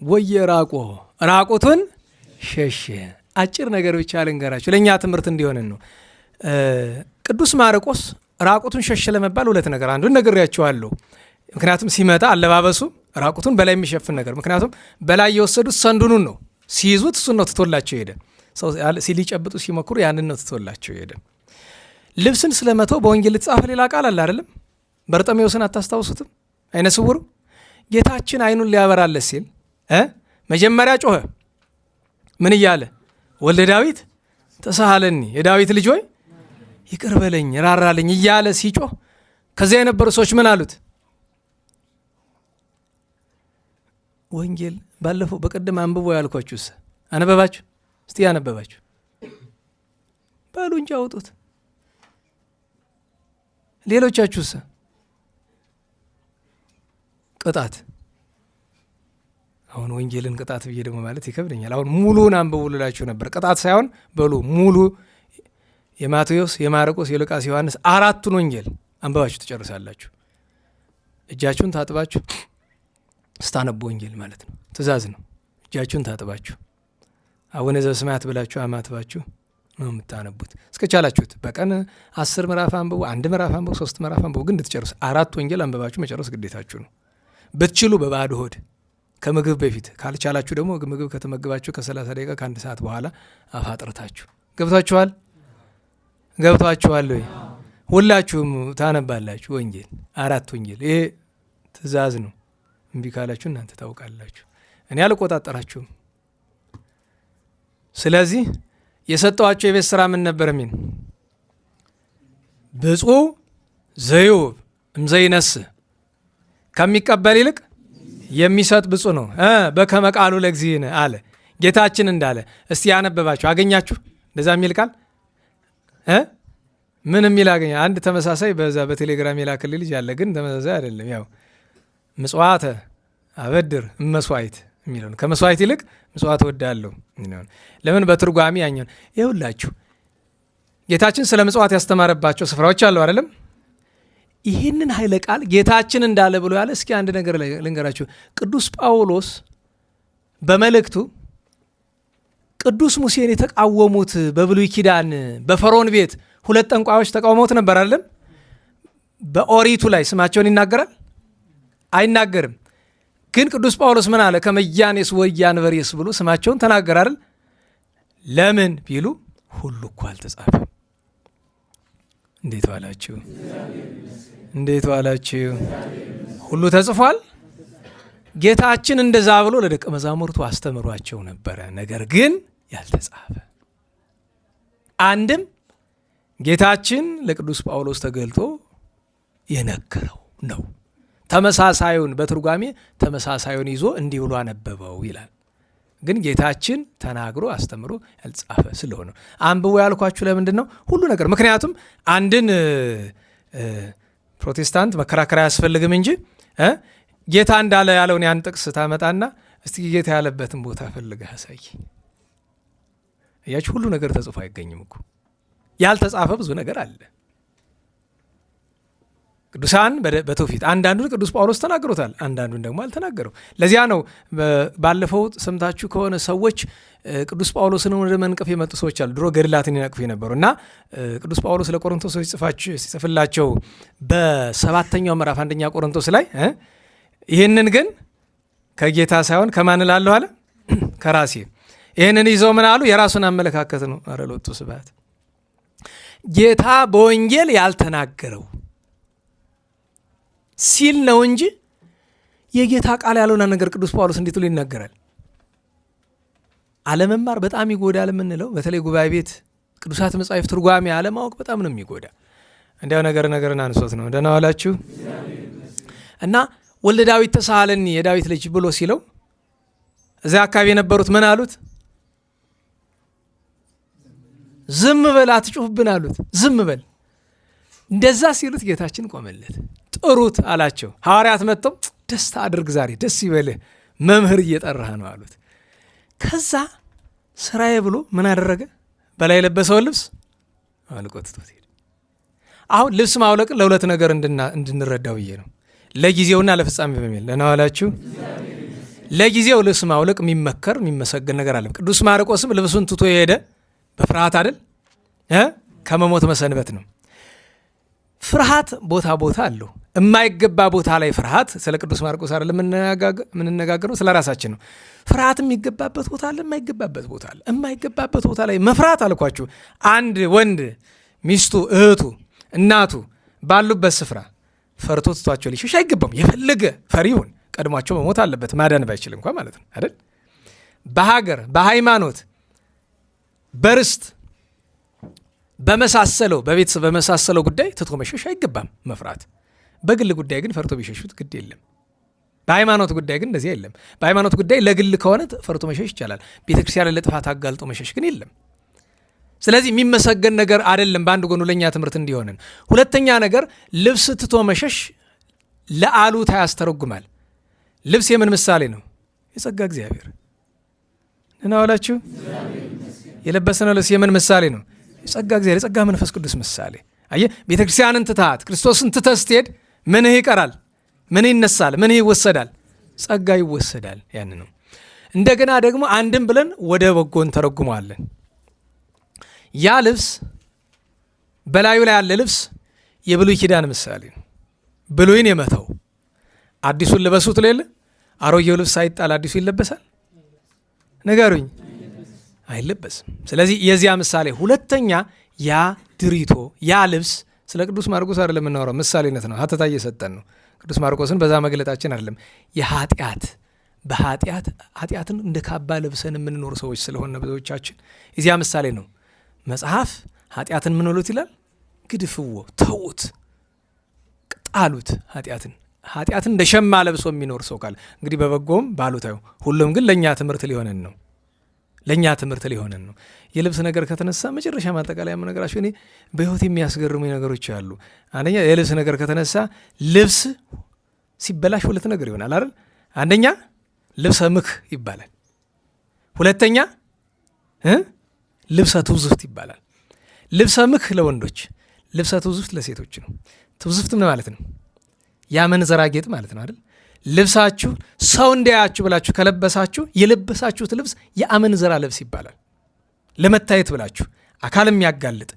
ወየ ራቁቱን ሸሸ። አጭር ነገር ብቻ ልንገራችሁ ለእኛ ትምህርት እንዲሆንን ነው። ቅዱስ ማርቆስ ራቁቱን ሸሸ ለመባል 2 ነገር፣ አንዱን ነግሬያችኋለሁ። ምክንያቱም ሲመጣ አለባበሱ ራቁቱን በላይ የሚሸፍን ነገር፣ ምክንያቱም በላይ የወሰዱት ሰንዱኑን ነው፣ ሲይዙት እሱን ነው ትቶላቸው ሄደ። ሊጨብጡ ሲሞክሩ ያንን ነው ትቶላቸው ሄደ። ልብስን ስለመተው በወንጌል የተጻፈ ሌላ ቃል አለ አይደለም? በርጤሜዎስን አታስታውሱትም? አይነ ስውሩ ጌታችን አይኑን ሊያበራለት ሲል መጀመሪያ ጮኸ። ምን እያለ? ወልደ ዳዊት ተሳሃለኒ፣ የዳዊት ልጅ ሆይ ይቅር በለኝ ራራልኝ እያለ ሲጮህ ከዚያ የነበሩ ሰዎች ምን አሉት? ወንጌል ባለፈው በቀደም አንብቦ ያልኳችሁስ አነበባችሁ? እስቲ ያነበባችሁ በሉ እንጂ አውጡት። ሌሎቻችሁስ? ቅጣት። አሁን ወንጌልን ቅጣት ብዬ ደግሞ ማለት ይከብደኛል። አሁን ሙሉን አንብቡ ልላችሁ ነበር። ቅጣት ሳይሆን በሉ ሙሉ የማቴዎስ፣ የማርቆስ፣ የሉቃስ፣ ዮሐንስ 4ቱን ወንጌል አንብባችሁ ትጨርሳላችሁ። እጃችሁን ታጥባችሁ ስታነቡ ወንጌል ማለት ነው፣ ትእዛዝ ነው። እጃችሁን ታጥባችሁ አቡነ ዘበሰማያት ብላችሁ አማትባችሁ ነው የምታነቡት። እስከቻላችሁት በቀን 10 ምዕራፍ አንብቡ፣ 1 ምዕራፍ አንብቡ፣ 3 ምዕራፍ አንብቡ። ግን እንድትጨርሱ 4 ወንጌል አንብባችሁ መጨረስ ግዴታችሁ ነው። ብትችሉ በባዶ ሆድ ከምግብ በፊት፣ ካልቻላችሁ ደግሞ ምግብ ከተመግባችሁ ከ30 ደቂቃ ከ1 ሰዓት በኋላ አፋጥርታችሁ። ገብቷችኋል? ገብቷችኋል ወይ? ሁላችሁም ታነባላችሁ ወንጌል 4 ወንጌል። ይሄ ትእዛዝ ነው። እምቢ ካላችሁ እናንተ ታውቃላችሁ፣ እኔ አልቆጣጠራችሁም። ስለዚህ የሰጠዋቸው የቤት ስራ ምን ነበር? ሚን ብፁዕ ዘዩብ እምዘይነስእ፣ ከሚቀበል ይልቅ የሚሰጥ ብፁዕ ነው። በከመ ቃሉ ለእግዚእነ አለ ጌታችን እንዳለ። እስቲ ያነበባችሁ አገኛችሁ? እንደዛ የሚል ቃል ምን የሚል አገኘ? አንድ ተመሳሳይ በዛ በቴሌግራም የላክልኝ ልጅ አለ፣ ግን ተመሳሳይ አይደለም። ያው ምጽዋተ አበድር እመስዋዕት የሚለው ከመስዋዕት ይልቅ ምጽዋት ወዳለሁ። ለምን በትርጓሚ ያኛውን ይኸውላችሁ ጌታችን ስለ ምጽዋት ያስተማረባቸው ስፍራዎች አለው አይደለም? ይህንን ኃይለ ቃል ጌታችን እንዳለ ብሎ ያለ። እስኪ አንድ ነገር ልንገራችሁ። ቅዱስ ጳውሎስ በመልእክቱ ቅዱስ ሙሴን የተቃወሙት በብሉይ ኪዳን በፈርዖን ቤት 2 ጠንቋዮች ተቃውሞት ነበር አይደለም? በኦሪቱ ላይ ስማቸውን ይናገራል? አይናገርም። ግን ቅዱስ ጳውሎስ ምን አለ? ከመያኔስ ወያንበሬስ ብሎ ስማቸውን ተናገር አይደል? ለምን ቢሉ ሁሉ እኮ አልተጻፈም። እንዴት ዋላችሁ? እንዴት ዋላችሁ? ሁሉ ተጽፏል። ጌታችን እንደዛ ብሎ ለደቀ መዛሙርቱ አስተምሯቸው ነበረ። ነገር ግን ያልተጻፈ አንድም ጌታችን ለቅዱስ ጳውሎስ ተገልጦ የነገረው ነው። ተመሳሳዩን በትርጓሜ ተመሳሳዩን ይዞ እንዲህ ብሎ አነበበው ይላል። ግን ጌታችን ተናግሮ አስተምሮ ያልጻፈ ስለሆነ አንብቦ ያልኳችሁ ለምንድን ነው? ሁሉ ነገር ምክንያቱም አንድን ፕሮቴስታንት መከራከር አያስፈልግም እንጂ ጌታ እንዳለ ያለውን ያን ጥቅስ ታመጣና እስቲ ጌታ ያለበትን ቦታ ፈልገህ አሳይ። ያችሁ ሁሉ ነገር ተጽፎ አይገኝም እኮ። ያልተጻፈ ብዙ ነገር አለ። ቅዱሳን በትውፊት አንዳንዱን ቅዱስ ጳውሎስ ተናግሮታል፣ አንዳንዱን ደግሞ አልተናገረው። ለዚያ ነው ባለፈው ሰምታችሁ ከሆነ ሰዎች ቅዱስ ጳውሎስን ወደ መንቀፍ የመጡ ሰዎች አሉ። ድሮ ገድላትን ይነቅፉ የነበሩ እና ቅዱስ ጳውሎስ ለቆሮንቶሶች ሲጽፍላቸው በ7ኛው ምዕራፍ 1ኛ ቆሮንቶስ ላይ ይህንን ግን ከጌታ ሳይሆን ከማን እላለሁ አለ? ከራሴ። ይህንን ይዘው ምን አሉ? የራሱን አመለካከት ነው። ኧረ ሎቱ ስብሐት። ጌታ በወንጌል ያልተናገረው ሲል ነው እንጂ የጌታ ቃል ያልሆነ ነገር ቅዱስ ጳውሎስ እንዴት ብሎ ይናገራል? አለመማር በጣም ይጎዳል የምንለው በተለይ ጉባኤ ቤት ቅዱሳት መጻሕፍት ትርጓሜ አለማወቅ በጣም ነው የሚጎዳ። እንዲያው ነገርን አንሶት ነው። ደህና ዋላችሁ። እና ወልደ ዳዊት ተሳሃለኒ የዳዊት ልጅ ብሎ ሲለው እዚያ አካባቢ የነበሩት ምን አሉት? ዝም በል አትጩህብን አሉት። ዝም በል። እንደዛ ሲሉት ጌታችን ቆመለት። ጥሩት አላቸው። ሐዋርያት መጥተው ደስታ አድርግ ዛሬ ደስ ይበልህ መምህር እየጠራህ ነው አሉት። ከዛ ስራዬ ብሎ ምን አደረገ? በላይ የለበሰውን ልብስ አውልቆ ትቶት ሄደ። አሁን ልብስ ማውለቅን ለሁለት ነገር እንድንረዳው ብዬ ነው፣ ለጊዜውና ለፍጻሜ በሚል ለናዋላችሁ። ለጊዜው ልብስ ማውለቅ የሚመከር የሚመሰገን ነገር አለ። ቅዱስ ማርቆስም ልብሱን ትቶ የሄደ በፍርሃት አይደል ከመሞት መሰንበት ነው። ፍርሃት ቦታ አለው። የማይገባ ቦታ ላይ ፍርሃት፣ ስለ ቅዱስ ማርቆስ አይደል የምንነጋገረው፣ ስለ ራሳችን ነው። ፍርሃት የሚገባበት ቦታ አለ፣ የማይገባበት ቦታ አለ። የማይገባበት ቦታ ላይ መፍራት አልኳችሁ። አንድ ወንድ ሚስቱ፣ እህቱ፣ እናቱ ባሉበት ስፍራ ፈርቶ ትቷቸው ሊሸሽ አይገባም። የፈለገ ፈሪውን ቀድሟቸው መሞት አለበት፣ ማዳን ባይችል እንኳ ማለት ነው አይደል? በሀገር በሃይማኖት በርስት በመሳሰለው በቤተሰብ በመሳሰለው ጉዳይ ትቶ መሸሽ አይገባም መፍራት። በግል ጉዳይ ግን ፈርቶ ቢሸሹት ግድ የለም። በሃይማኖት ጉዳይ ግን እንደዚህ የለም። በሃይማኖት ጉዳይ ለግል ከሆነ ፈርቶ መሸሽ ይቻላል። ቤተክርስቲያን ለጥፋት አጋልጦ መሸሽ ግን የለም። ስለዚህ የሚመሰገን ነገር አይደለም። በአንድ ጎኑ ለእኛ ትምህርት እንዲሆንን። ሁለተኛ ነገር ልብስ ትቶ መሸሽ ለአሉታ ያስተረጉማል። ልብስ የምን ምሳሌ ነው? የጸጋ እግዚአብሔር እናዋላችሁ። የለበሰነው ልብስ የምን ምሳሌ ነው? የጸጋ እግዚአብሔር፣ የጸጋ መንፈስ ቅዱስ ምሳሌ። አየህ፣ ቤተክርስቲያንን ትታት ክርስቶስን ትተህ ስትሄድ ምንህ ይቀራል? ምንህ ይነሳል? ምንህ ይወሰዳል? ጸጋ ይወሰዳል። ያን ነው። እንደገና ደግሞ አንድም ብለን ወደ በጎን ተረጉመዋለን። ያ ልብስ በላዩ ላይ ያለ ልብስ የብሉይ ኪዳን ምሳሌ ነው። ብሉይን የመተው አዲሱን ልበሱት ሌለ አሮጌው ልብስ ሳይጣል አዲሱ ይለበሳል? ንገሩኝ። አይለበስም። ስለዚህ የዚያ ምሳሌ። ሁለተኛ ያ ድሪቶ ያ ልብስ ስለ ቅዱስ ማርቆስ አይደለም የምናወራው፣ ምሳሌነት ነው። ሀተታ እየሰጠን ነው። ቅዱስ ማርቆስን በዛ መግለጣችን አይደለም። ኃጢአትን እንደ ካባ ለብሰን የምንኖር ሰዎች ስለሆነ ብዙዎቻችን የዚያ ምሳሌ ነው። መጽሐፍ ኃጢአትን ምን ብሎት ይላል? ግድፍዎ፣ ተዉት፣ ጣሉት። ኃጢአትን እንደ ሸማ ለብሶ የሚኖር ሰው ካለ እንግዲህ በበጎም ባሉታዩ ሁሉም ግን ለእኛ ትምህርት ሊሆነን ነው። የልብስ ነገር ከተነሳ መጨረሻ ማጠቃለያ ነገራችሁ፣ እኔ በሕይወት የሚያስገርሙ ነገሮች አሉ። አንደኛ የልብስ ነገር ከተነሳ ልብስ ሲበላሽ ሁለት ነገር ይሆናል አይደል? አንደኛ ልብሰ ምክ ይባላል። ሁለተኛ ልብሰ ትውዝፍት ይባላል። ልብሰ ምክ ለወንዶች፣ ልብሰ ትውዝፍት ለሴቶች ነው። ትውዝፍት ምን ማለት ነው? ያመንዘራ ጌጥ ማለት ነው አይደል? ልብሳችሁ ሰው እንዲያያችሁ ብላችሁ ከለበሳችሁ የለበሳችሁት ልብስ የአመንዘራ ልብስ ይባላል። ለመታየት ብላችሁ አካል የሚያጋልጥ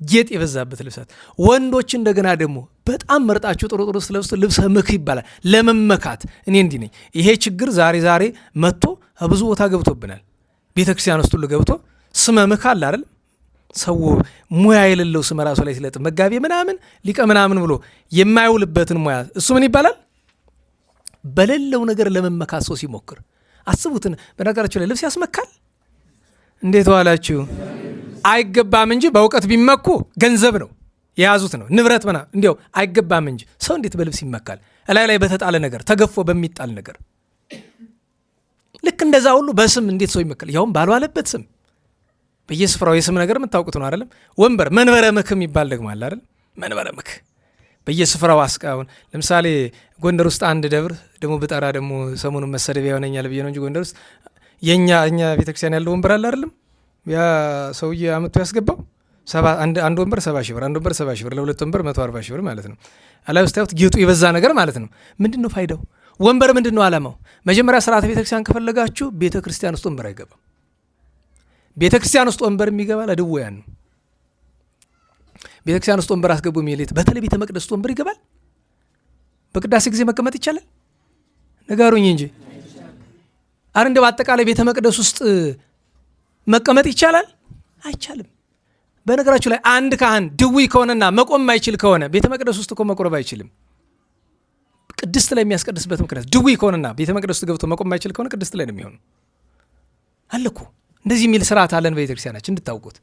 ጌጥ የበዛበት ልብሳት። ወንዶች እንደገና ደግሞ በጣም መርጣችሁ ጥሩ ስለብሱ ልብሰ ምክ ይባላል። ለመመካት እኔ እንዲህ ነኝ። ይሄ ችግር ዛሬ መጥቶ ብዙ ቦታ ገብቶብናል። ቤተክርስቲያን ውስጥ ሁሉ ገብቶ ስመ ምክ አለ አይደል? ሰው ሙያ የሌለው ስመ ራሱ ላይ ሲለጥ መጋቢ ምናምን ሊቀ ምናምን ብሎ የማይውልበትን ሙያ እሱ ምን ይባላል? በሌለው ነገር ለመመካት ሰው ሲሞክር አስቡትን። በነገራችሁ ላይ ልብስ ያስመካል። እንዴት ዋላችሁ? አይገባም እንጂ በእውቀት ቢመኩ ገንዘብ ነው የያዙት ነው ንብረት ምና እንዲያው አይገባም እንጂ ሰው እንዴት በልብስ ይመካል? ላይ በተጣለ ነገር ተገፎ በሚጣል ነገር። ልክ እንደዛ ሁሉ በስም እንዴት ሰው ይመካል? ያውም ባልዋለበት ስም። በየስፍራው የስም ነገር የምታውቁት ነው አይደለም? ወንበር መንበረ ምክ የሚባል ደግሞ አለ አይደል? መንበረ ምክ በየስፍራው አስቃውን። ለምሳሌ ጎንደር ውስጥ አንድ ደብር ደግሞ ብጠራ ደግሞ ሰሞኑን መሰደቢያ ይሆነኛል ብዬ ነው እንጂ ጎንደር ውስጥ እኛ ቤተክርስቲያን ያለው ወንበር አለ አይደለም? ያ ሰውዬ አመቱ ያስገባው አንድ ወንበር 70 ሺህ ብር፣ አንድ ወንበር 70 ሺህ ብር፣ ለሁለት ወንበር 140 ሺህ ብር ማለት ነው። አላይ ውስጥ ታዩት ጌጡ የበዛ ነገር ማለት ነው። ምንድን ነው ፋይዳው? ወንበር ምንድን ነው ዓላማው? መጀመሪያ ስርዓተ ቤተክርስቲያን ከፈለጋችሁ ቤተክርስቲያን ውስጥ ወንበር አይገባም። ቤተክርስቲያን ውስጥ ወንበር የሚገባ ለድውያን ነው። ቤተክርስቲያን ውስጥ ወንበር አስገቡ የሚል በተለይ ቤተ መቅደስ ውስጥ ወንበር ይገባል? በቅዳሴ ጊዜ መቀመጥ ይቻላል? ንገሩኝ እንጂ። አረ እንደው በአጠቃላይ ቤተ መቅደስ ውስጥ መቀመጥ ይቻላል? አይቻልም። በነገራችሁ ላይ አንድ ካህን ድውይ ከሆነና መቆም ማይችል ከሆነ ቤተ መቅደስ ውስጥ እኮ መቆረብ አይችልም። ቅድስት ላይ የሚያስቀድስበት ምክንያት ድውይ ከሆነና ቤተ መቅደስ ውስጥ ገብቶ መቆም ማይችል ከሆነ ቅድስት ላይ ነው የሚሆነው። አለ እኮ እንደዚህ የሚል ስርዓት አለን በቤተክርስቲያናችን እንድታውቁት።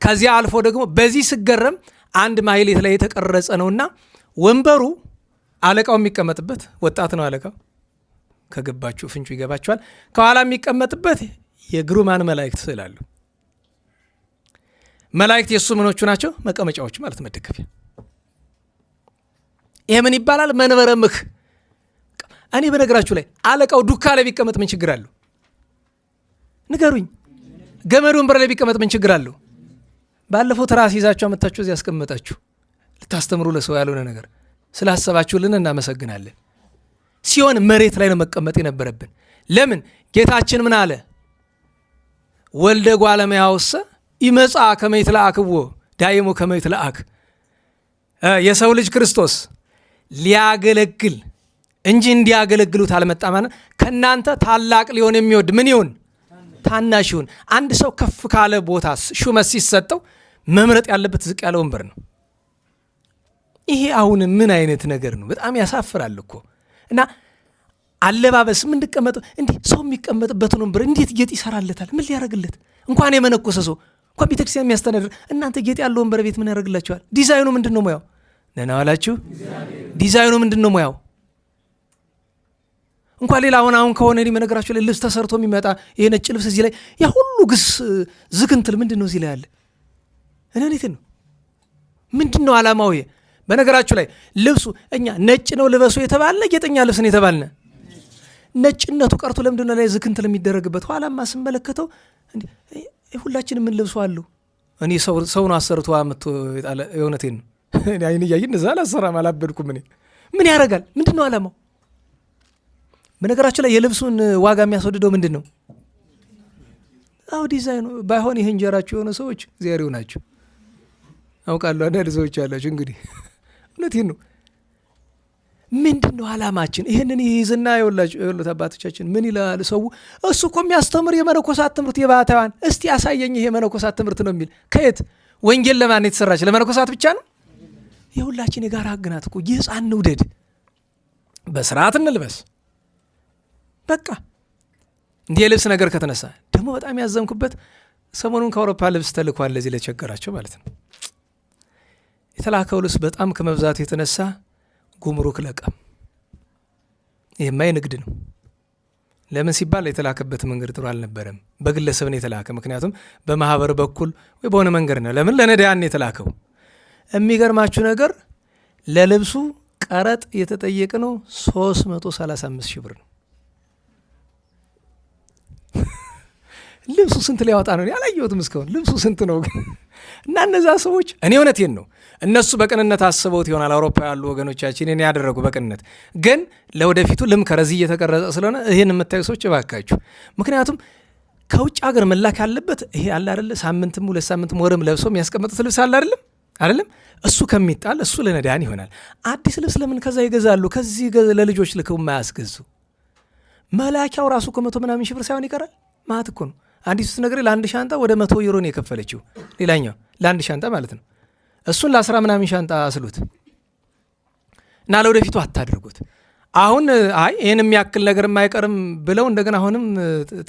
ከዚያ አልፎ ደግሞ በዚህ ስገረም አንድ ማህሌት ላይ የተቀረጸ ነውና ወንበሩ አለቃው የሚቀመጥበት ወጣት ነው አለቃው፣ ከገባችሁ ፍንጩ ይገባችኋል። ከኋላ የሚቀመጥበት የግሩማን መላእክት ስላሉ መላእክት የእሱ ምኖቹ ናቸው? መቀመጫዎቹ ማለት መደገፊያ። ይሄ ምን ይባላል? መንበረ ምክ። እኔ በነገራችሁ ላይ አለቃው ዱካ ላይ ቢቀመጥ ምን ችግር አለው? ንገሩኝ። ገመድ ወንበር ላይ ቢቀመጥ ምን ችግር አለው? ባለፈው ትራስ ይዛችሁ አመጣችሁ እዚህ ያስቀመጣችሁ ልታስተምሩ ለሰው ያልሆነ ነገር ስላሰባችሁልን እናመሰግናለን። ሲሆን መሬት ላይ ነው መቀመጥ የነበረብን። ለምን? ጌታችን ምን አለ? ወልደ እጓለ እመሕያውሰ ይመጻ ከመ ይትለአክዎ ዳይሙ ከመ ይትለአክ። የሰው ልጅ ክርስቶስ ሊያገለግል እንጂ እንዲያገለግሉት አልመጣም። ከእናንተ ታላቅ ሊሆን የሚወድ ምን ይሁን? ታናሽ ይሁን። አንድ ሰው ከፍ ካለ ቦታ ሹመት ሲሰጠው መምረጥ ያለበት ዝቅ ያለ ወንበር ነው። ይሄ አሁን ምን አይነት ነገር ነው? በጣም ያሳፍራል እኮ። እና አለባበስ ምንድቀመጠው እንዲህ ሰው የሚቀመጥበትን ወንበር እንዴት ጌጥ ይሰራለታል? ምን ሊያደርግለት? እንኳን የመነኮሰ ሰው እንኳን ቤተክርስቲያን የሚያስተዳድር እናንተ ጌጥ ያለው ወንበር ቤት ምን ያደርግላችኋል? ዲዛይኑ ምንድን ነው ሙያው? ደህና ዋላችሁ። ዲዛይኑ ምንድን ነው ሙያው? እንኳን ሌላ አሁን ከሆነ እኔ መነገራችሁ ላይ ልብስ ተሰርቶ የሚመጣ ይሄ ነጭ ልብስ እዚህ ላይ ያ ሁሉ ግስ ዝክንትል ምንድን ነው እዚህ ላይ ያለ? እንዴት ነው? ምንድን ነው ዓላማው? በነገራችሁ ላይ ልብሱ እኛ ነጭ ነው ልበሱ የተባለ ጌጠኛ ልብስ ነው የተባልነ። ነጭነቱ ቀርቶ ለምንድን ነው ላይ ዝክንትል የሚደረግበት? ኋላማ ስመለከተው ሁላችን ምን ልብሱ አለው? እኔ ሰው ነው አሰርቶ አመቶ የጣለ። የእውነቴን ነው። እኔ አይን ያይን እዛ አላሰራም አላበድኩም። እኔ ምን ያደርጋል? ምንድን ነው ዓላማው? በነገራችሁ ላይ የልብሱን ዋጋ የሚያስወድደው ምንድን ነው? አው ዲዛይኑ ባይሆን ይሄ እንጀራችሁ የሆነ ሰዎች ዚያሪው ናቸው አውቃለሁ። አንዳንድ ሰዎች አላችሁ እንግዲህ እውነቴን ነው። ምንድን ነው ዓላማችን? ይህንን ይይዝና የወሉት አባቶቻችን ምን ይላል ሰው? እሱ እኮ የሚያስተምር የመነኮሳት ትምህርት የባህታውያን፣ እስቲ ያሳየኝ ይሄ የመነኮሳት ትምህርት ነው የሚል ከየት? ወንጌል ለማን የተሰራች? ለመነኮሳት ብቻ ነው? የሁላችን የጋራ ሕግ ናት እኮ። የሕፃን ንውደድ፣ በስርዓት እንልበስ። በቃ እንዲህ የልብስ ነገር ከተነሳ ደግሞ በጣም ያዘምኩበት ሰሞኑን ከአውሮፓ ልብስ ተልኳል ለዚህ ለቸገራቸው ማለት ነው። የተላከው ልብስ በጣም ከመብዛቱ የተነሳ ጉምሩክ ለቀም። ይህማ የንግድ ነው። ለምን ሲባል የተላከበት መንገድ ጥሩ አልነበረም። በግለሰብ ነው የተላከ። ምክንያቱም በማህበር በኩል ወይ በሆነ መንገድ ነው። ለምን ለነዳያን የተላከው። የሚገርማችሁ ነገር ለልብሱ ቀረጥ የተጠየቀ ነው 335 ሺህ ብር ነው። ልብሱ ስንት ሊያወጣ ነው? ያላየሁትም እስካሁን ልብሱ ስንት ነው? እና እነዛ ሰዎች እኔ እውነቴን ነው እነሱ በቅንነት አስበውት ይሆናል። አውሮፓ ያሉ ወገኖቻችን እኔ ያደረጉ በቅንነት ግን ለወደፊቱ ልምከር እዚህ እየተቀረጸ ስለሆነ ይህን የምታዩ ሰዎች እባካችሁ። ምክንያቱም ከውጭ ሀገር መላክ ያለበት ይሄ አለ አይደለ? ሳምንትም 2 ሳምንትም ወርም ለብሶ የሚያስቀምጡት ልብስ አለ አይደለም? እሱ ከሚጣል እሱ ለነዳያን ይሆናል። አዲስ ልብስ ለምን ከዛ ይገዛሉ? ከዚህ ለልጆች ልከው የማያስገዙ መላኪያው ራሱ ከ100 ምናምን ሺህ ብር ሳይሆን ይቀራል። ማለት እኮ ነው። አንዲቱ ነገር ለአንድ ሻንጣ ወደ 100 ዩሮ ነው የከፈለችው። ሌላኛው ለአንድ ሻንጣ ማለት ነው። እሱን ለ10 ምናምን ሻንጣ አስሉት እና ለወደፊቱ አታድርጉት። አሁን አይ ይህን የሚያክል ነገር የማይቀርም ብለው እንደገና አሁንም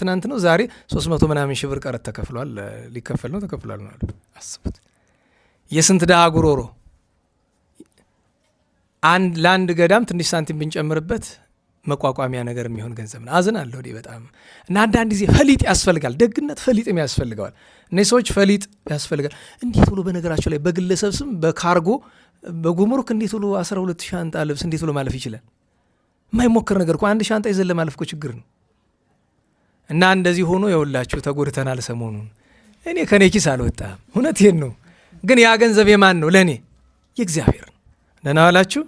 ትናንት ነው ዛሬ 300 ምናምን ሺህ ብር ቀረጥ ተከፍሏል። ሊከፈል ነው ተከፍሏል ነው አሉ። አስቡት የስንት ድሃ ጉሮሮ። ለአንድ ገዳም ትንሽ ሳንቲም ብንጨምርበት መቋቋሚያ ነገር የሚሆን ገንዘብ ነው። አዝናለሁ በጣም እና አንዳንድ ጊዜ ፈሊጥ ያስፈልጋል። ደግነት ፈሊጥም ያስፈልገዋል። እነዚህ ሰዎች ፈሊጥ ያስፈልጋል። እንዴት ብሎ በነገራቸው ላይ በግለሰብ ስም በካርጎ በጉምሩክ እንዴት ብሎ 12 ሻንጣ ልብስ እንዴት ብሎ ማለፍ ይችላል? የማይሞክር ነገር እኮ አንድ ሻንጣ ይዘን ለማለፍ እኮ ችግር ነው። እና እንደዚህ ሆኖ የውላችሁ ተጎድተናል ሰሞኑን። እኔ ከኔ ኪስ አልወጣም። እውነቴን ነው። ግን ያ ገንዘብ የማን ነው? ለእኔ የእግዚአብሔር ነው። ደህና ዋላችሁ።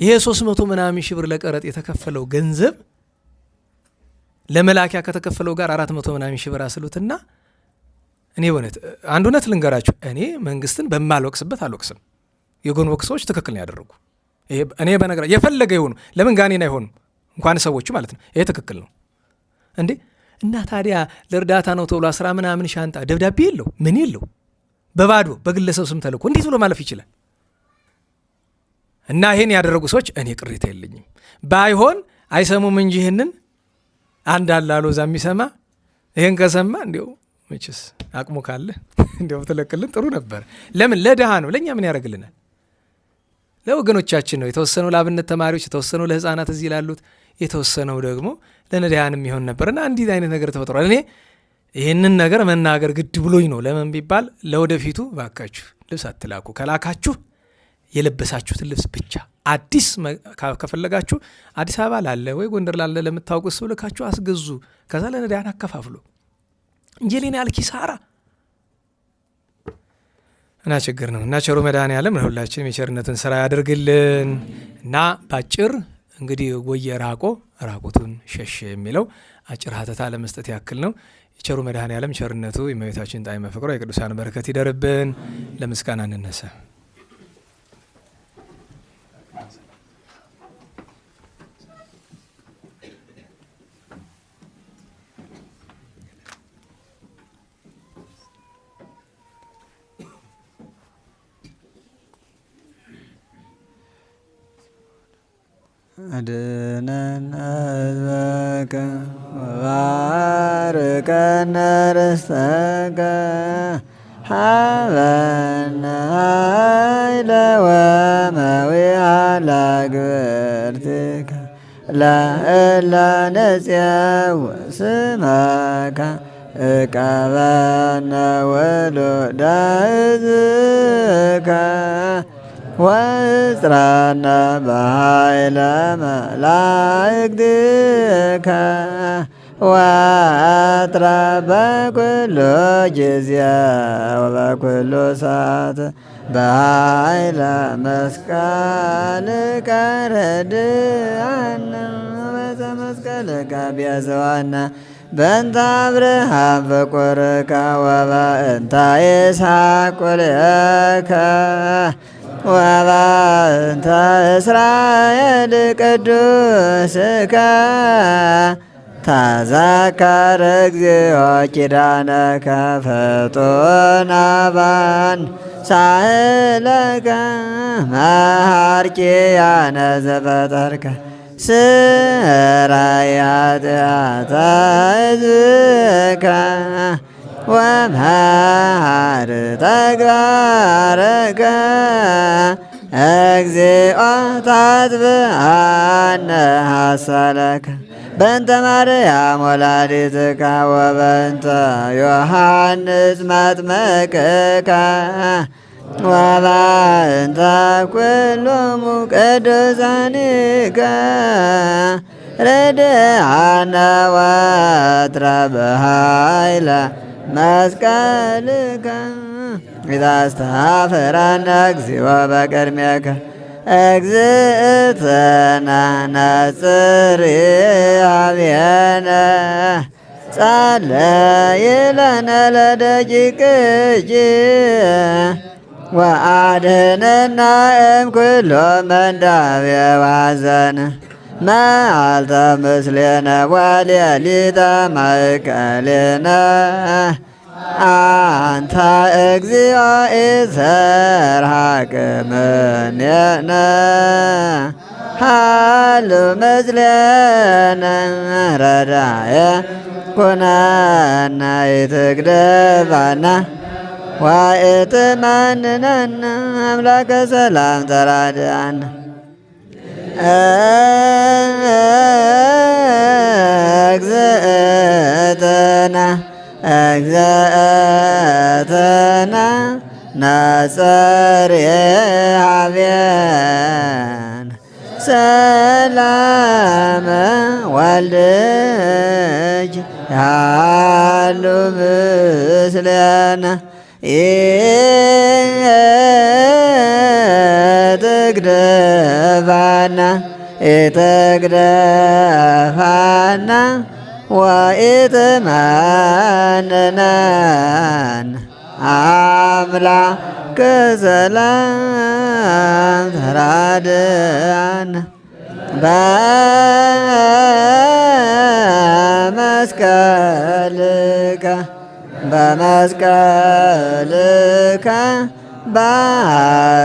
ይሄ 300 ምናምን ሺህ ብር ለቀረጥ የተከፈለው ገንዘብ ለመላኪያ ከተከፈለው ጋር 400 ምናምን ሺህ ብር አስሉትና እኔ አንድ እውነት ልንገራችሁ። እኔ መንግስትን በማልወቅስበት አልወቅስም። የጎን ወቅሶች ትክክል ነው ያደረጉ። እኔ በነገራ የፈለገ ይሆኑ ለምን ጋኔን አይሆኑም? እንኳን ሰዎቹ ማለት ነው። ይሄ ትክክል ነው እንዴ። እና ታዲያ ለእርዳታ ነው ተብሎ 10 ምናምን ሻንጣ ደብዳቤ የለው ምን የለው በባዶ በግለሰብ ስም ተልኮ እንዴት ብሎ ማለፍ ይችላል? እና ይሄን ያደረጉ ሰዎች እኔ ቅሬታ የለኝም። ባይሆን አይሰሙም እንጂ ይህንን አንድ አላሎ ዛ የሚሰማ ይህን ከሰማ እንዲው መችስ አቅሙ ካለ እንዲው ተለቅልን ጥሩ ነበር። ለምን ለድሃ ነው። ለእኛ ምን ያደርግልናል? ለወገኖቻችን ነው። የተወሰነው ለአብነት ተማሪዎች፣ የተወሰነው ለህፃናት እዚህ ላሉት፣ የተወሰነው ደግሞ ለነዳያንም ይሆን ነበርና እንዲህ አይነት ነገር ተፈጥሯል። እኔ ይህንን ነገር መናገር ግድ ብሎኝ ነው። ለምን ቢባል ለወደፊቱ ባካችሁ ልብስ አትላኩ። ከላካችሁ የለበሳችሁትን ልብስ ብቻ አዲስ ከፈለጋችሁ አዲስ አበባ ላለ ወይ ጎንደር ላለ ለምታውቁት ሰው ልካችሁ አስገዙ። ከዛ ለነዳያን አከፋፍሉ እንጂ ሌላ ያል ኪሳራ እና ችግር ነው። እና ቸሩ መድኃኔዓለም ለሁላችንም የቸርነትን ስራ ያደርግልን። እና ባጭር እንግዲህ ወየ ራቁቱን ሸሸ የሚለው አጭር ሀተታ ለመስጠት ያክል ነው። የቸሩ መድኃኔዓለም ቸርነቱ የእመቤታችን ጣዕመ ፍቅሯ የቅዱሳን በረከት ይደርብን። ለምስጋና እንነሳ። አድኅነነ ሕዝበከ ወባርከነ ርስተከ ሀበነ ኃይለ ወመዊዓ ለአግብርቲከ ለእለ ነጽየው ስመከ እቀበነ ወሉደ ሕዝብከ ወእጽራነ በኃይለ መላእክትከ ወአጥራ በኩሉ ጊዜ ወበኩሉ ሰዓት በኃይለ መስቀልከ ረድአነ በዕፀ መስቀልከ ቤዛነ በእንተ አብርሃም ፍቁርከ ወበእንተ ይስሐቅ ቁልኤከ ወበእንተ እስራኤል ቅዱስከ ተዘከር እግዚኦ ኪዳነከ ፍጡነ በአምሳለከ መሐርኪያነ ዘፈጠርከ ስራይ ኃጢአተ ሕዝብከ ወመሐር ተግባረከ እግዚኦ ታጥብአነ ሐሰለከ በእንተ ማርያም ወላዲትከ ወበእንተ ዮሐንስ መጥምቅከ ወበእንተ ኩሎሙ ቅዱሳኒከ ረድአነ ወአጥራ በኃይለ መስቀልከ ኢታስተኀፍረነ እግዚኦ በቅድሜከ እግዝእትነ ነጽሪ ኀቤነ ጸለይ ለነ ለደቂቅኪ ወአድኅነነ እምኩሉ መንዳቤ ወኀዘን መዓልተ ምስሌነ ወሌሊተ ማእከሌነ አንተ እግዚኦ ኢትርሐቅ እምኔነ ሀሉ ምስሌነ ረዳኤ ኩነነ ኢትግደፋነ ወኢትመንነነ አምላከ ሰላም ተራድአነ እግዝእትነ ነጽሪ ኀቤነ ሰላመ ወልድጅ ያሉ ምስሌነ ኢትግደፋነ ኢትግደፋነ ወኢትመንነን አምላከ ሰላም ተራድአነ በመስቀልከ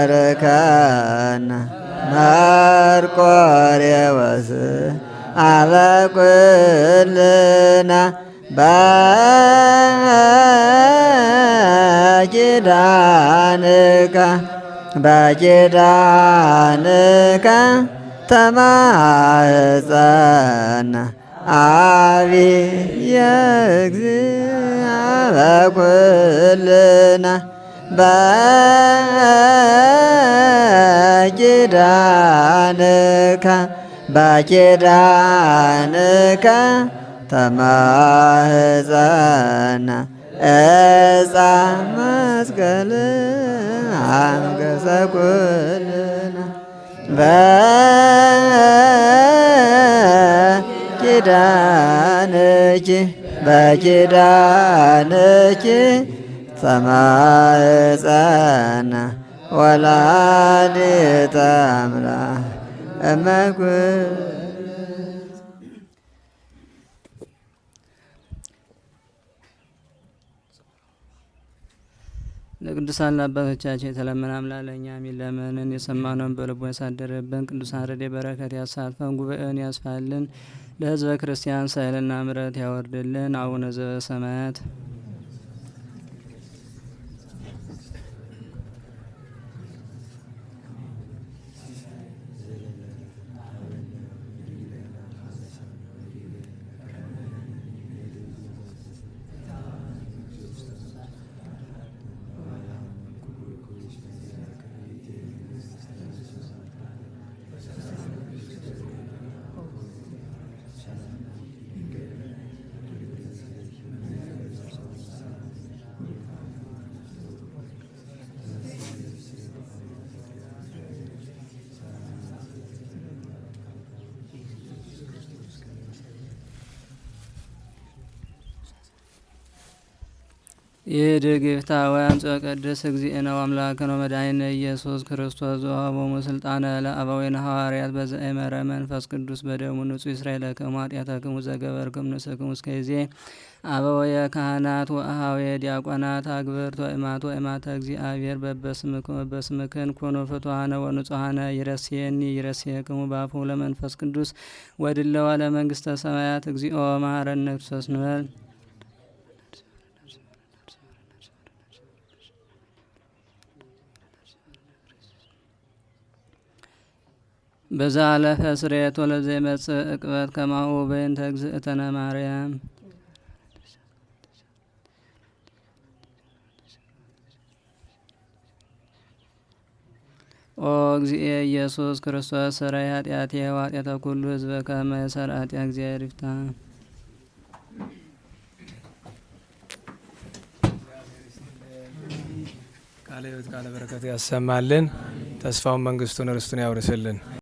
ባርከነ መርቆሬዎስ አበቁልና በኪዳንከ ተማህፀነ አብየ አበቁልና በኪዳንከ ተማህፀነ ዕፀ መስቀል አንገሰኩልና በኪዳንኪ ተማህፀነ ወላዲተ አምላክ እመኩን ለቅዱሳን አባቶቻችን የተለመነ አምላክ ለእኛ የሚለመንን የሰማነውን በልቦ ያሳደረብን ቅዱሳን ረድኤት በረከት ያሳትፈን፣ ጉባኤውን ያስፋልን፣ ለሕዝበ ክርስቲያን ሳይልና ምሕረት ያወርድልን። አቡነ ዘበሰማያት ይድግፍታ ወያምጽ ቀድስ እግዚእነ ወአምላክነ ወመድኃኒነ ኢየሱስ ክርስቶስ ዘወሀቦሙ ስልጣነ ለአበዊነ ሐዋርያት በዘእመረ መንፈስ ቅዱስ በደሙ ንጹሕ እስራኤለክሙ ኃጢአተክሙ ዘገበርክሙ ንስክሙ እስከ ጊዜ አበወየ ካህናት ወአኀውየ ዲያቆናት አግብርት ወእማት ወእማተ እግዚአብሔር በበስምክን ኩኑ ፍቱሐነ ወንጹሐነ ይረስየኒ ይረስየክሙ በአፉ ለመንፈስ ቅዱስ ወድለዋ ለመንግሥተ ሰማያት እግዚኦ መሐረነ ክርስቶስ ንበል። በዛ አለፈ ስርየት ወለዘ ይመጽእ ዕቅበት ከማሁ በእንተ እግዝእትነ ማርያም ኦ እግዚእ ኢየሱስ ክርስቶስ ሰራይ ኃጢአቴ ወኃጢአተ ኩሉ ሕዝበ ከመ ይሠራ ኃጢአት እግዚአብሔር ይፍታ። ቃለ ሕይወት ቃለ በረከት ያሰማልን። ተስፋውን መንግስቱን ርስቱን ያውርስልን።